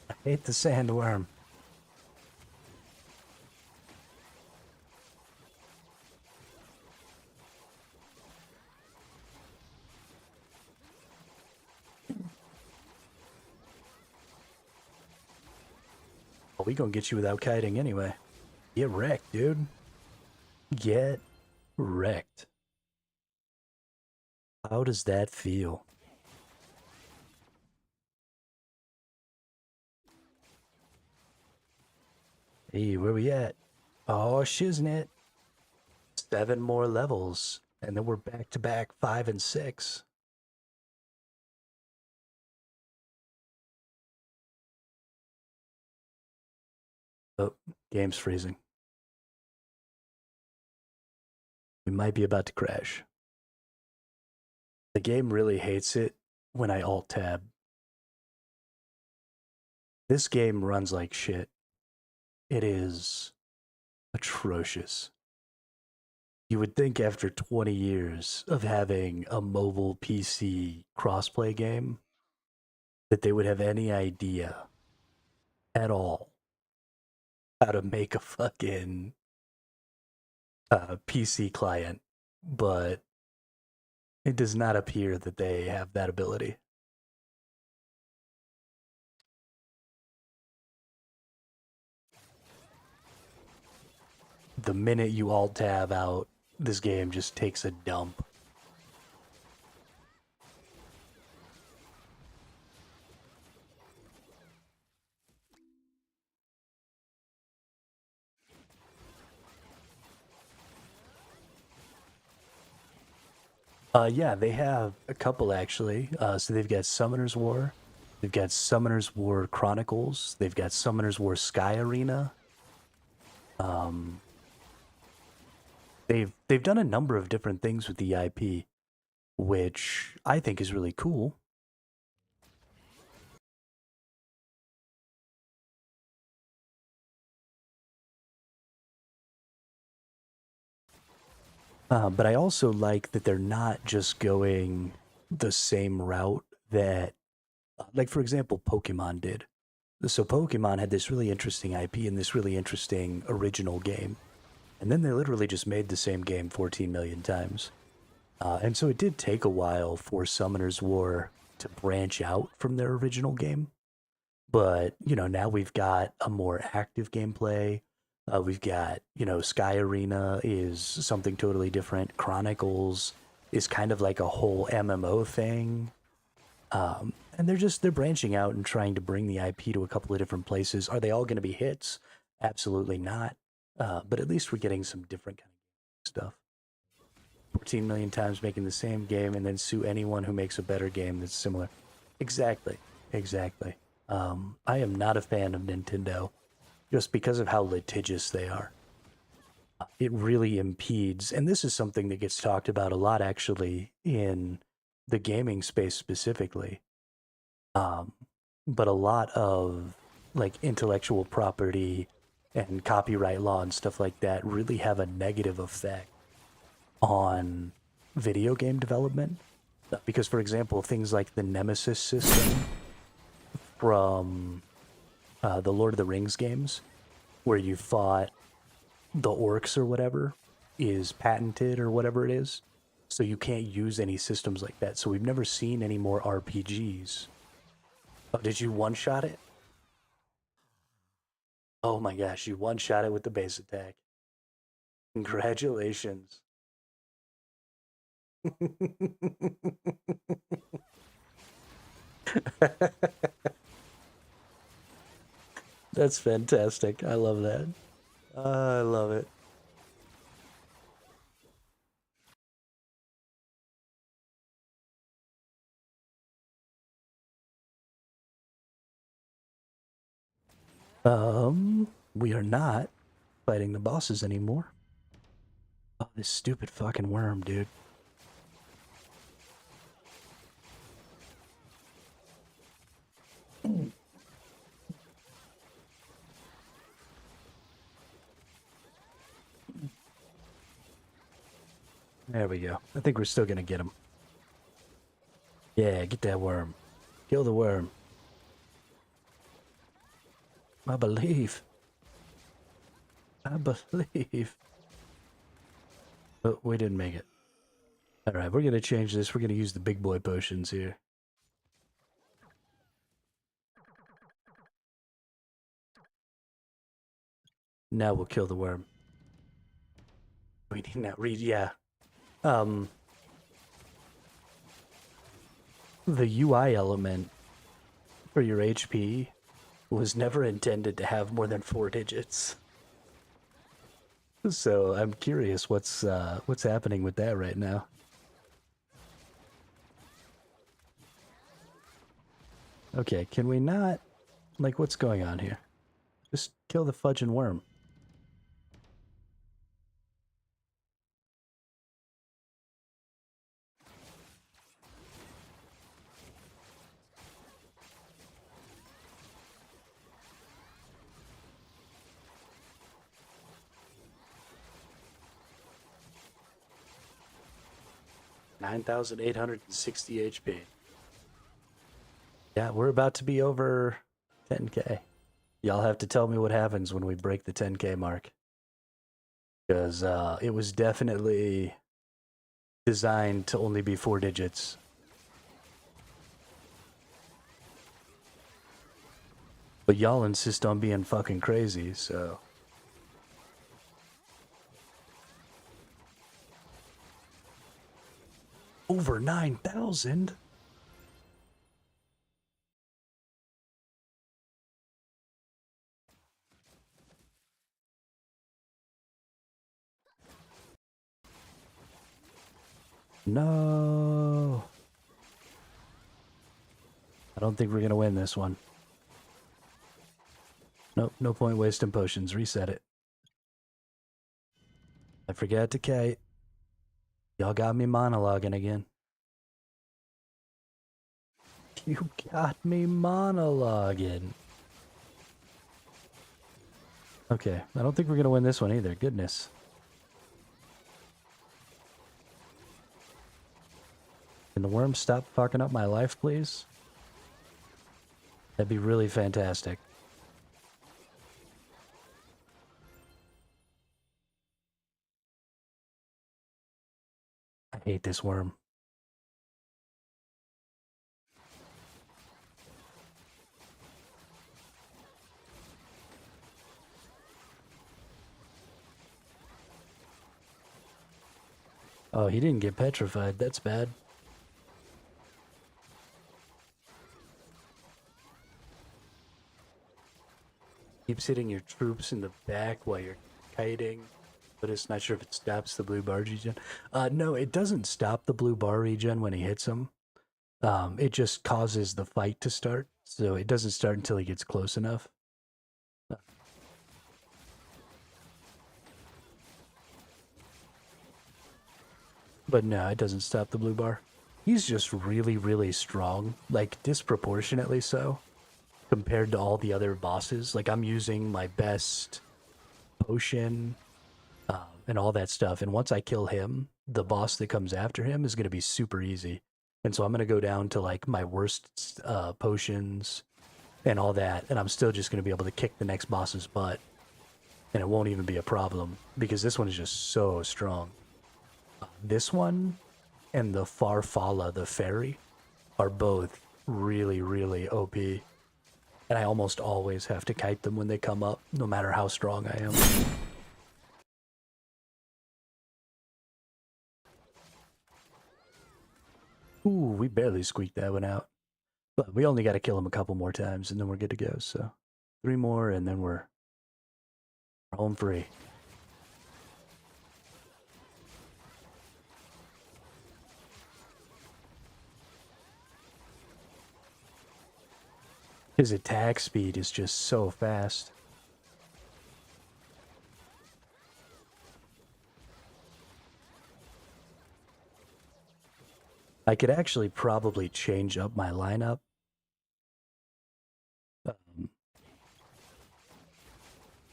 I hate the sandworm. Oh, we gonna get you without kiting anyway. Get wrecked, dude. Get wrecked. How does that feel? Hey, where we at? Oh, shiznit. 7 more levels. And then we're back to back 5 and 6. Oh, game's freezing. We might be about to crash. The game really hates it when I alt tab. This game runs like shit. It is atrocious. You would think after 20 years of having a mobile PC crossplay game that they would have any idea at all how to make a fucking PC client, but It does not appear that they have that ability. The minute you alt tab out, this game just takes a dump. Yeah, they have a couple actually. So they've got Summoner's War, they've got Summoner's War Chronicles, they've got Summoner's War Sky Arena. Um, they've done a number of different things with the IP, which I think is really cool. But I also like that they're not just going the same route that, like for example, Pokemon did. So Pokemon had this really interesting IP and this really interesting original game. And then they literally just made the same game 14 million times. And so it did take a while for Summoner's War to branch out from their original game. But, now we've got a more active gameplay. We've got, Sky Arena is something totally different. Chronicles is kind of like a whole MMO thing. And they're branching out and trying to bring the IP to a couple of different places. Are they all going to be hits? Absolutely not. But at least we're getting some different kind of stuff. 14 million times making the same game and then sue anyone who makes a better game that's similar. Exactly. Exactly. I am not a fan of Nintendo just because of how litigious they are. It really impedes, and this is something that gets talked about a lot actually in the gaming space specifically. Um, but a lot of like intellectual property and copyright law and stuff like that really have a negative effect on video game development. Because, for example, things like the Nemesis system from the Lord of the Rings games, where you fought the orcs or whatever, is patented or whatever it is. So you can't use any systems like that. So we've never seen any more RPGs. Oh, did you one-shot it? Oh my gosh, you one-shot it with the base attack. Congratulations. That's fantastic. I love that. I love it. We are not fighting the bosses anymore. Oh, this stupid fucking worm, dude. There we go. I think we're still gonna get him. Yeah, get that worm. Kill the worm. I believe. I believe. But we didn't make it. Alright, we're gonna change this. We're gonna use the big boy potions here. Now we'll kill the worm. We need not read, yeah. Um, the UI element for your HP was never intended to have more than 4 digits. So I'm curious what's happening with that right now. Okay, can we not, like, what's going on here? Just kill the fudging worm. $9,860 HP. Yeah, we're about to be over 10K. Y'all have to tell me what happens when we break the 10K mark. Because it was definitely designed to only be 4 digits. But y'all insist on being fucking crazy, so... Over 9,000? No. I don't think we're gonna win this one. Nope, no point wasting potions. Reset it. I forgot to kite. Y'all got me monologuing again. You got me monologuing. Okay, I don't think we're gonna win this one either. Goodness. Can the worm stop fucking up my life, please? That'd be really fantastic. I hate this worm. Oh, he didn't get petrified. That's bad. Keeps hitting your troops in the back while you're kiting, but it's not sure if it stops the blue bar regen. No, it doesn't stop the blue bar regen when he hits him. It just causes the fight to start, so it doesn't start until he gets close enough. But no, it doesn't stop the blue bar. He's just really, really strong, like disproportionately so, compared to all the other bosses. Like, I'm using my best potion and all that stuff, and once I kill him, the boss that comes after him is going to be super easy. And so I'm going to go down to, like, my worst potions and all that, and I'm still just going to be able to kick the next boss's butt, and it won't even be a problem, because this one is just so strong. This one and the Farfalla, the fairy, are both really, really OP. And I almost always have to kite them when they come up, no matter how strong I am. Ooh, we barely squeaked that one out. But we only got to kill him a couple more times, and then we're good to go. So 3 more, and then we're home free. His attack speed is just so fast. I could actually probably change up my lineup.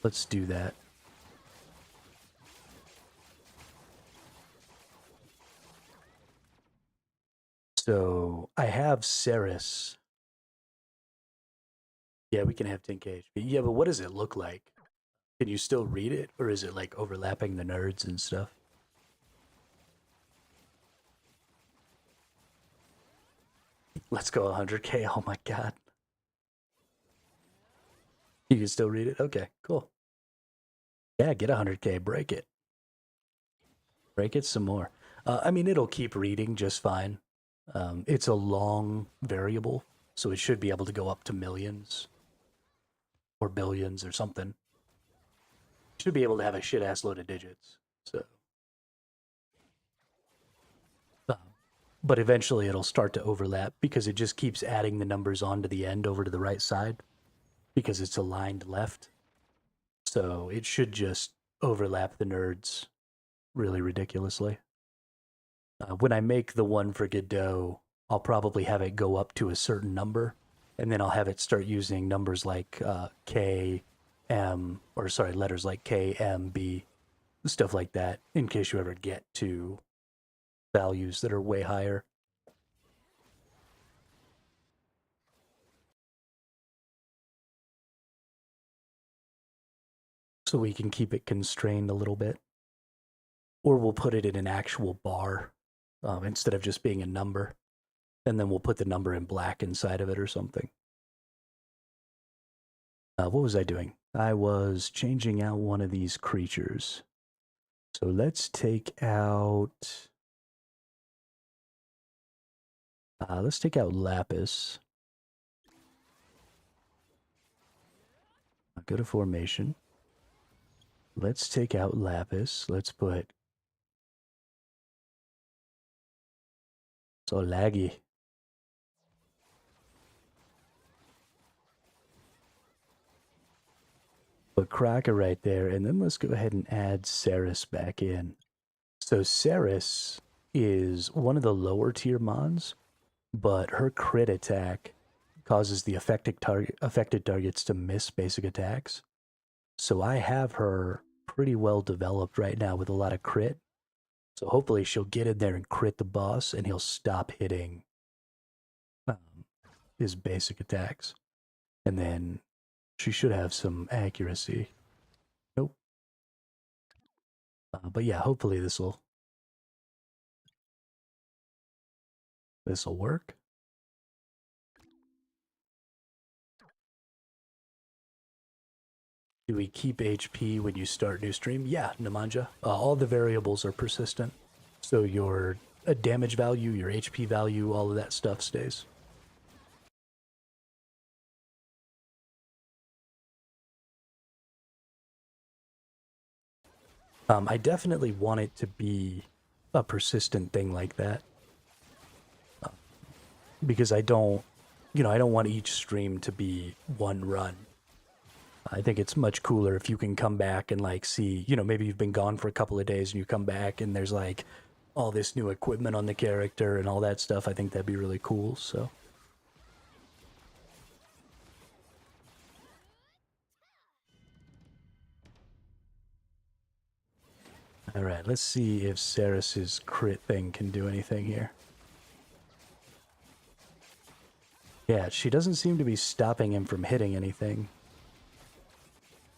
Let's do that. So I have Ceres. Yeah, we can have 10k HP. Yeah, but what does it look like? Can you still read it, or is it like overlapping the nerds and stuff? Let's go 100k. Oh my god. You can still read it? Okay, cool. Yeah, get 100k. Break it. Break it some more. I mean, it'll keep reading just fine. It's a long variable, so it should be able to go up to millions or billions or something. Should be able to have a shit ass load of digits. So, but eventually it'll start to overlap because it just keeps adding the numbers onto the end over to the right side because it's aligned left. So it should just overlap the nerds really ridiculously. When I make the one for Godot, I'll probably have it go up to a certain number, and then I'll have it start using numbers like K, M, or sorry, letters like K, M, B, stuff like that, in case you ever get to values that are way higher. So we can keep it constrained a little bit. Or we'll put it in an actual bar instead of just being a number. And then we'll put the number in black inside of it or something. What was I doing? I was changing out one of these creatures. So let's take out... let's take out Lapis. Go to formation. Let's take out Lapis. Let's put... So laggy. Put Kraka right there, and then let's go ahead and add Ceres back in. So Ceres is one of the lower tier mons, but her crit attack causes the affected targets to miss basic attacks. So I have her pretty well developed right now with a lot of crit. So hopefully she'll get in there and crit the boss, and he'll stop hitting his basic attacks. And then she should have some accuracy. Nope. But yeah, hopefully this'll work. Do we keep HP when you start new stream? Yeah, Nemanja. All the variables are persistent. So your damage value, your HP value, all of that stuff stays. I definitely want it to be a persistent thing like that. Because I don't want each stream to be one run. I think it's much cooler if you can come back and like see, maybe you've been gone for a couple of days and you come back and there's like all this new equipment on the character and all that stuff. I think that'd be really cool, so. Alright, let's see if Ceres's crit thing can do anything here. Yeah, she doesn't seem to be stopping him from hitting anything,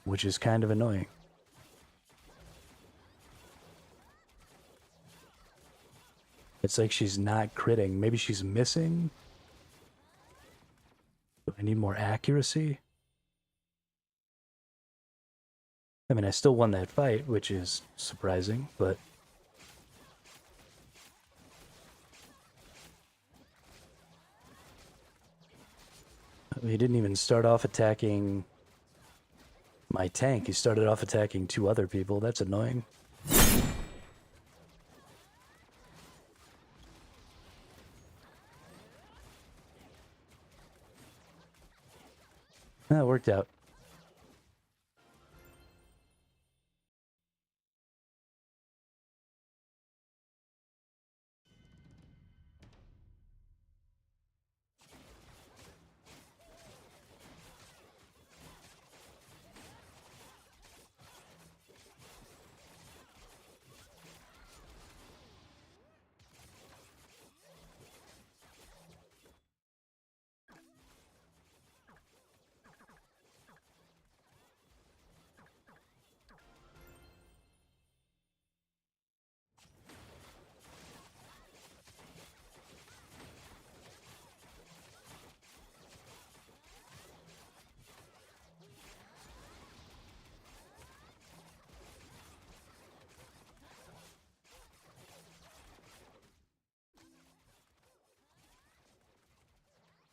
which is kind of annoying. It's like she's not critting. Maybe she's missing? Do I need more accuracy? I mean, I still won that fight, which is surprising, but... He didn't even start off attacking my tank. He started off attacking 2 other people. That's annoying. That worked out.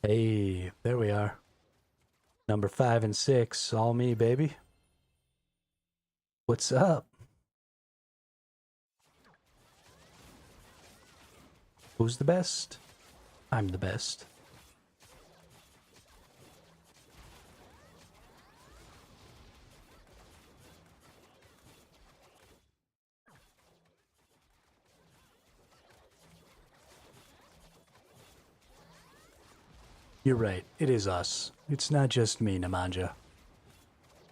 Hey, there we are. Number 5 and 6, all me, baby. What's up? Who's the best? I'm the best. You're right, it is us. It's not just me, Nemanja.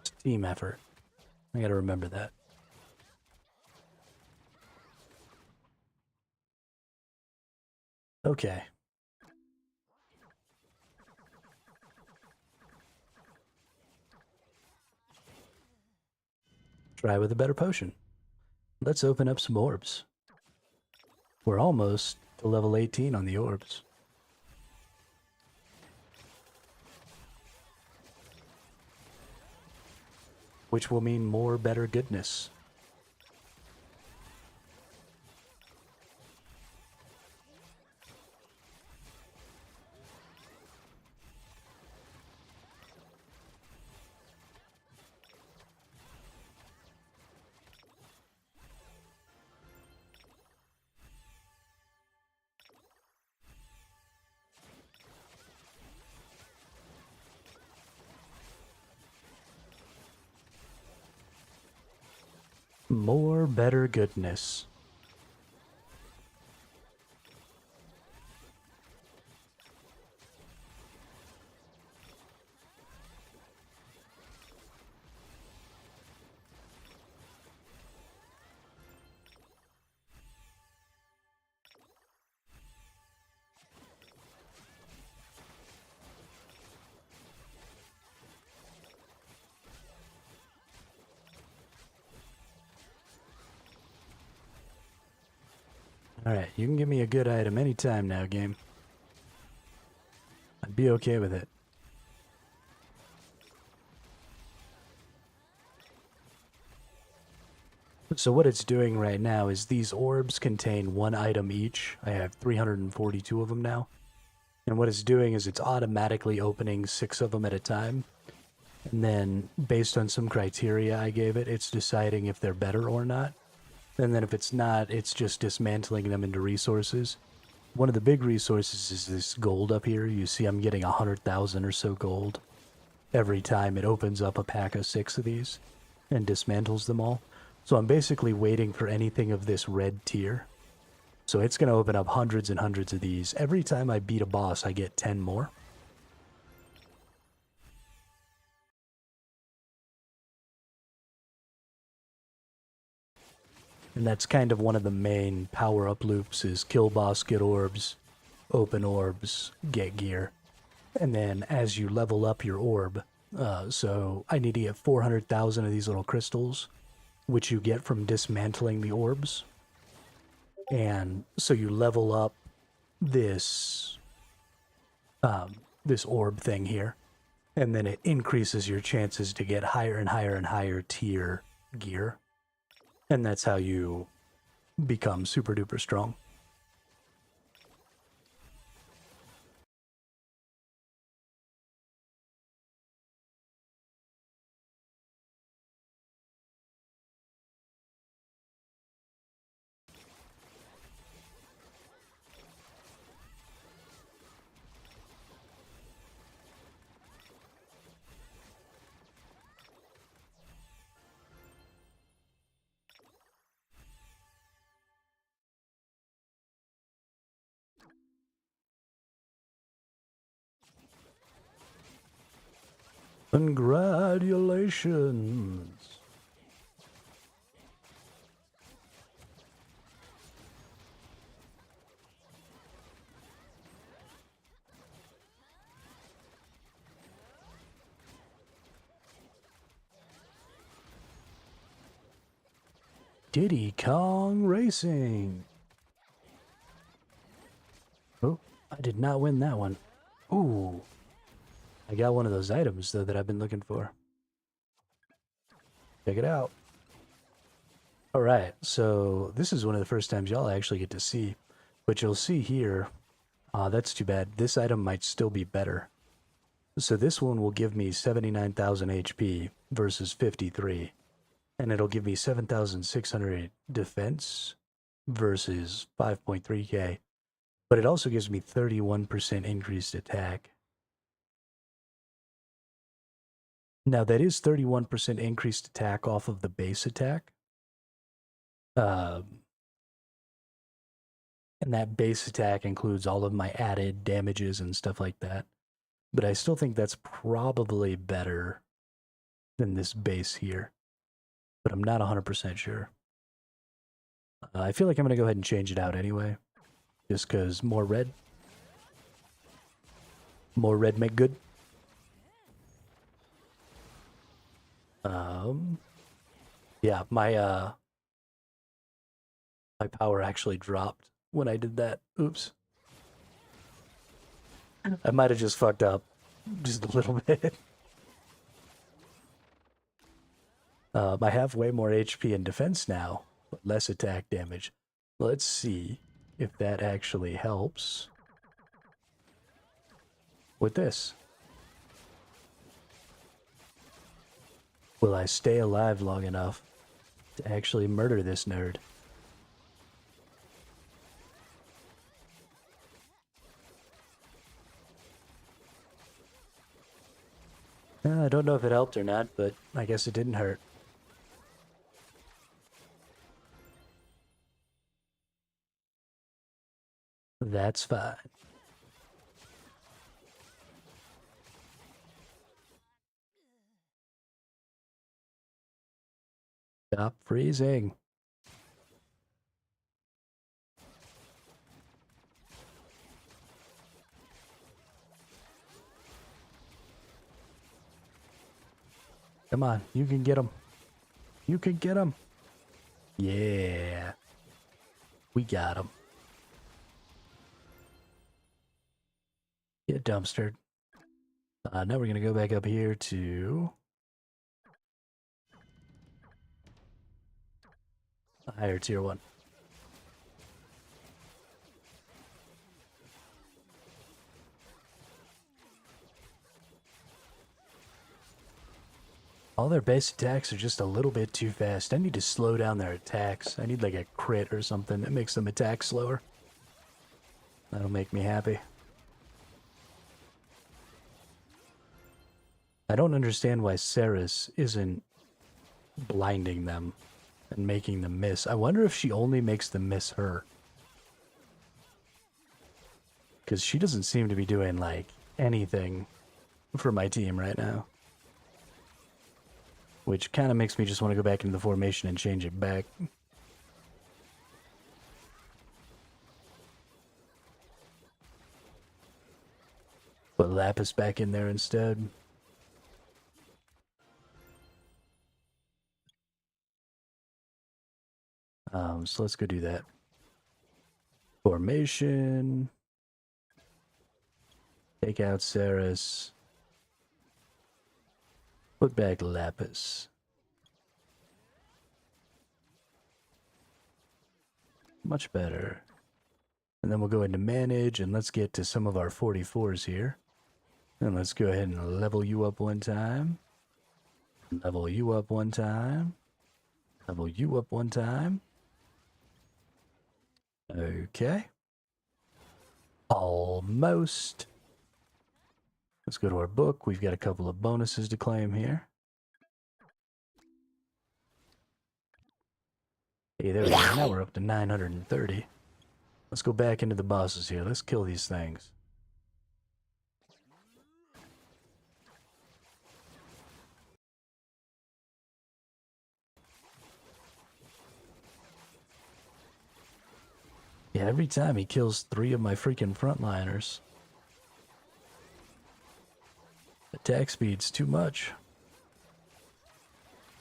It's a team effort. I gotta remember that. Okay. Try with a better potion. Let's open up some orbs. We're almost to level 18 on the orbs. Which will mean more better goodness. More better goodness. Alright, you can give me a good item anytime now, game. I'd be okay with it. So what it's doing right now is these orbs contain one item each. I have 342 of them now. And what it's doing is it's automatically opening 6 of them at a time. And then, based on some criteria I gave it, it's deciding if they're better or not. And then if it's not, it's just dismantling them into resources. One of the big resources is this gold up here. You see I'm getting 100,000 or so gold every time it opens up a pack of 6 of these and dismantles them all. So I'm basically waiting for anything of this red tier. So it's going to open up hundreds and hundreds of these. Every time I beat a boss, I get 10 more. And that's kind of one of the main power-up loops is kill boss, get orbs, open orbs, get gear. And then as you level up your orb, so I need to get 400,000 of these little crystals, which you get from dismantling the orbs. And so you level up this this orb thing here, and then it increases your chances to get higher and higher and higher tier gear. And that's how you become super duper strong. Congratulations. Diddy Kong Racing. Oh, I did not win that one. Ooh. I got one of those items, though, that I've been looking for. Check it out. Alright, so this is one of the first times y'all actually get to see. But you'll see here, that's too bad. This item might still be better. So this one will give me 79,000 HP versus 53. And it'll give me 7,600 defense versus 5.3k. But it also gives me 31% increased attack. Now that is 31% increased attack off of the base attack. And that base attack includes all of my added damages and stuff like that. But I still think that's probably better than this base here. But I'm not 100% sure. I feel like I'm going to go ahead and change it out anyway. Just because more red. More red make good. Yeah, my power actually dropped when I did that. Oops. I might have just fucked up just a little bit. I have way more HP and defense now, but less attack damage. Let's see if that actually helps with this. Will I stay alive long enough to actually murder this nerd? I don't know if it helped or not, but I guess it didn't hurt. That's fine. Stop freezing. Come on, you can get him. You can get him. Yeah. We got him. Get dumpstered. Now we're going to go back up here to a higher tier 1. All their base attacks are just a little bit too fast. I need to slow down their attacks. I need like a crit or something that makes them attack slower. That'll make me happy. I don't understand why Ceres isn't blinding them and making them miss. I wonder if she only makes them miss her. Because she doesn't seem to be doing, like, anything for my team right now. Which kind of makes me just want to go back into the formation and change it back. Put Lapis back in there instead. So let's go do that. Formation. Take out Ceres. Put back Lapis. Much better. And then we'll go into manage and let's get to some of our 44s here. And let's go ahead and level you up one time. Level you up one time. Level you up one time. Okay. Almost. Let's go to our book. We've got a couple of bonuses to claim here. Hey, there we go. Now we're up to 930. Let's go back into the bosses here. Let's kill these things. Yeah, every time he kills 3 of my freaking frontliners. Attack speed's too much.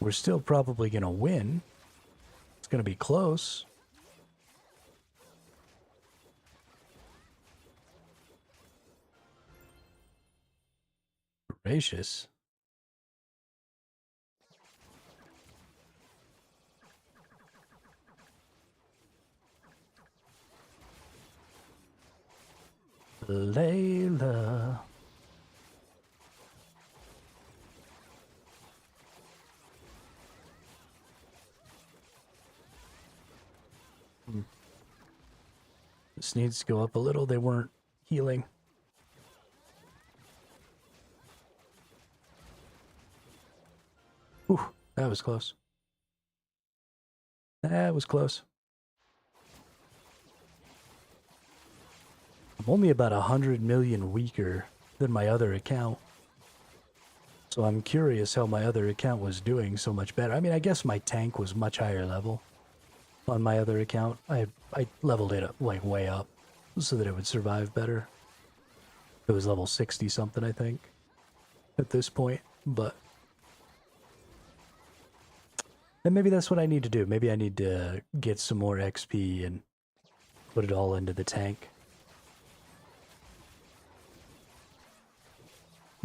We're still probably gonna win. It's gonna be close. Gracious. Layla. This needs to go up a little. They weren't healing. Ooh, that was close. That was close. I'm only about 100 million weaker than my other account. So I'm curious how my other account was doing so much better. I mean, I guess my tank was much higher level on my other account. I leveled it up, like, way up so that it would survive better. It was level 60 something, I think, at this point. But and maybe that's what I need to do. Maybe I need to get some more XP and Put it all into the tank.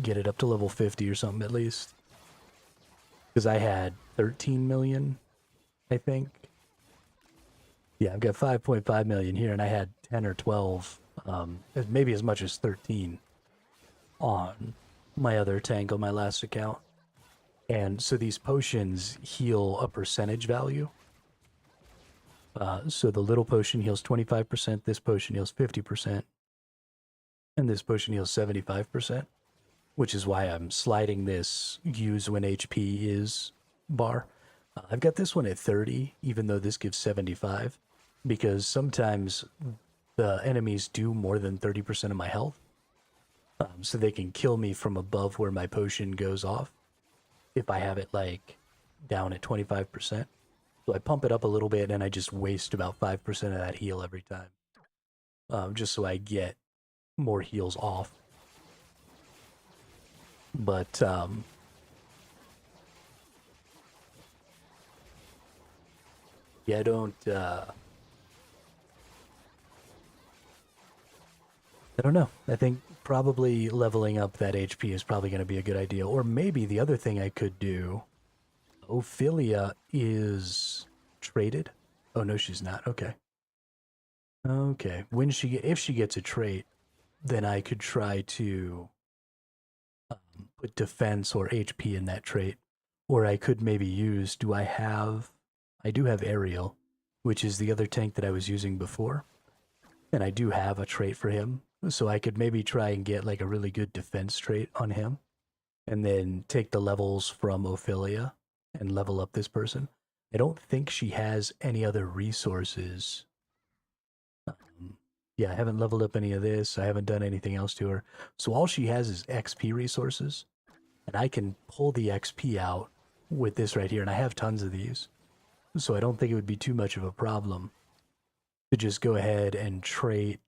Get it up to level 50 or something at least. Because I had 13 million, I think. Yeah, I've got 5.5 million here, and I had 10 or 12, maybe as much as 13 on my other tank on my last account. And so these potions heal a percentage value. So the little potion heals 25%, this potion heals 50%, and this potion heals 75%, which is why I'm sliding this use when HP is bar. I've got this one at 30, even though this gives 75, because sometimes the enemies do more than 30% of my health, so they can kill me from above where my potion goes off if I have it like down at 25%. So I pump it up a little bit and I just waste about 5% of that heal every time, just so I get more heals off. But yeah, I don't know. I think probably leveling up that HP is probably going to be a good idea. Or maybe the other thing I could do, Ophelia is traded. Oh no, she's not. Okay. Okay. If she gets a trait, then I could try to put defense or HP in that trait. Or I could maybe use, I do have Aerial, which is the other tank that I was using before. And I do have a trait for him. So I could maybe try and get like a really good defense trait on him. And then take the levels from Ophelia and level up this person. I don't think she has any other resources. Yeah, I haven't leveled up any of this. I haven't done anything else to her. So all she has is XP resources. And I can pull the XP out with this right here. And I have tons of these. So I don't think it would be too much of a problem to just go ahead and trait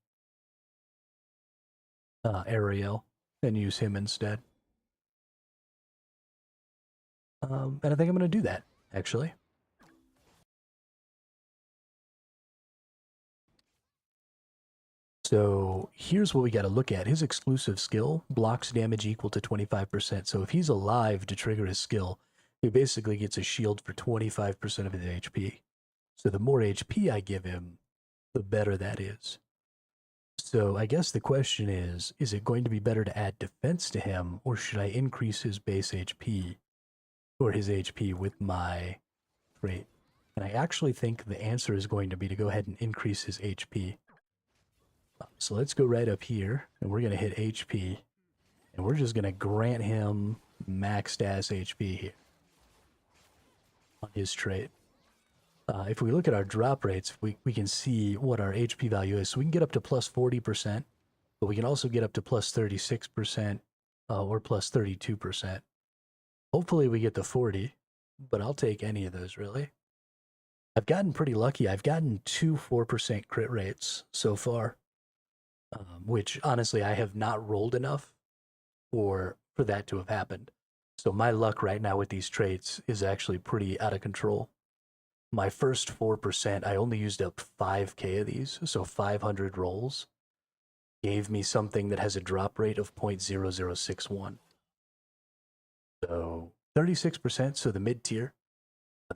Ariel and use him instead. And I think I'm going to do that, actually. So here's what we got to look at. His exclusive skill blocks damage equal to 25%. So if he's alive to trigger his skill, he basically gets a shield for 25% of his HP. So the more HP I give him, the better that is. So I guess the question is it going to be better to add defense to him, or should I increase his base HP or his HP with my trait? And I actually think the answer is going to be to go ahead and increase his HP. So let's go right up here, and we're going to hit HP, and we're just going to grant him maxed ass HP here on his trait. If we look at our drop rates, we can see what our HP value is. So we can get up to plus 40%, but we can also get up to plus 36% or plus 32%. Hopefully we get the 40, but I'll take any of those, really. I've gotten pretty lucky. I've gotten 2 4% crit rates so far, which honestly I have not rolled enough for that to have happened. So my luck right now with these traits is actually pretty out of control. My first 4%, I only used up 5k of these, so 500 rolls gave me something that has a drop rate of 0.0061. So 36%, so the mid tier,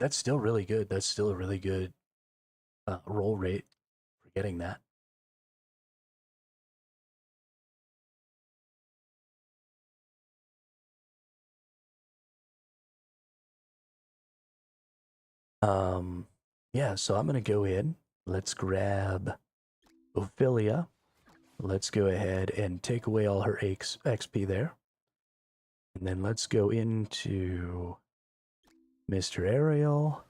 that's still really good. That's still a really good roll rate for getting that. Yeah, so I'm going to go in. Let's grab Ophelia. Let's go ahead and take away all her XP there. And then let's go into Mr. Ariel.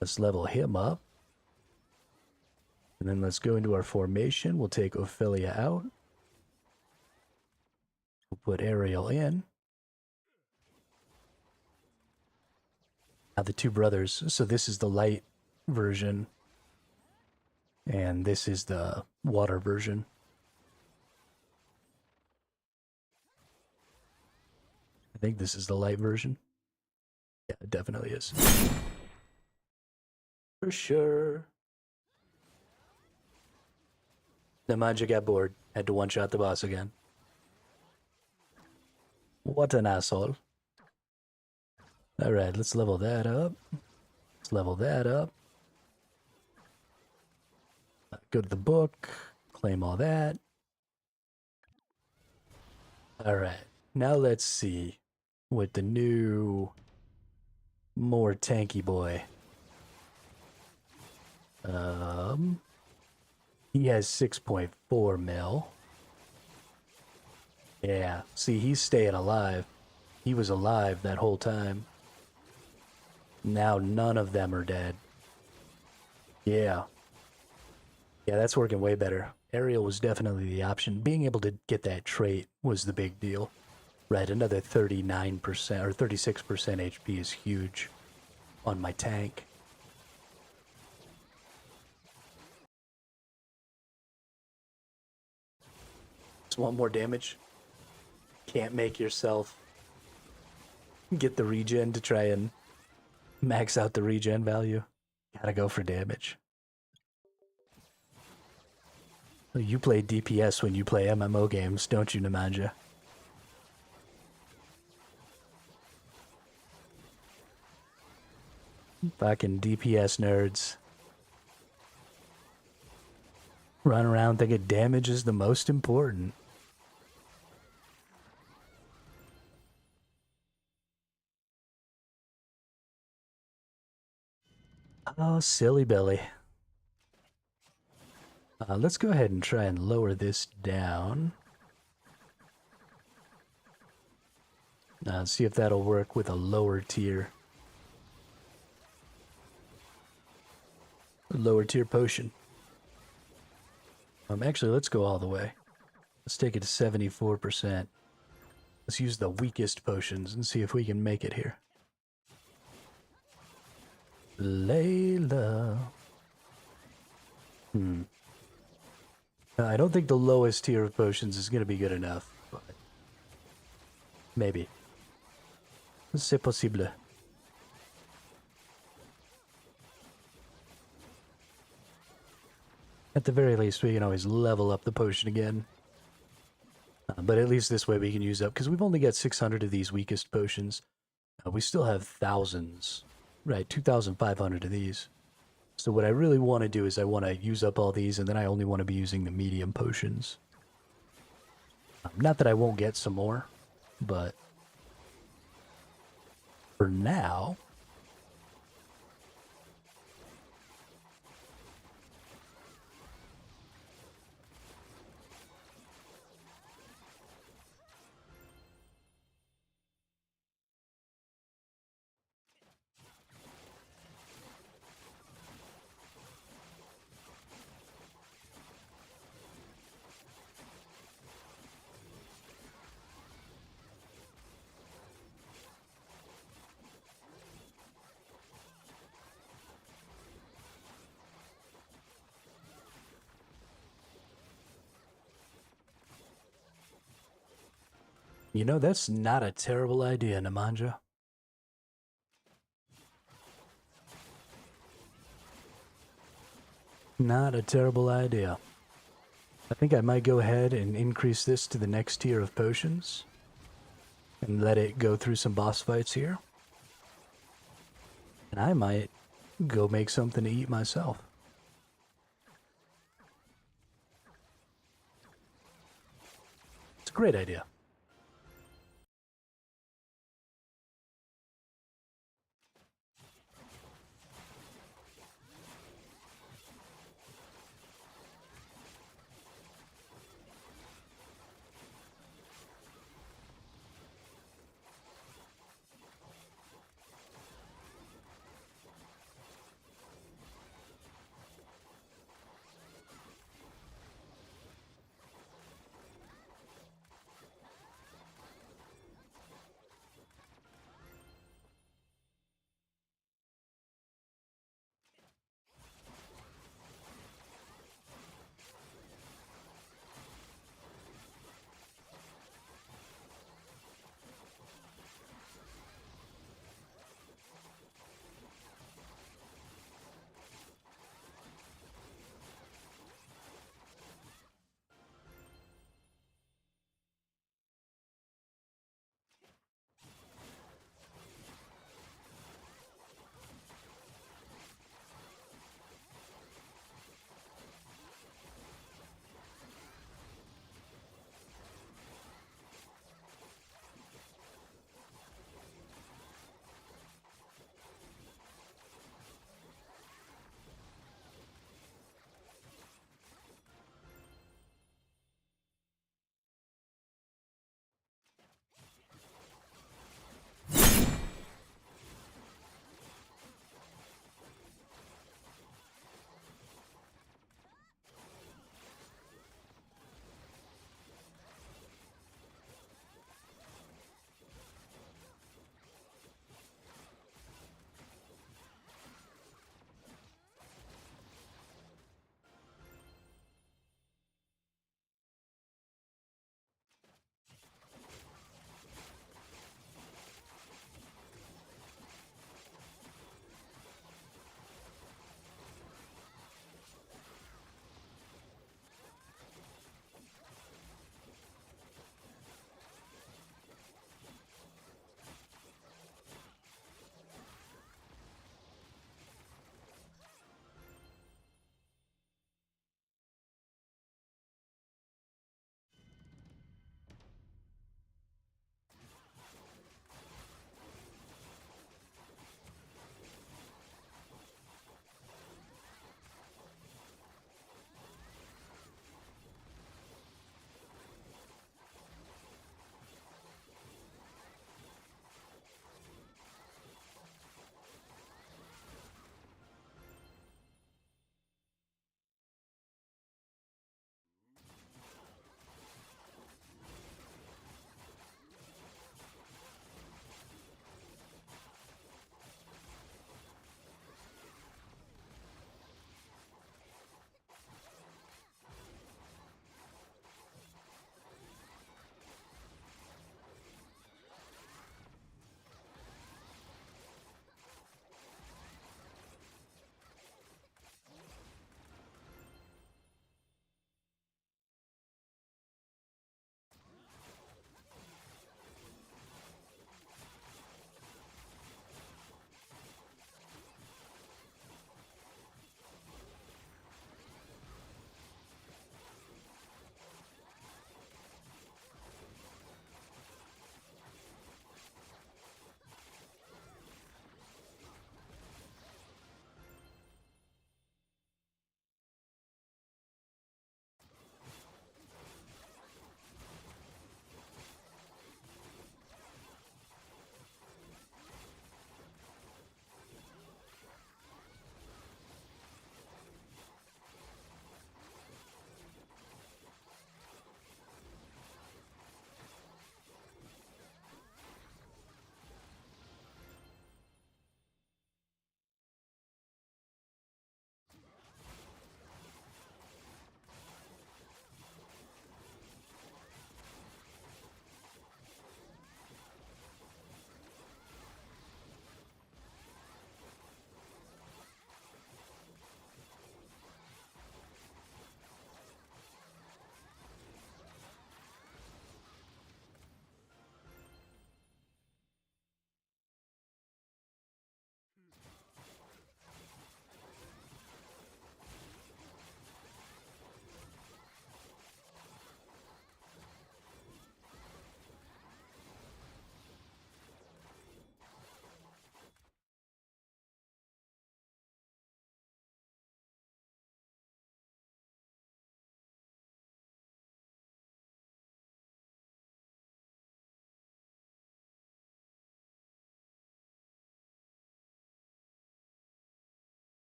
Let's level him up. And then let's go into our formation. We'll take Ophelia out. We'll put Ariel in. Now the two brothers. So this is the light version. And this is the water version. I think this is the light version. Yeah, it definitely is. For sure. Nemanja got bored. Had to one-shot the boss again. What an asshole. Alright, let's level that up. Let's level that up. Go to the book. Claim all that. Alright, now let's see what the new, more tanky boy. He has 6.4 mil. Yeah, see, he's staying alive. He was alive that whole time. Now none of them are dead. Yeah. Yeah, that's working way better. Aerial was definitely the option. Being able to get that trait was the big deal. Right, another 39% or 36% HP is huge on my tank. Just want more damage. Can't make yourself get the regen to try and max out the regen value. Gotta go for damage. You play DPS when you play MMO games, don't you, Nemanja? Fucking DPS nerds. Run around thinking damage is the most important. Oh, silly Billy. Let's go ahead and try and lower this down. See if that'll work with a lower tier. Lower tier potion. Actually, let's go all the way. Let's take it to 74%. Let's use the weakest potions and see if we can make it here. Layla. I don't think the lowest tier of potions is going to be good enough, but maybe. C'est possible. At the very least, we can always level up the potion again. But at least this way we can use up, because we've only got 600 of these weakest potions. We still have thousands, right? 2,500 of these. So what I really want to do is I want to use up all these, and then I only want to be using the medium potions. Not that I won't get some more, but for now... You know, that's not a terrible idea, Nemanja. Not a terrible idea. I think I might go ahead and increase this to the next tier of potions. And let it go through some boss fights here. And I might go make something to eat myself. It's a great idea.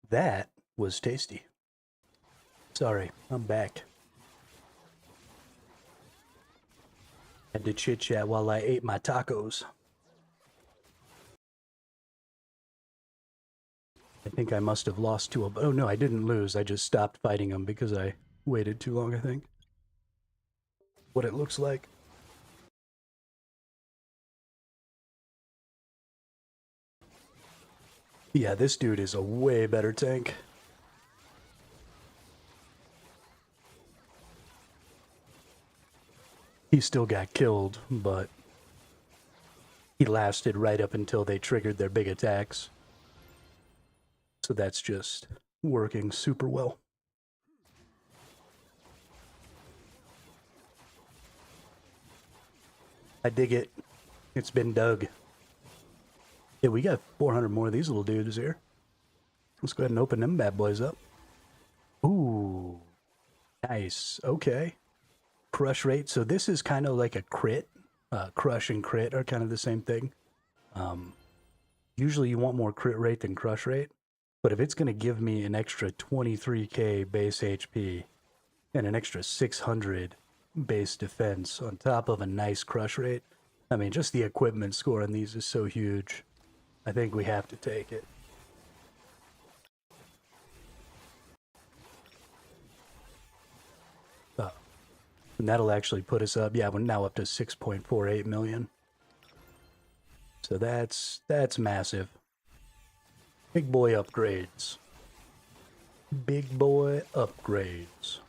That was tasty. Sorry, I'm back. Had to chit chat while I ate my tacos. I think I must have lost to a. Oh no, I didn't lose. I just stopped fighting them because I waited too long, I think. What it looks like. Yeah, this dude is a way better tank. he still got killed, but he lasted right up until they triggered their big attacks. So that's just working super well. I dig it. It's been dug. Yeah, we got 400 more of these little dudes here. Let's go ahead and open them bad boys up. Ooh, nice. Okay. Crush rate. So this is kind of like a crit. Crush and crit are kind of the same thing. Usually you want more crit rate than crush rate. But if it's going to give me an extra 23k base HP and an extra 600 base defense on top of a nice crush rate, I mean, just the equipment score on these is so huge. I think we have to take it. And that'll actually put us up. Yeah, we're now up to 6.48 million. So that's massive. Big boy upgrades. Big boy upgrades.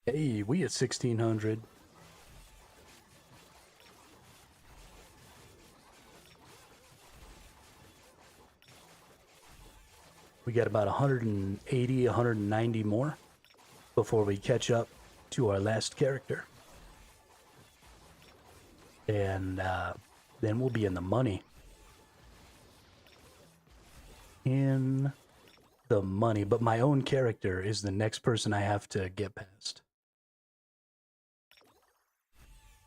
Hey, we at 1600. We got about 180, 190 more before we catch up to our last character. And then we'll be in the money. In the money. But my own character is the next person I have to get past.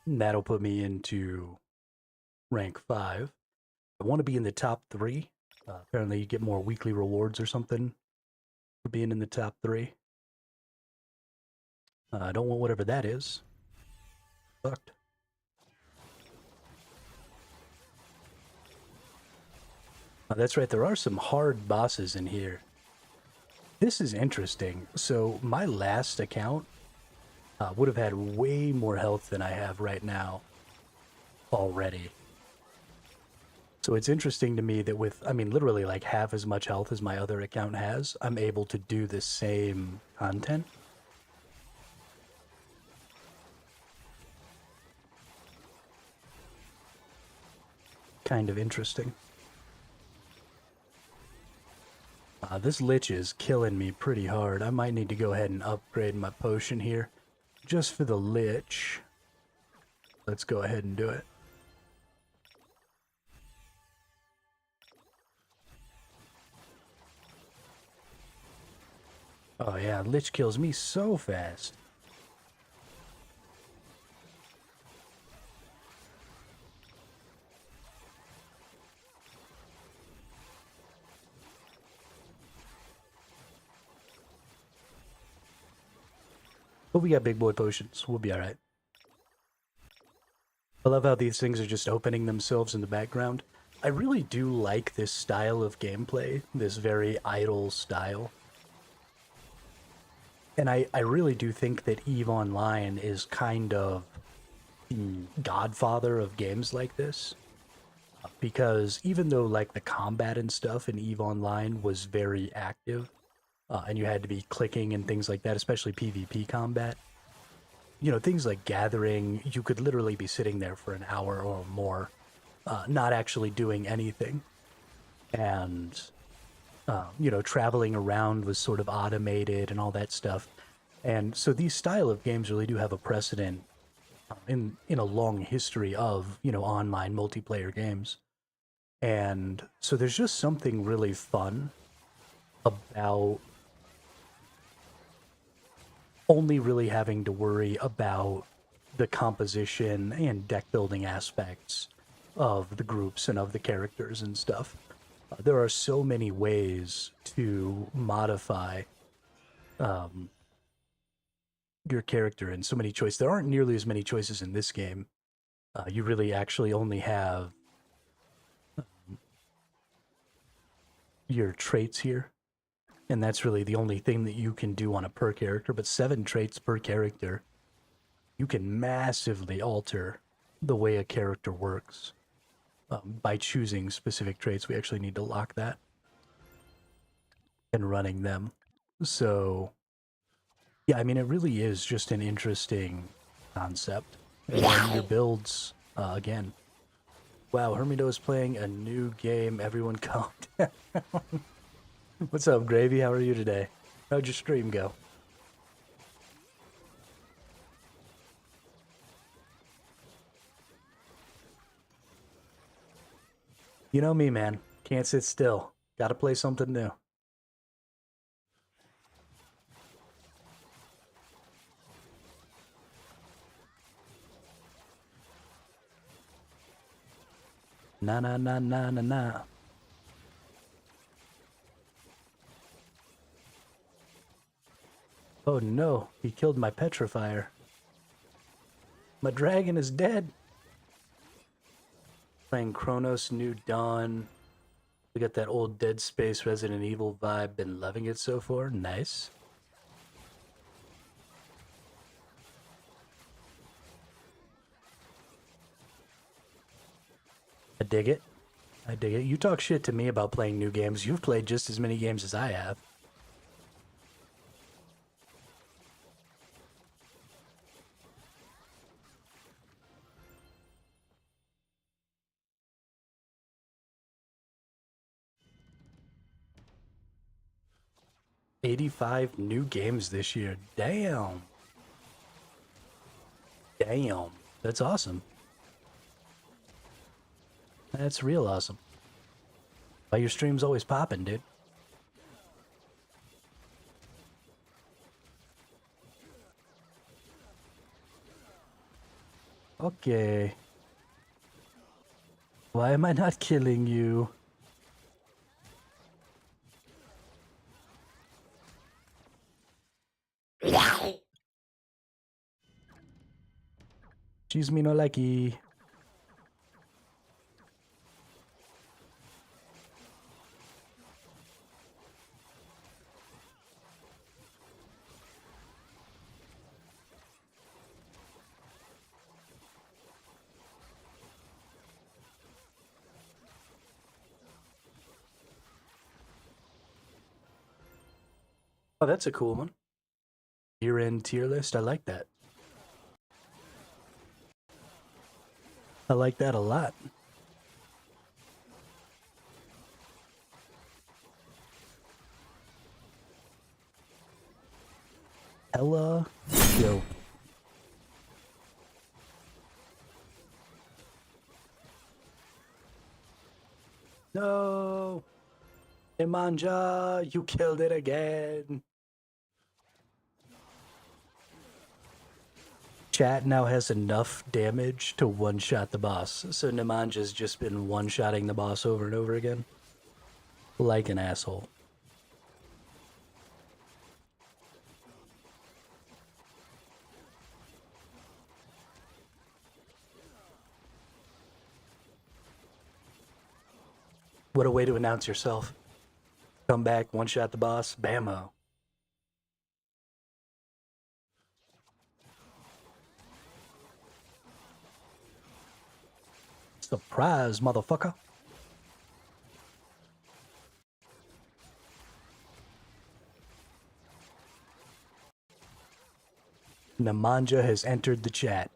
And that'll put me into rank 5. I want to be in the top 3. Apparently you get more weekly rewards or something for being in the top 3. I don't want whatever that is. Fucked. That's right, there are some hard bosses in here. This is interesting. So my last account would have had way more health than I have right now already. So it's interesting to me that with, I mean, literally like half as much health as my other account has, I'm able to do the same content. Kind of interesting. This lich is killing me pretty hard. I might need to go ahead and upgrade my potion here just for the lich. Let's go ahead and do it. Oh yeah, lich kills me so fast. But we got big boy potions. We'll be alright. I love how these things are just opening themselves in the background. I really do like this style of gameplay, this very idle style. And I really do think that EVE Online is kind of the godfather of games like this. Because even though like the combat and stuff in EVE Online was very active, and you had to be clicking and things like that, especially PvP combat, you know, things like gathering, you could literally be sitting there for an hour or more, not actually doing anything. And you know, traveling around was sort of automated and all that stuff. And so these style of games really do have a precedent in a long history of, you know, online multiplayer games. And so there's just something really fun about only really having to worry about the composition and deck building aspects of the groups and of the characters and stuff. There are so many ways to modify your character and so many choices. There aren't nearly as many choices in this game. You really actually only have your traits here. And that's really the only thing that you can do on a per character, but 7 traits per character. You can massively alter the way a character works by choosing specific traits. We actually need to lock that and running them. So, yeah, I mean, it really is just an interesting concept. And then your builds, again. Wow, Hermido is playing a new game. Everyone calm down. What's up, Gravy? How are you today? How'd your stream go? You know me, man. Can't sit still. Gotta play something new. Na na na na na na. Oh no, he killed my petrifier. My dragon is dead. Playing Chronos New Dawn. We got that old Dead Space Resident Evil vibe. Been loving it so far. Nice. I dig it. I dig it. You talk shit to me about playing new games. You've played just as many games as I have. $85 new games this year. Damn. Damn. That's awesome. That's real awesome. Why your stream's always popping, dude. Okay. Why am I not killing you? She's me no likey. Oh, that's a cool one. Year-end tier list. I like that. I like that a lot. Hella dope. No! Imanja, you killed it again. Chat now has enough damage to one-shot the boss, so Nemanja's just been one-shotting the boss over and over again. Like an asshole. What a way to announce yourself. Come back, one-shot the boss, bammo. Surprise, motherfucker. Nemanja has entered the chat.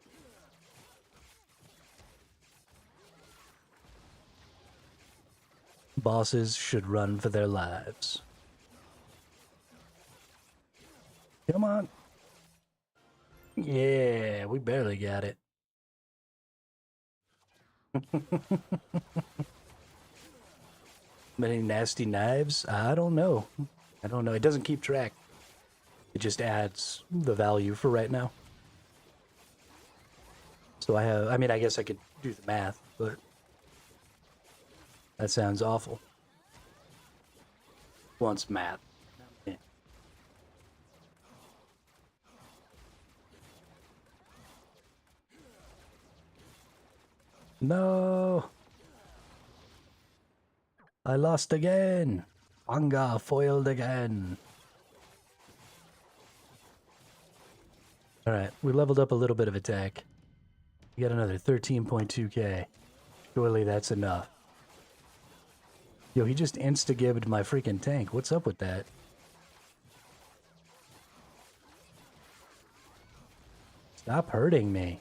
Bosses should run for their lives. Come on. Yeah, we barely got it. Many nasty knives? I don't know. I don't know. It doesn't keep track. It just adds the value for right now. So I mean, I guess I could do the math, but that sounds awful. Wants math. Yeah. No. I lost again. Anga foiled again. Alright, we leveled up a little bit of attack. We got another 13.2k. Surely that's enough. Yo, he just insta-gibbed my freaking tank. What's up with that? Stop hurting me.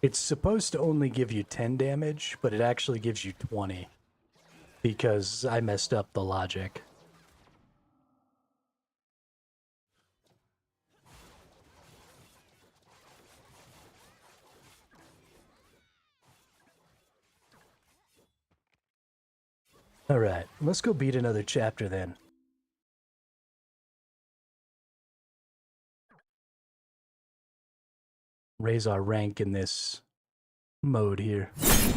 It's supposed to only give you 10 damage, but it actually gives you 20. Because I messed up the logic. Alright, let's go beat another chapter then. Raise our rank in this mode here. I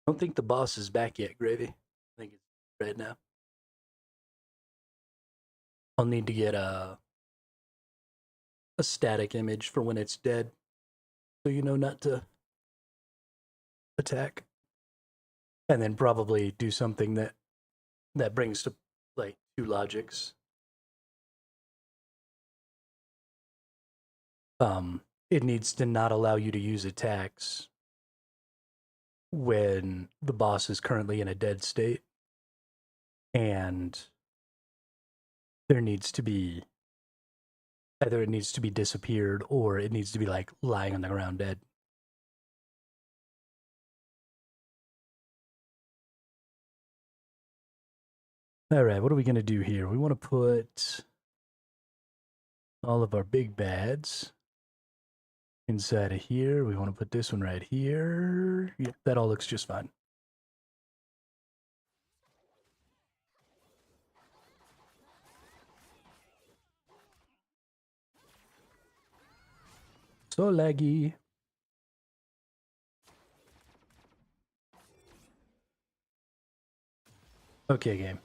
don't think the boss is back yet, Gravy. I think it's right now. I'll need to get a static image for when it's dead, so you know not to attack. And then probably do something that brings to like 2 logics. It needs to not allow you to use attacks when the boss is currently in a dead state, and there needs to be either it needs to be disappeared or it needs to be like lying on the ground dead. All right, what are we going to do here? We want to put all of our big bads inside of here. We want to put this one right here. Yep, that all looks just fine. So laggy. Okay, game.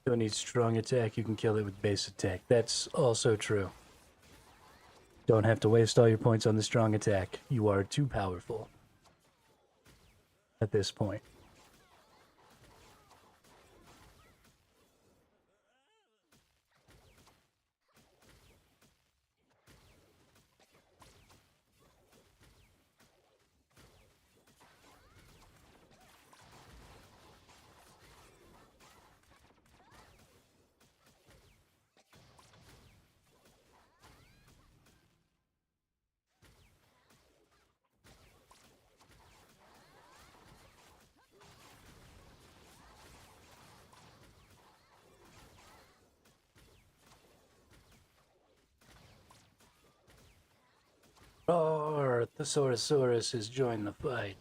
Don't need strong attack, you can kill it with base attack. That's also true. Don't have to waste all your points on the strong attack. You are too powerful at this point. Oh, Thesourusaurus has joined the fight.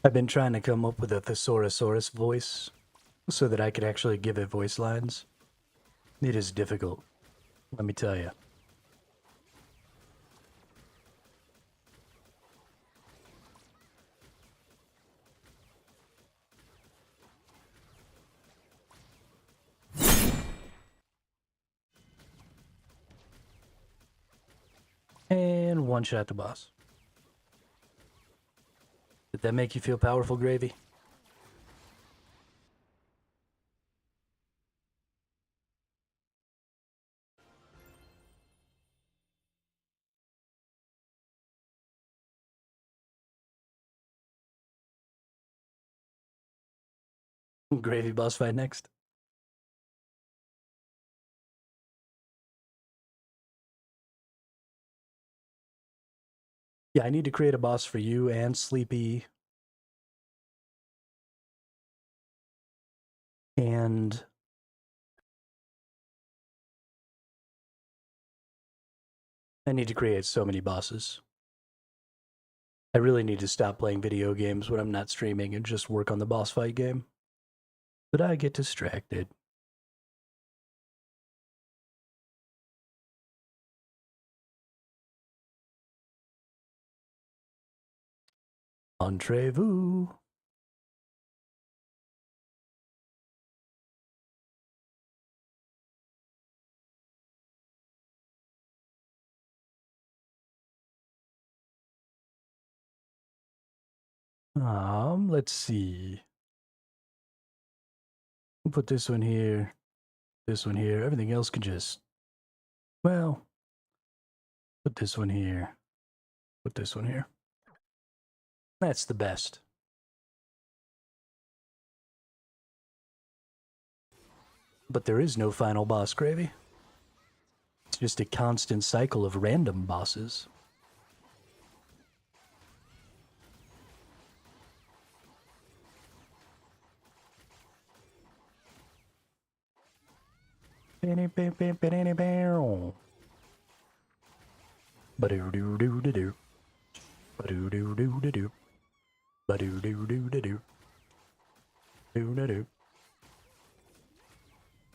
I've been trying to come up with a Thesourusaurus voice so that I could actually give it voice lines. It is difficult, let me tell you. And one shot the boss. Did that make you feel powerful, Gravy? Gravy boss fight next. Yeah, I need to create a boss for you and Sleepy. And I need to create so many bosses. I really need to stop playing video games when I'm not streaming and just work on the boss fight game. But I get distracted. Entrez-vous. Let's see. We'll put this one here, this one here. Everything else can just, well, put this one here, put this one here. That's the best. But there is no final boss, Gravy. It's just a constant cycle of random bosses. Ba-do-do-do-do-do. Ba-do-do-do-do-do. Ba-do-do-do-do-do. Do-do-do.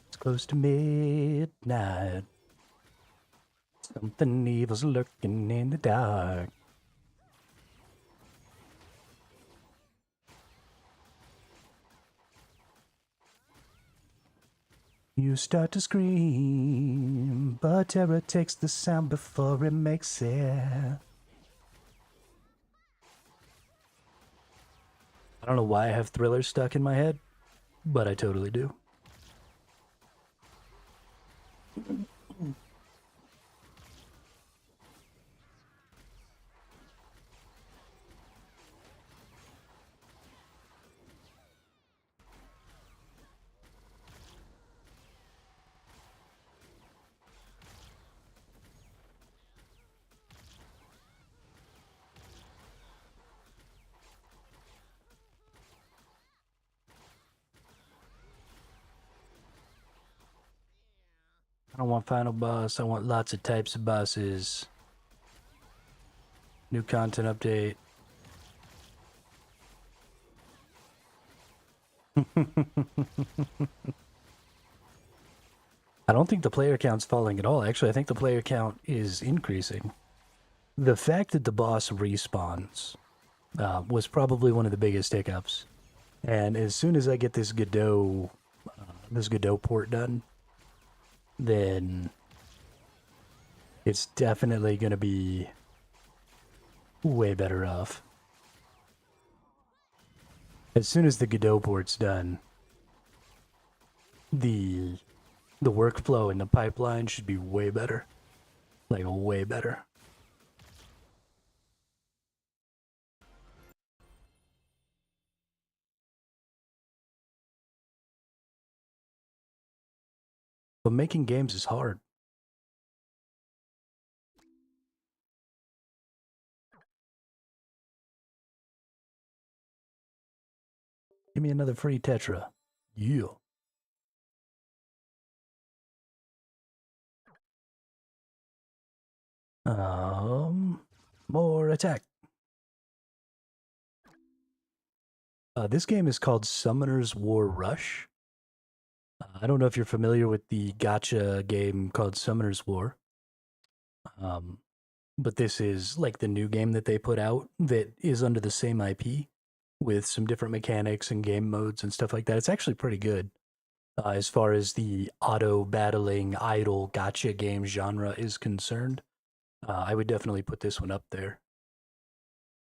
It's close to midnight. Something evil's lurking in the dark. You start to scream, but terror takes the sound before it makes it. I don't know why I have Thriller stuck in my head, but I totally do. I don't want final boss. I want lots of types of bosses. New content update. I don't think the player count's falling at all. Actually, I think the player count is increasing. The fact that the boss respawns was probably one of the biggest hiccups. And as soon as I get this Godot port done, then it's definitely going to be way better off. As soon as the Godot port's done, the workflow and the pipeline should be way better. Like, way better. But making games is hard. Give me another free Tetra. Yeah. More attack. This game is called Summoner's War Rush. I don't know if you're familiar with the gacha game called Summoner's War. But this is like the new game that they put out that is under the same IP with some different mechanics and game modes and stuff like that. It's actually pretty good as far as the auto battling idle gacha game genre is concerned. I would definitely put this one up there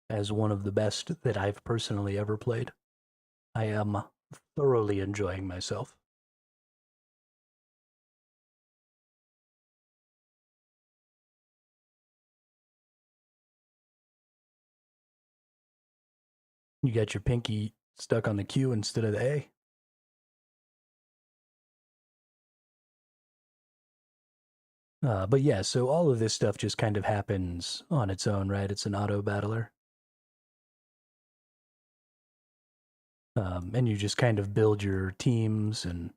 as one of the best that I've personally ever played. I am thoroughly enjoying myself. You got your pinky stuck on the Q instead of the A. But yeah, so all of this stuff just kind of happens on its own, right? It's an auto battler. And you just kind of build your teams and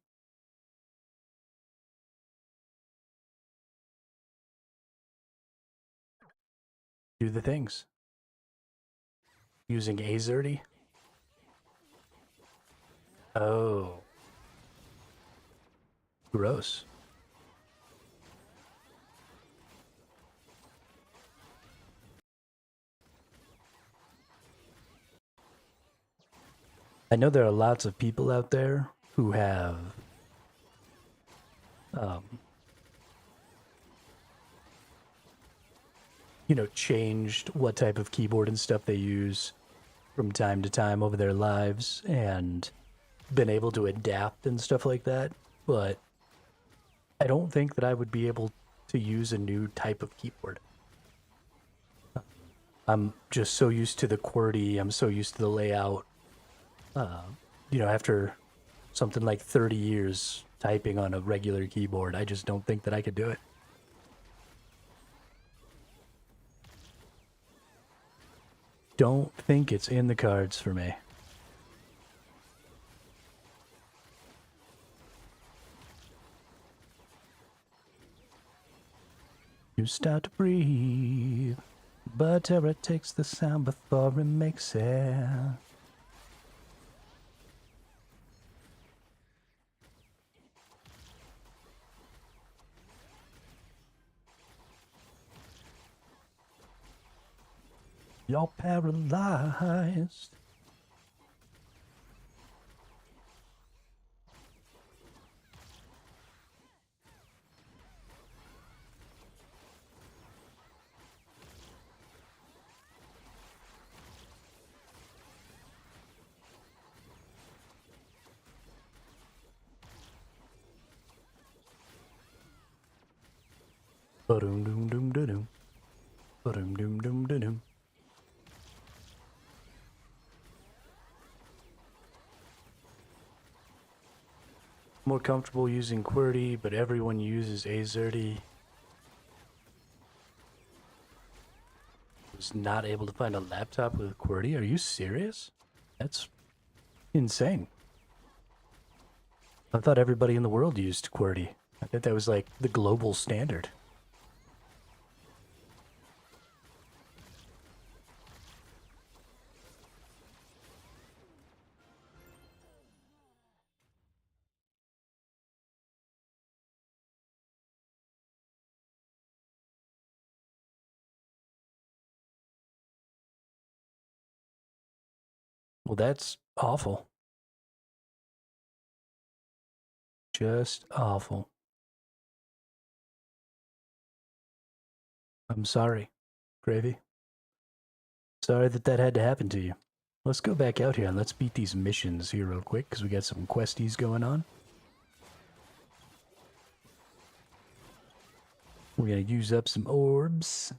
do the things. Using Azerty? Oh. Gross. I know there are lots of people out there who have um, changed what type of keyboard and stuff they use from time to time over their lives and been able to adapt and stuff like that. But I don't think that I would be able to use a new type of keyboard. I'm just so used to the QWERTY, I'm so used to the layout. After something like 30 years typing on a regular keyboard, I just don't think that I could do it. Don't think it's in the cards for me. You start to breathe, but terror takes the sound before it makes it. You're paralyzed. Ba-dum dum dum dum dum. Ba-dum dum dum dum dum. More comfortable using QWERTY, but everyone uses Azerty. Was not able to find a laptop with QWERTY. Are you serious? That's insane. I thought everybody in the world used QWERTY. I thought that was like the global standard. Well, that's awful. Just awful. I'm sorry, Gravy. Sorry that that had to happen to you. Let's go back out here and let's beat these missions here real quick because we got some questies going on. We're going to use up some orbs.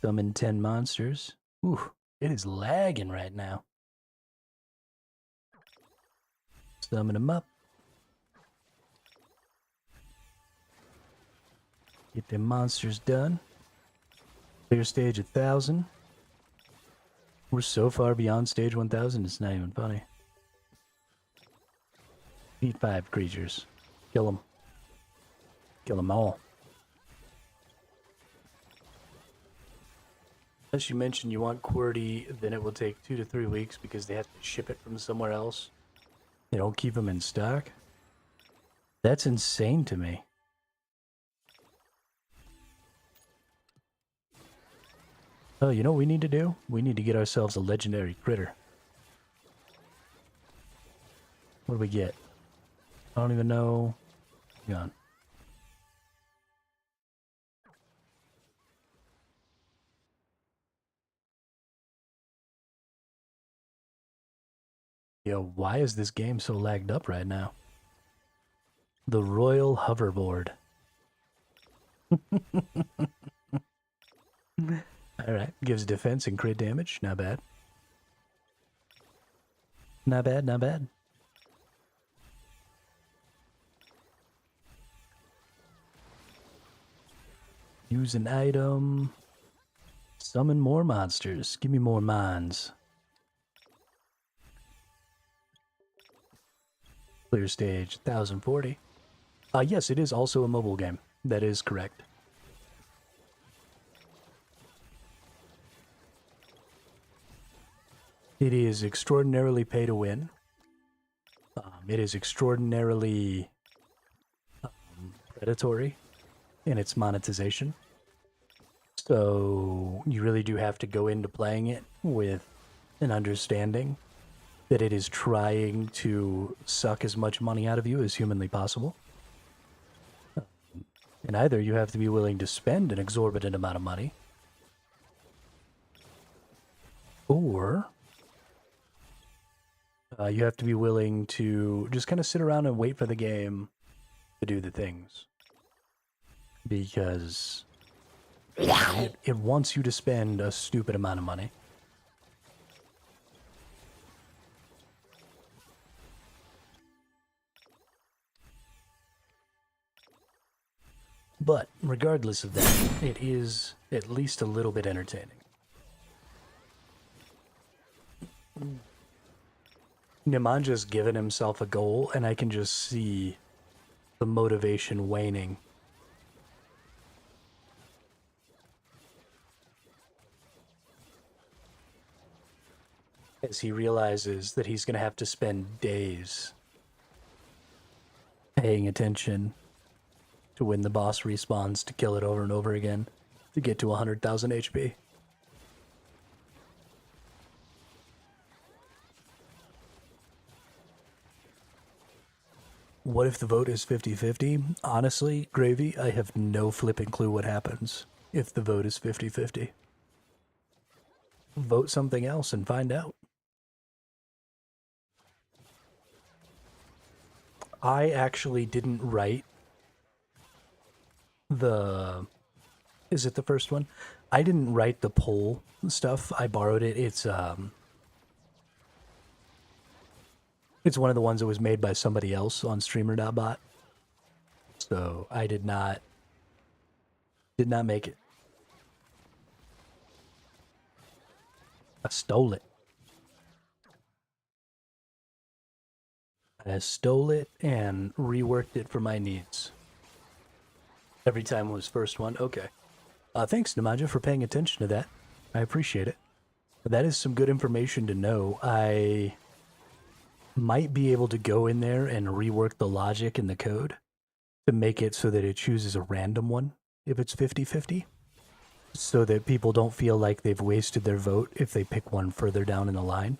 Summon 10 monsters. Ooh, it is lagging right now. Summon them up. Get them monsters done. Clear stage 1,000. We're so far beyond stage 1,000, it's not even funny. Beat 5 creatures. Kill them. Kill them all. Unless you mention you want QWERTY, then it will take 2 to 3 weeks because they have to ship it from somewhere else. They don't keep them in stock. That's insane to me. Oh, you know what we need to do? We need to get ourselves a legendary critter. What do we get? I don't even know. Hang on. Yo, why is this game so lagged up right now? The Royal Hoverboard. Alright, gives defense and crit damage, not bad. Not bad, not bad. Use an item. Summon more monsters. Give me more mines. Clear stage 1040. Yes, it is also a mobile game. That is correct. It is extraordinarily pay to win. It is extraordinarily predatory in its monetization. So you really do have to go into playing it with an understanding that it is trying to suck as much money out of you as humanly possible. And either you have to be willing to spend an exorbitant amount of money, or you have to be willing to just kind of sit around and wait for the game to do the things. Because it wants you to spend a stupid amount of money. But regardless of that, it is at least a little bit entertaining. Nimanja's given himself a goal, and I can just see the motivation waning. As he realizes that he's going to have to spend days paying attention to when the boss respawns to kill it over and over again to get to 100,000 HP. What if the vote is 50-50? Honestly, Gravy, I have no flipping clue what happens if the vote is 50-50. Vote something else and find out. I actually didn't write the... Is it the first one? I didn't write the poll stuff. I borrowed it. It's one of the ones that was made by somebody else on streamer.bot. So I did not make it. I stole it. I stole it and reworked it for my needs. Every time was first one. Okay. Thanks, Namaja, for paying attention to that. I appreciate it. That is some good information to know. I might be able to go in there and rework the logic in the code to make it so that it chooses a random one if it's 50-50, so that people don't feel like they've wasted their vote if they pick one further down in the line.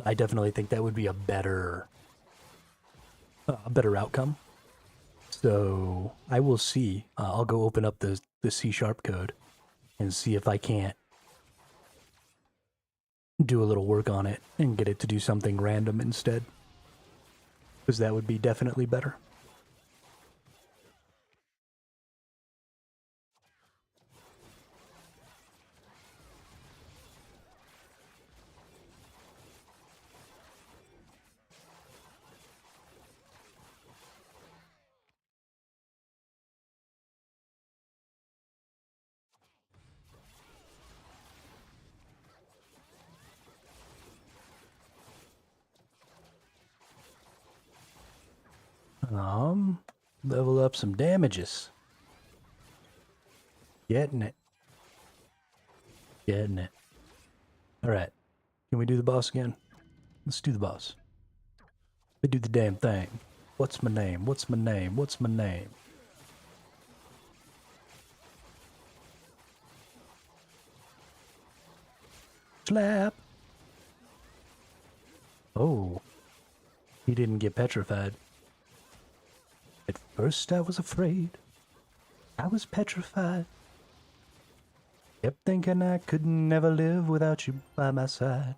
I definitely think that would be a better outcome. So I will see. I'll go open up the C# code and see if I can't do a little work on it and get it to do something random instead, because that would be definitely better. Level up some damages. Getting it. Getting it. Alright. Can we do the boss again? Let's do the boss. We do the damn thing. What's my name? What's my name? What's my name? Slap! Oh. He didn't get petrified. At first I was afraid. I was petrified. Kept thinking I could never live without you by my side.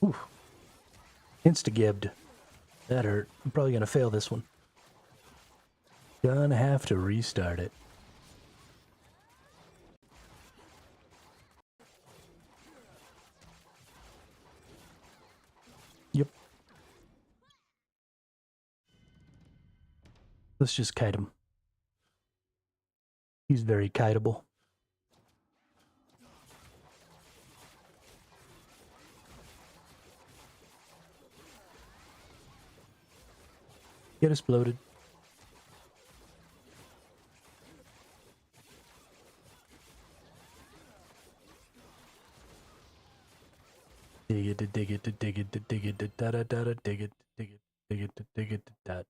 Oof. Insta-gibbed. That hurt. I'm probably gonna fail this one. Gonna have to restart it. Let's just kite him. He's very kiteable. Get exploded. Dig it, dig it, dig it, dig it, da da da da, dig it, dig it, dig it, dig it, da.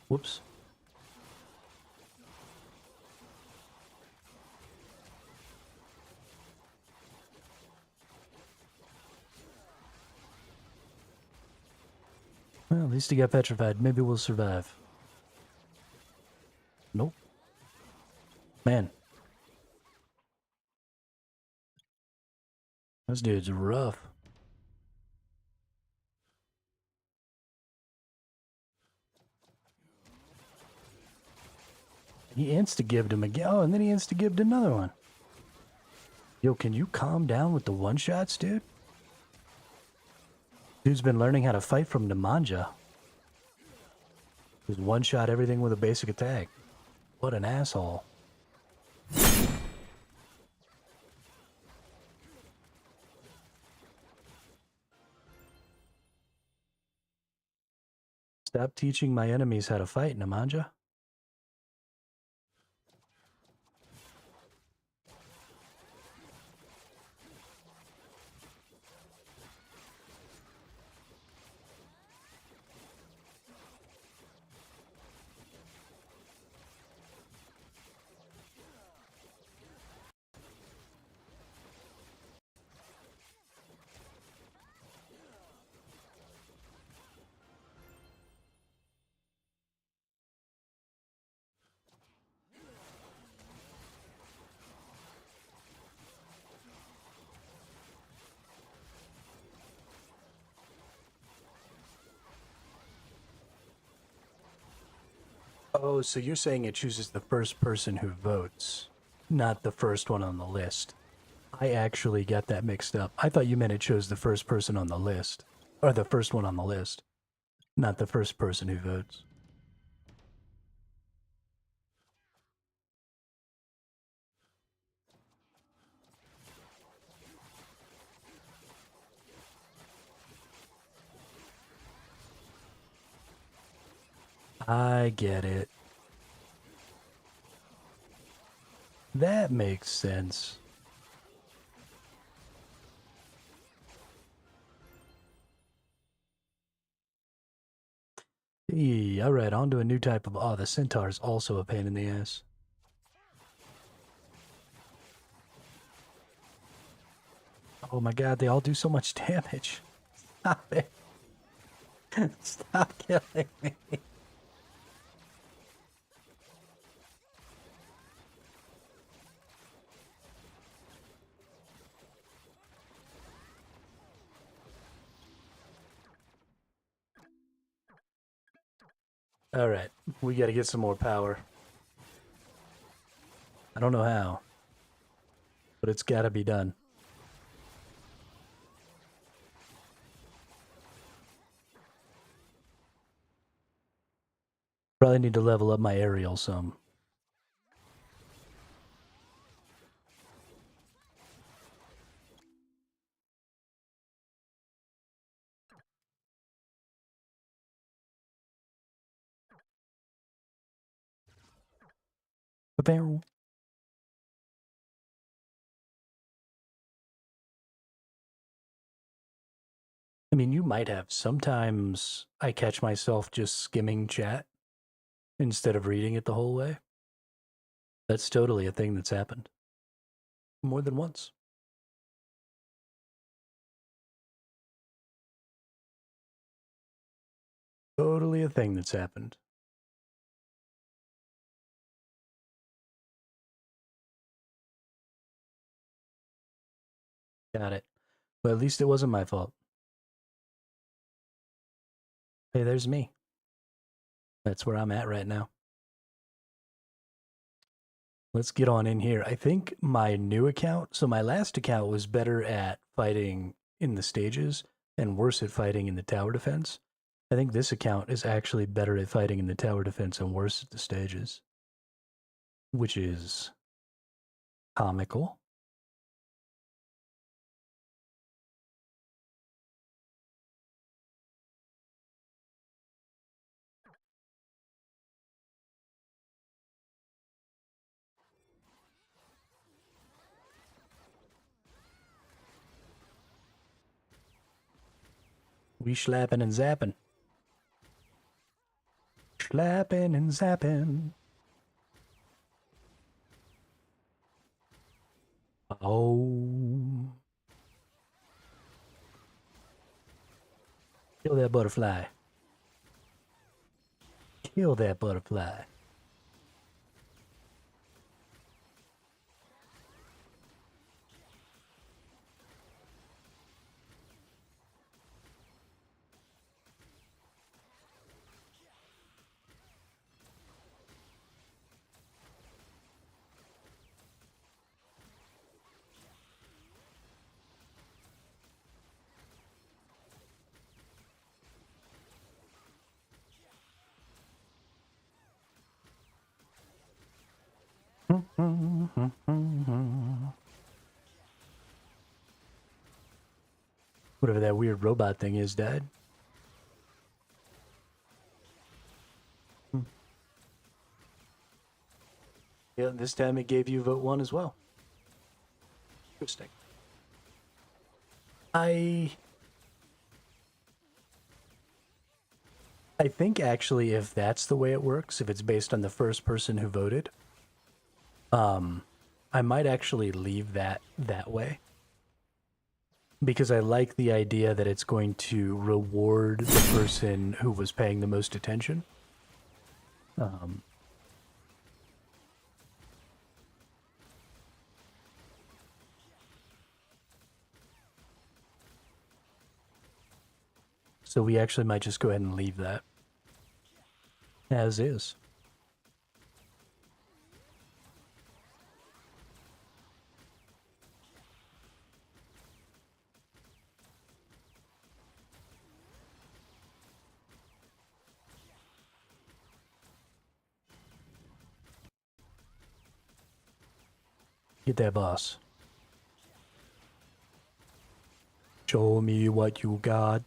Whoops. Well, at least he got petrified. Maybe we'll survive. Nope. Man. This dude's rough. He insta-gibbed him again. Oh, and then he insta-gibbed another one. Yo, can you calm down with the one-shots, dude? Dude's been learning how to fight from Nemanja. Just one-shot everything with a basic attack. What an asshole. Stop teaching my enemies how to fight, Nemanja. Oh, so you're saying it chooses the first person who votes, not the first one on the list. I actually got that mixed up. I thought you meant it chose the first person on the list, or the first one on the list, not the first person who votes. I get it. That makes sense. Hey, alright, on to a new type of... Oh, the centaur's also a pain in the ass. Oh my god, they all do so much damage. Stop it. Stop killing me. Alright, we gotta get some more power. I don't know how, but it's gotta be done. Probably need to level up my aerial some. Barrel. I mean, you might have. Sometimes I catch myself just skimming chat instead of reading it the whole way. That's totally a thing that's happened. More than once. Totally a thing that's happened. Got it. But at least it wasn't my fault. Hey, there's me. That's where I'm at right now. Let's get on in here. I think my new account, so my last account was better at fighting in the stages and worse at fighting in the tower defense. I think this account is actually better at fighting in the tower defense and worse at the stages, which is comical. We slapping and zapping. Slapping and zapping. Oh. Kill that butterfly. Kill that butterfly. Whatever that weird robot thing is died. Yeah, this time it gave you vote 1 as well. Interesting. I think actually if that's the way it works, if it's based on the first person who voted, I might actually leave that way. Because I like the idea that it's going to reward the person who was paying the most attention. So we actually might just go ahead and leave that as is. Get that boss. Show me what you got.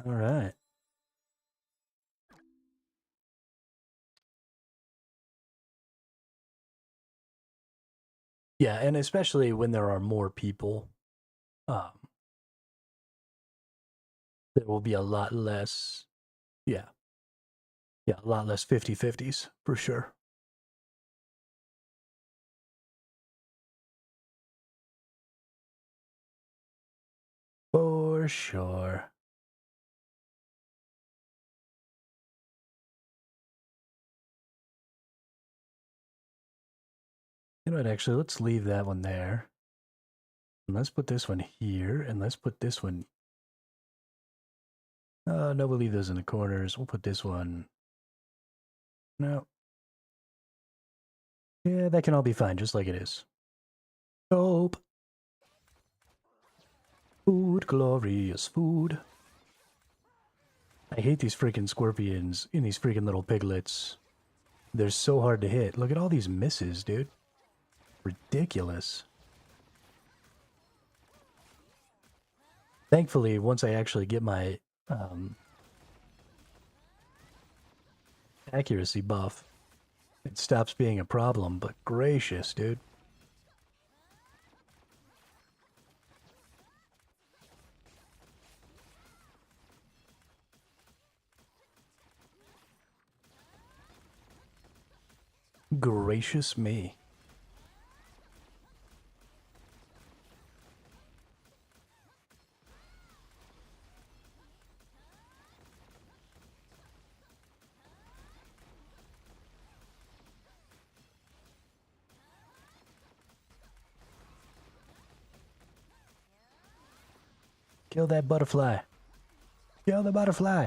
All right. Yeah, and especially when there are more people, there will be a lot less, yeah, a lot less 50-50s for sure. For sure. You know what, actually, let's leave that one there. And let's put this one here, and let's put this one... no, we'll leave those in the corners. We'll put this one... No. Yeah, that can all be fine, just like it is. Dope. Food, glorious food. I hate these freaking scorpions in these freaking little piglets. They're so hard to hit. Look at all these misses, dude. Ridiculous. Thankfully, once I actually get my accuracy buff, it stops being a problem, but gracious, dude. Gracious me. Kill that butterfly. Kill the butterfly.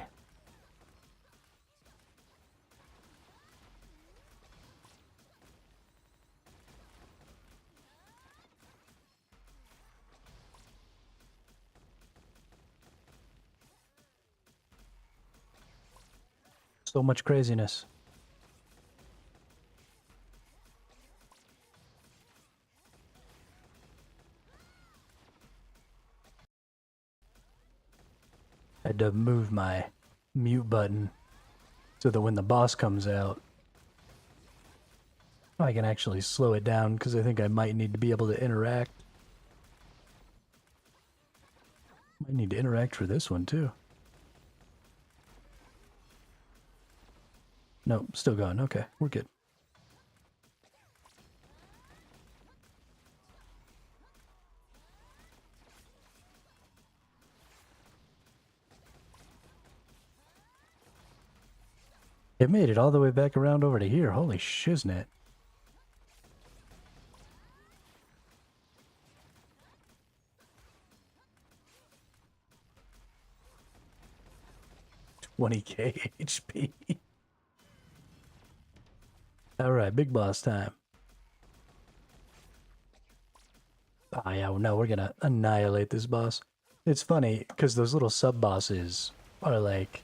So much craziness. I had to move my mute button so that when the boss comes out, I can actually slow it down, because I think I might need to be able to interact. Might need to interact for this one too. No, still going. Okay, we're good. It made it all the way back around over to here. Holy shiznit. $20k HP. Alright, big boss time. Oh yeah, no, we're gonna annihilate this boss. It's funny, because those little sub-bosses are like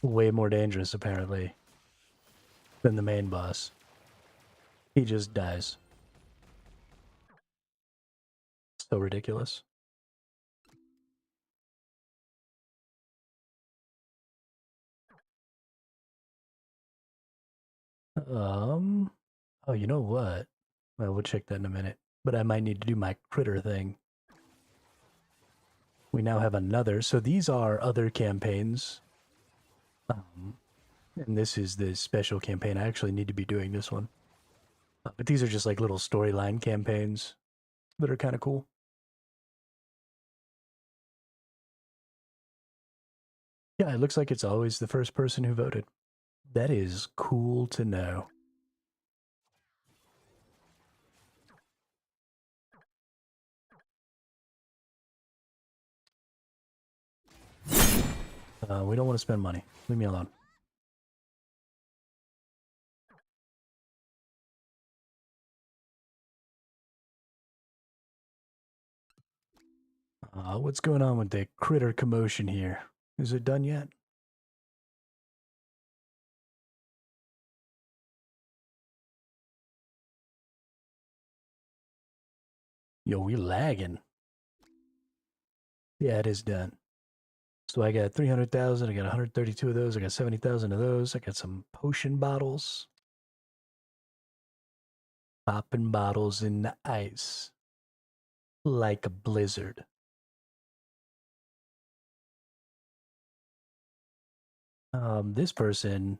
way more dangerous, apparently, than the main boss. He just dies. So ridiculous. Oh, you know what? Well, we'll check that in a minute. But I might need to do my critter thing. We now have another. So these are other campaigns. And this is the special campaign. I actually need to be doing this one. But these are just like little storyline campaigns that are kind of cool. Yeah, it looks like it's always the first person who voted. That is cool to know. We don't want to spend money. Leave me alone. What's going on with the critter commotion here? Is it done yet? Yo, we lagging. Yeah, it is done. So I got 300,000. I got 132 of those. I got 70,000 of those. I got some potion bottles. Popping bottles in the ice. Like a blizzard. This person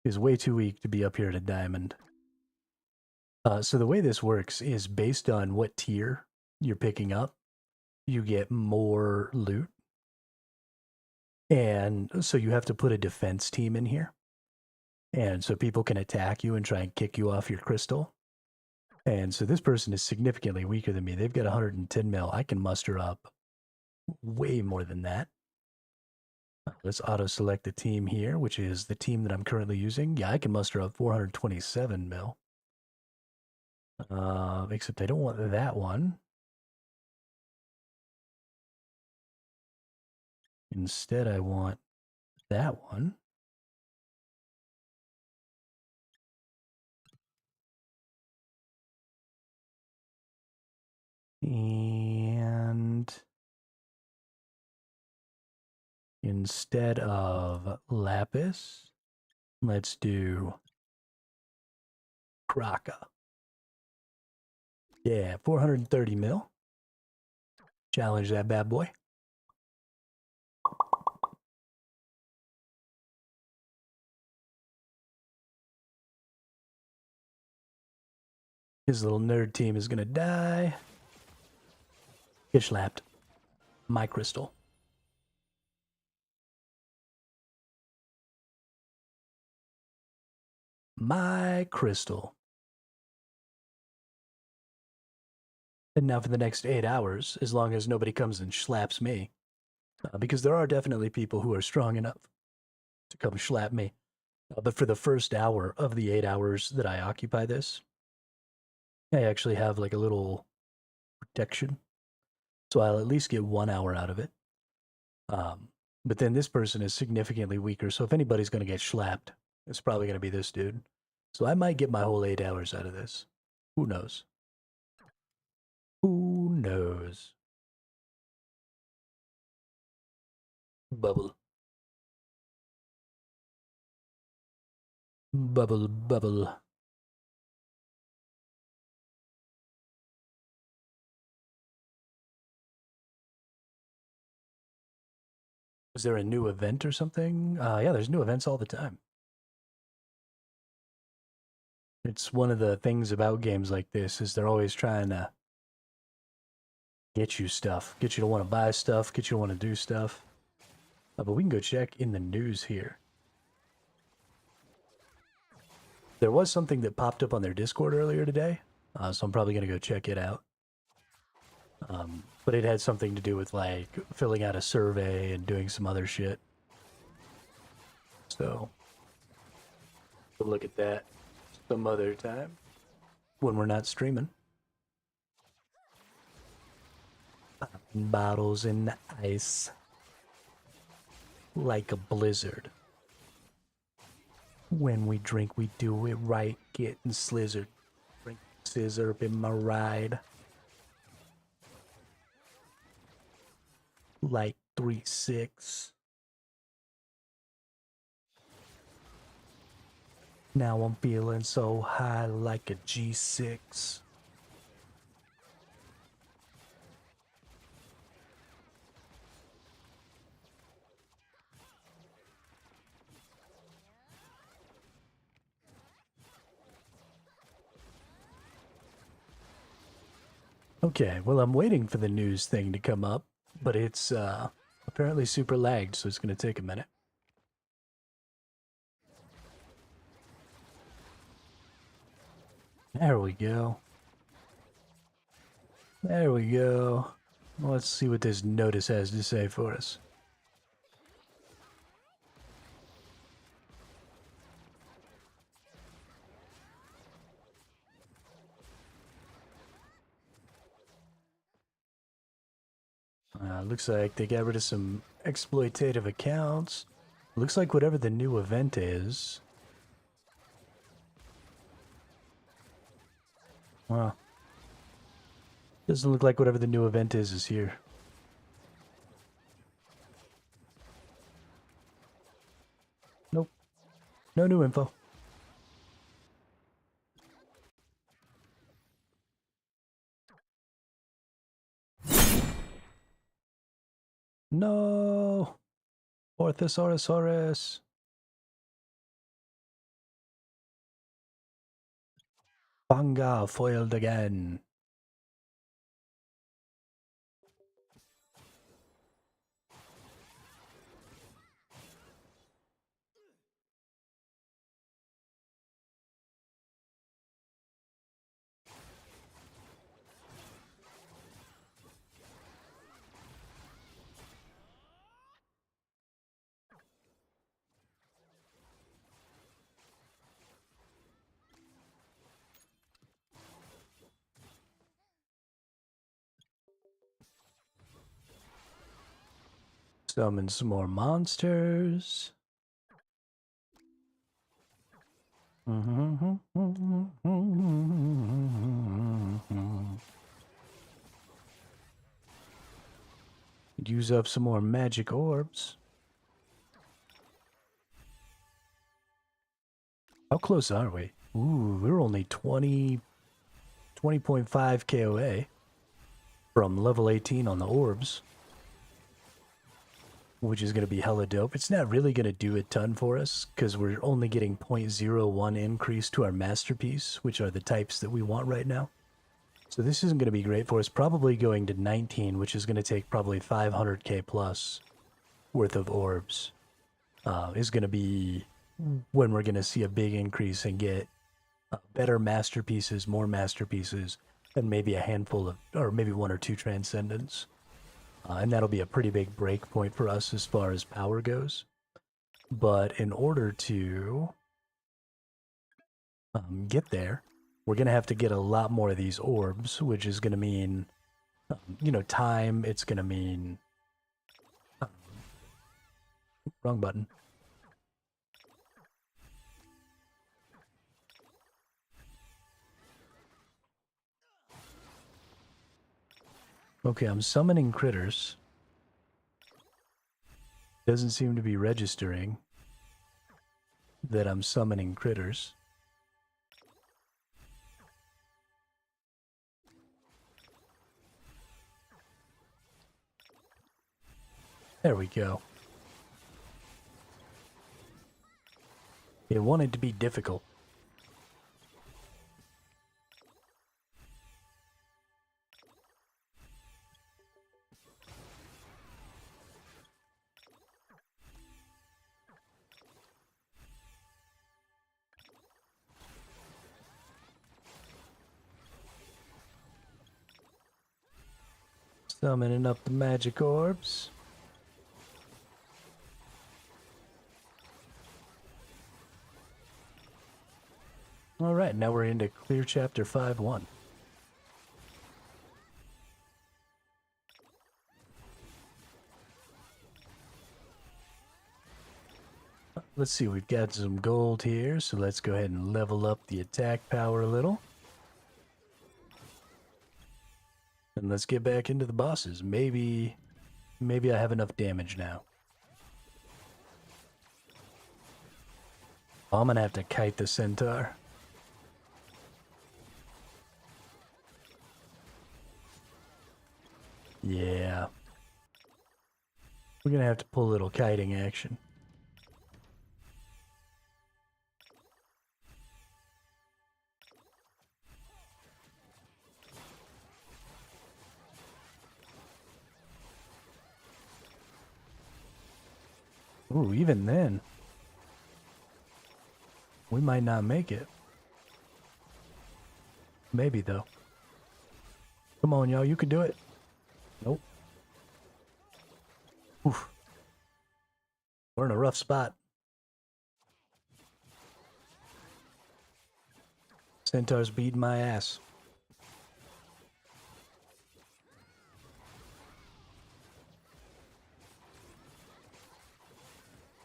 is way too weak to be up here at a diamond. So the way this works is based on what tier you're picking up, you get more loot. And so you have to put a defense team in here. And so people can attack you and try and kick you off your crystal. And so this person is significantly weaker than me. They've got 110 mil. I can muster up way more than that. Let's auto-select the team here, which is the team that I'm currently using. Yeah, I can muster up 427 mil. Except I don't want that one. Instead, I want that one. And instead of lapis, let's do Kraka. Yeah, 430 mil. Challenge that bad boy. His little nerd team is gonna die. Get slapped. My crystal. My crystal. And now for the next 8 hours, as long as nobody comes and slaps me, because there are definitely people who are strong enough to come slap me. But for the first hour of the 8 hours that I occupy this, I actually have like a little protection. So I'll at least get 1 hour out of it. But then this person is significantly weaker. So if anybody's going to get slapped, it's probably going to be this dude. So I might get my whole 8 hours out of this. Who knows? Who knows? Bubble. Bubble, bubble. Is there a new event or something? Yeah, there's new events all the time. It's one of the things about games like this is they're always trying to get you stuff, get you to want to buy stuff, get you to want to do stuff. But we can go check in the news here. There was something that popped up on their Discord earlier today, so I'm probably going to go check it out. But it had something to do with like filling out a survey and doing some other shit. So we'll look at that some other time when we're not streaming. Bottles in the ice like a blizzard. When we drink, we do it right, getting slizzard. Drink scissor up in my ride. Like 3-6. Now I'm feeling so high like a G6. Okay, well, I'm waiting for the news thing to come up, but it's apparently super lagged, so it's going to take a minute. There we go. There we go. Let's see what this notice has to say for us. Looks like they got rid of some exploitative accounts. Looks like whatever the new event is. Wow. Doesn't look like whatever the new event is here. Nope. No new info. No! Poor Thesourusaurus. Panga foiled again. Summon some more monsters. Use up some more magic orbs. How close are we? Ooh, we're only 20.5 KOA from level 18 on the orbs, which is going to be hella dope. It's not really going to do a ton for us because we're only getting 0.01 increase to our masterpiece, which are the types that we want right now. So this isn't going to be great for us. Probably going to 19, which is going to take probably 500k plus worth of orbs, is going to be when we're going to see a big increase and get better masterpieces, more masterpieces, and maybe a handful of, or maybe one or two transcendents. And that'll be a pretty big break point for us as far as power goes. But in order to get there, we're going to have to get a lot more of these orbs, which is going to mean, time. It's going to mean... wrong button. Okay, I'm summoning critters. Doesn't seem to be registering that I'm summoning critters. There we go. It wanted to be difficult. Summoning up the magic orbs. Alright, now we're into Clear Chapter 5-1. Let's see, we've got some gold here, so let's go ahead and level up the attack power a little. And let's get back into the bosses. Maybe I have enough damage now. Oh, I'm gonna have to kite the centaur. Yeah. We're gonna have to pull a little kiting action. Ooh, even then, we might not make it. Maybe, though. Come on, y'all, you can do it. Nope. Oof. We're in a rough spot. Centaur's beating my ass.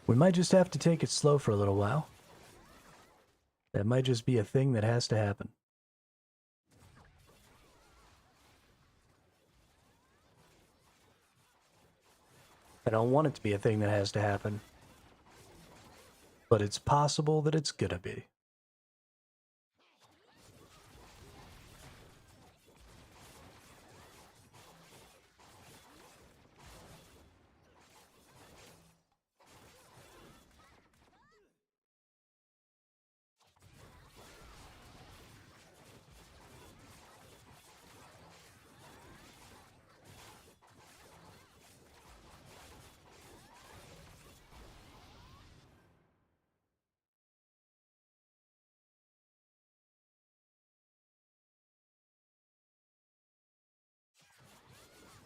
We might just have to take it slow for a little while. That might just be a thing that has to happen. I don't want it to be a thing that has to happen. But it's possible that it's gonna be.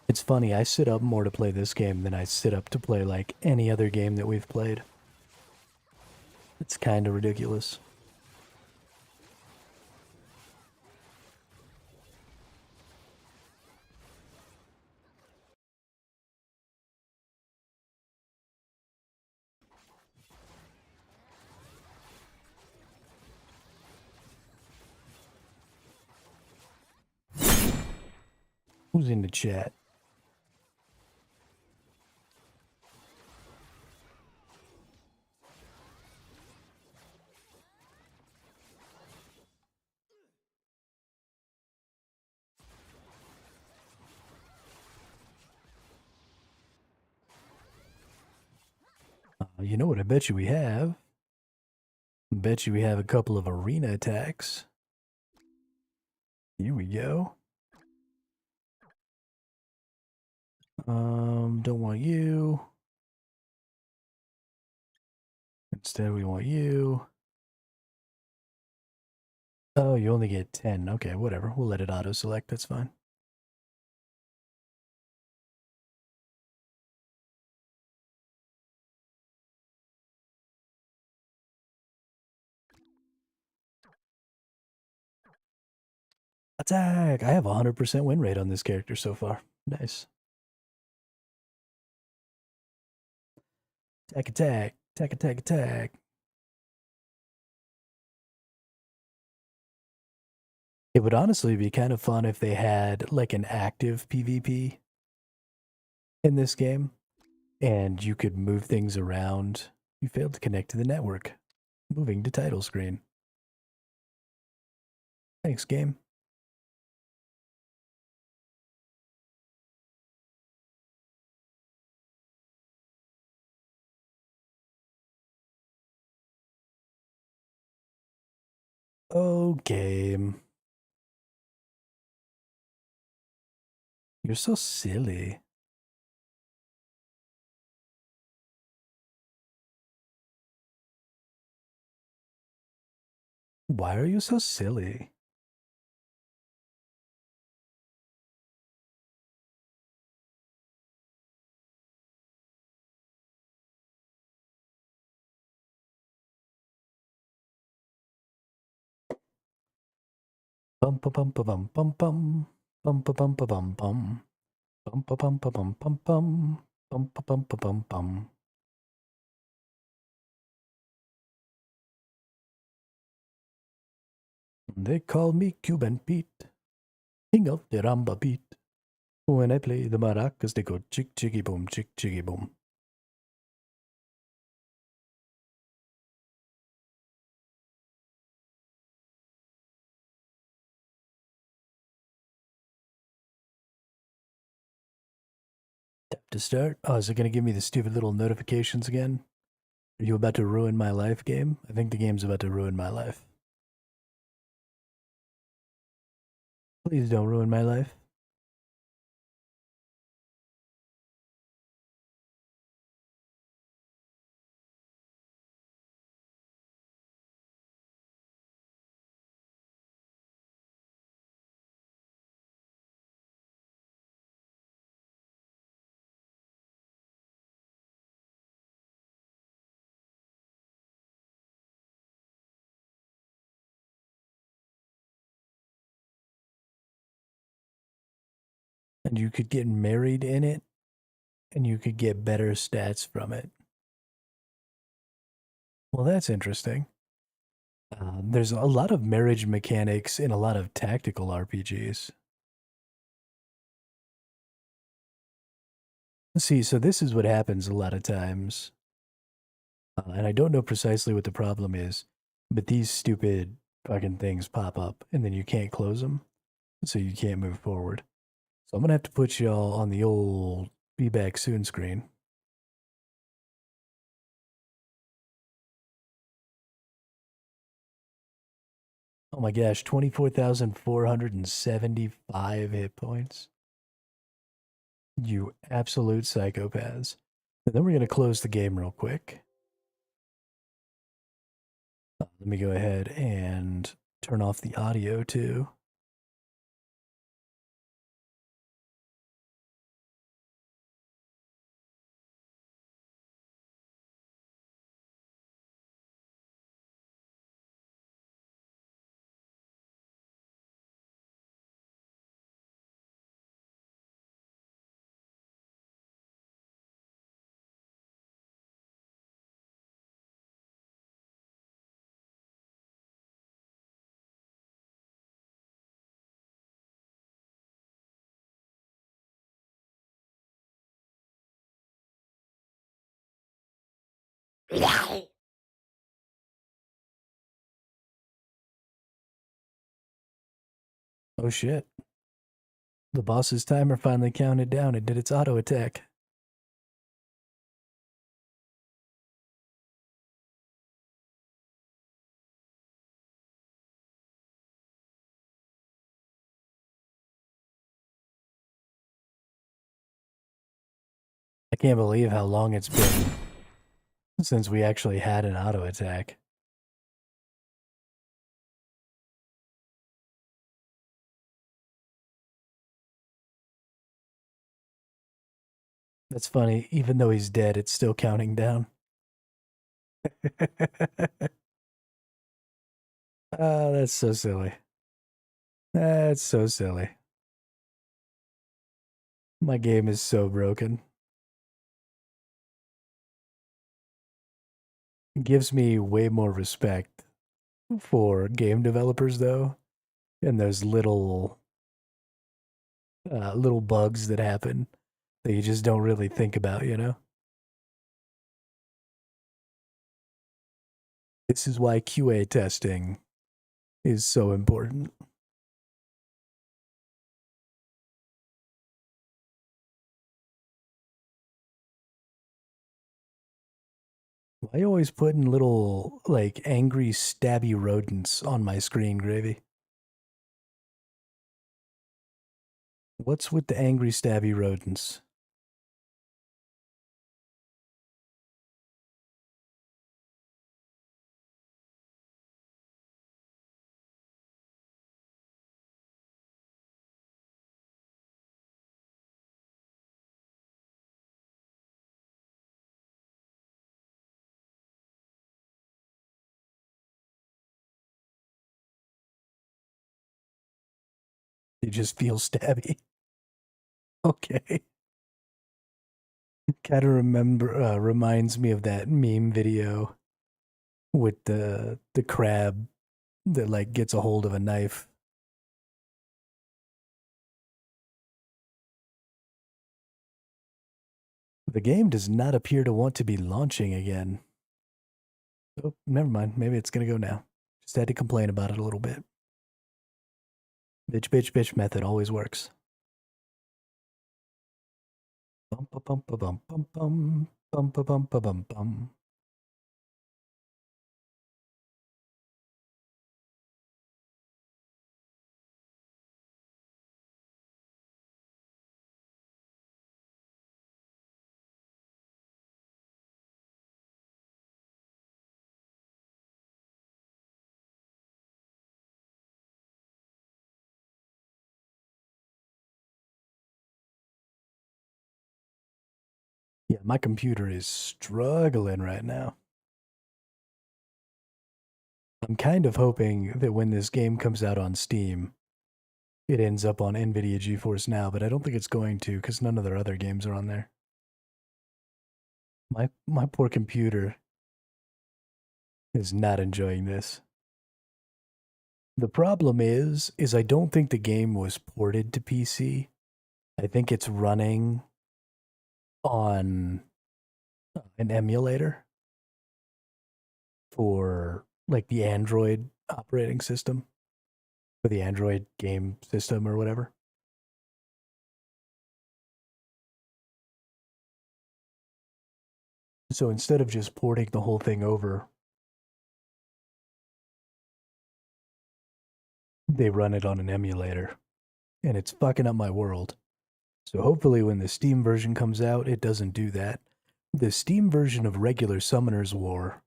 It's funny, I sit up more to play this game than I sit up to play like any other game that we've played. It's kind of ridiculous. Who's in the chat? You know what I bet you we have? I bet you we have a couple of arena attacks. Here we go. Don't want you. Instead we want you. Oh, you only get 10. Okay, whatever. We'll let it auto-select. That's fine. Attack! I have a 100% win rate on this character so far. Nice. Attack, attack. Attack, attack, attack. It would honestly be kind of fun if they had like an active PvP in this game and you could move things around. You failed to connect to the network. Moving to title screen. Thanks, game. Oh, game. You're so silly. Why are you so silly? Bum pa bum pa bum bum bum. Bum pa bum pa bum bum. Bum pa bum pa bum bum bum. Bum pa bum pa bum bum. They call me Cuban Pete, king of the ramba beat. When I play the maracas, they go chick chicky boom, chick chicky boom. Tap to start. Oh, is it going to give me the stupid little notifications again? Are you about to ruin my life, game? I think the game's about to ruin my life. Please don't ruin my life. And you could get married in it, and you could get better stats from it. Well, that's interesting. There's a lot of marriage mechanics in a lot of tactical RPGs. See, so this is what happens a lot of times. And I don't know precisely what the problem is, but these stupid fucking things pop up, and then you can't close them, so you can't move forward. So I'm gonna have to put y'all on the old be back soon screen. Oh my gosh, 24,475 hit points. You absolute psychopaths. And then we're gonna close the game real quick. Let me go ahead and turn off the audio too. Oh shit. The boss's timer finally counted down and did its auto attack. I can't believe how long it's been since we actually had an auto attack. That's funny. Even though he's dead, it's still counting down. Oh, that's so silly. That's so silly. My game is so broken. It gives me way more respect for game developers, though, and those little bugs that happen that you just don't really think about, you know? This is why QA testing is so important. I always putting little, like, angry, stabby rodents on my screen, Gravy. What's with the angry, stabby rodents? They just feel stabby. Okay. Kind of reminds me of that meme video with the crab that like gets a hold of a knife. The game does not appear to want to be launching again. Oh, never mind. Maybe it's gonna go now. Just had to complain about it a little bit. Bitch, bitch, bitch method always works. Bum ba bum ba bum bum bum bum ba bum ba bum bum. Yeah, my computer is struggling right now. I'm kind of hoping that when this game comes out on Steam, it ends up on NVIDIA GeForce Now, but I don't think it's going to because none of their other games are on there. My poor computer is not enjoying this. The problem is I don't think the game was ported to PC. I think it's running on an emulator for like the Android operating system or the Android game system or whatever. So instead of just porting the whole thing over, they run it on an emulator and it's fucking up my world. So hopefully when the Steam version comes out, it doesn't do that. The Steam version of regular Summoner's War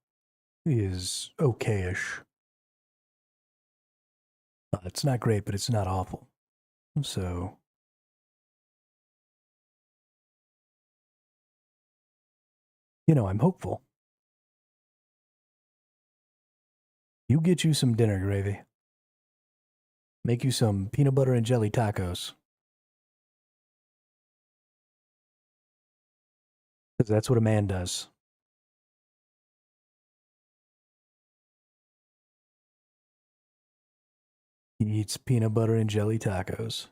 is okay-ish. It's not great, but it's not awful. So, I'm hopeful. You get you some dinner, Gravy. Make you some peanut butter and jelly tacos. Because that's what a man does. He eats peanut butter and jelly tacos.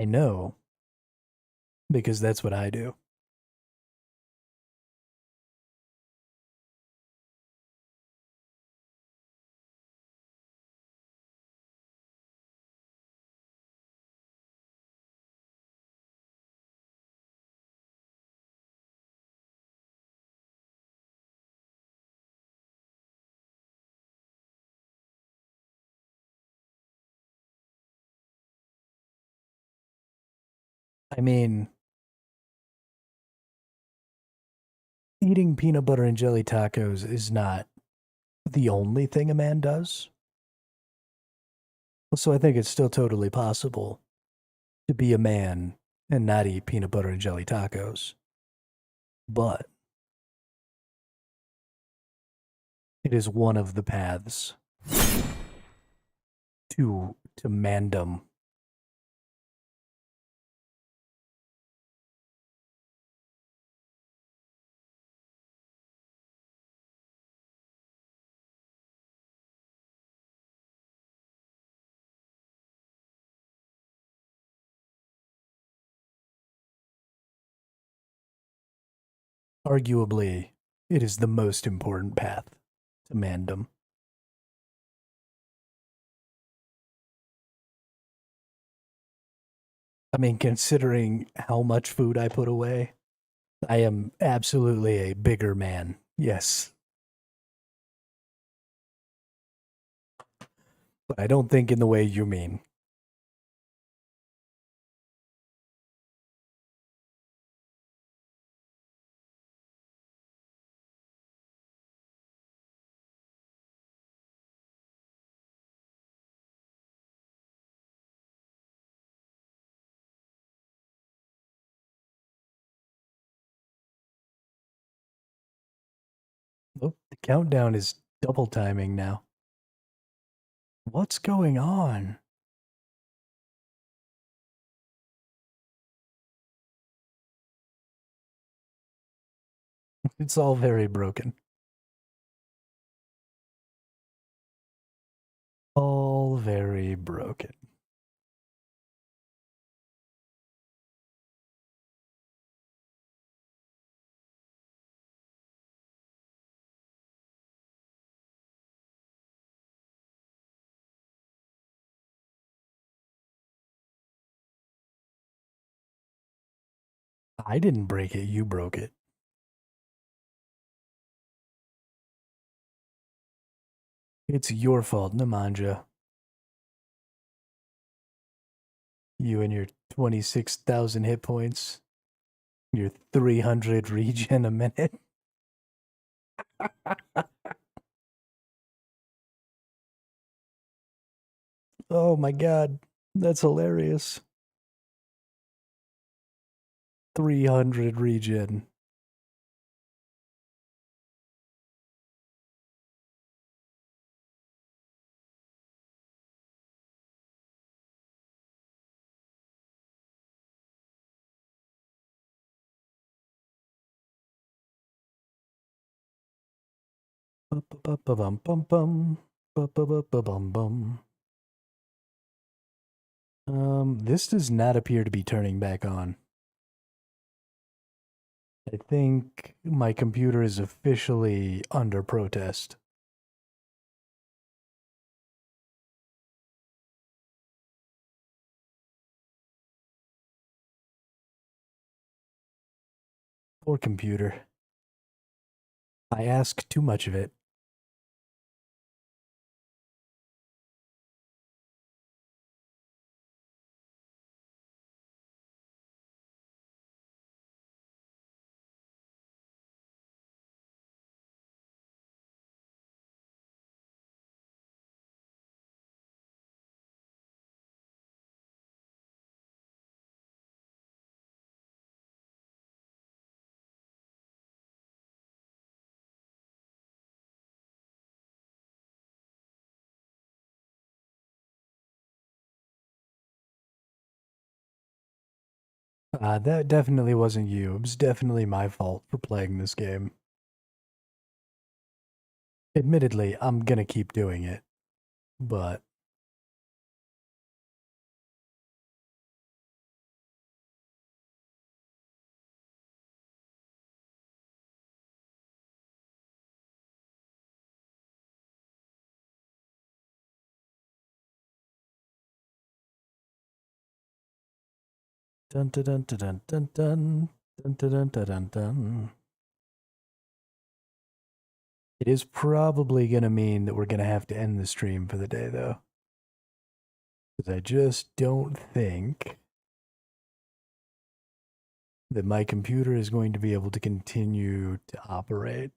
I know, because that's what I do. I mean, eating peanut butter and jelly tacos is not the only thing a man does. So I think it's still totally possible to be a man and not eat peanut butter and jelly tacos. But it is one of the paths to mandom. Arguably, it is the most important path to mandom. I mean, considering how much food I put away, I am absolutely a bigger man. Yes. But I don't think in the way you mean. Oh, the countdown is double timing now. What's going on? It's all very broken. All very broken. I didn't break it, you broke it. It's your fault, Nemanja. You and your 26,000 hit points, your 300 regen a minute. Oh my god, that's hilarious. 300 regen. Bum. This does not appear to be turning back on. I think my computer is officially under protest. Poor computer. I ask too much of it. That definitely wasn't you. It was definitely my fault for playing this game. Admittedly, I'm gonna keep doing it, but dun dun dun dun dun dun dun dun dun dun dun. It is probably gonna mean that we're gonna have to end the stream for the day, though, because I just don't think that my computer is going to be able to continue to operate.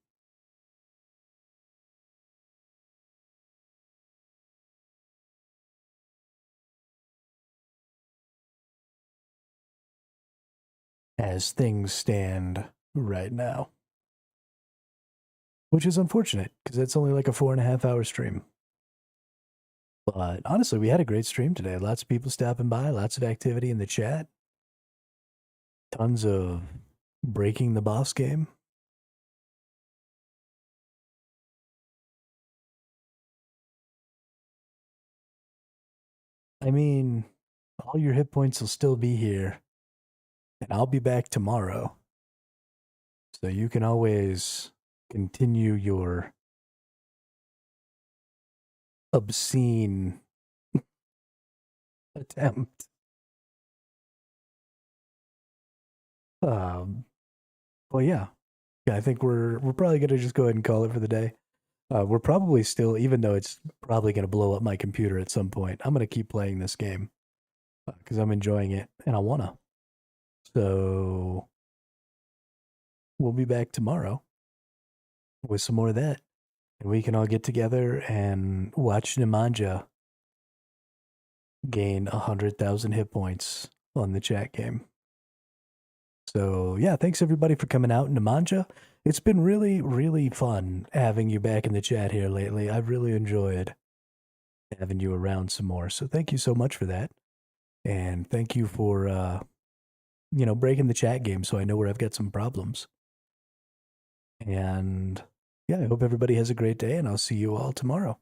as things stand right now. Which is unfortunate, because it's only like a 4.5 hour stream. But honestly, we had a great stream today. Lots of people stopping by, lots of activity in the chat, tons of breaking the boss game. I mean, all your hit points will still be here, and I'll be back tomorrow. So you can always continue your obscene attempt. Well, yeah, I think we're probably gonna just go ahead and call it for the day. We're probably still, even though it's probably gonna blow up my computer at some point, I'm gonna keep playing this game because I'm enjoying it and I wanna. So we'll be back tomorrow with some more of that, and we can all get together and watch Nemanja gain 100,000 hit points on the chat game. So yeah, thanks everybody for coming out. Nemanja, it's been really, really fun having you back in the chat here lately. I've really enjoyed having you around some more. So thank you so much for that. And thank you for, breaking the chat game so I know where I've got some problems. And yeah, I hope everybody has a great day, and I'll see you all tomorrow.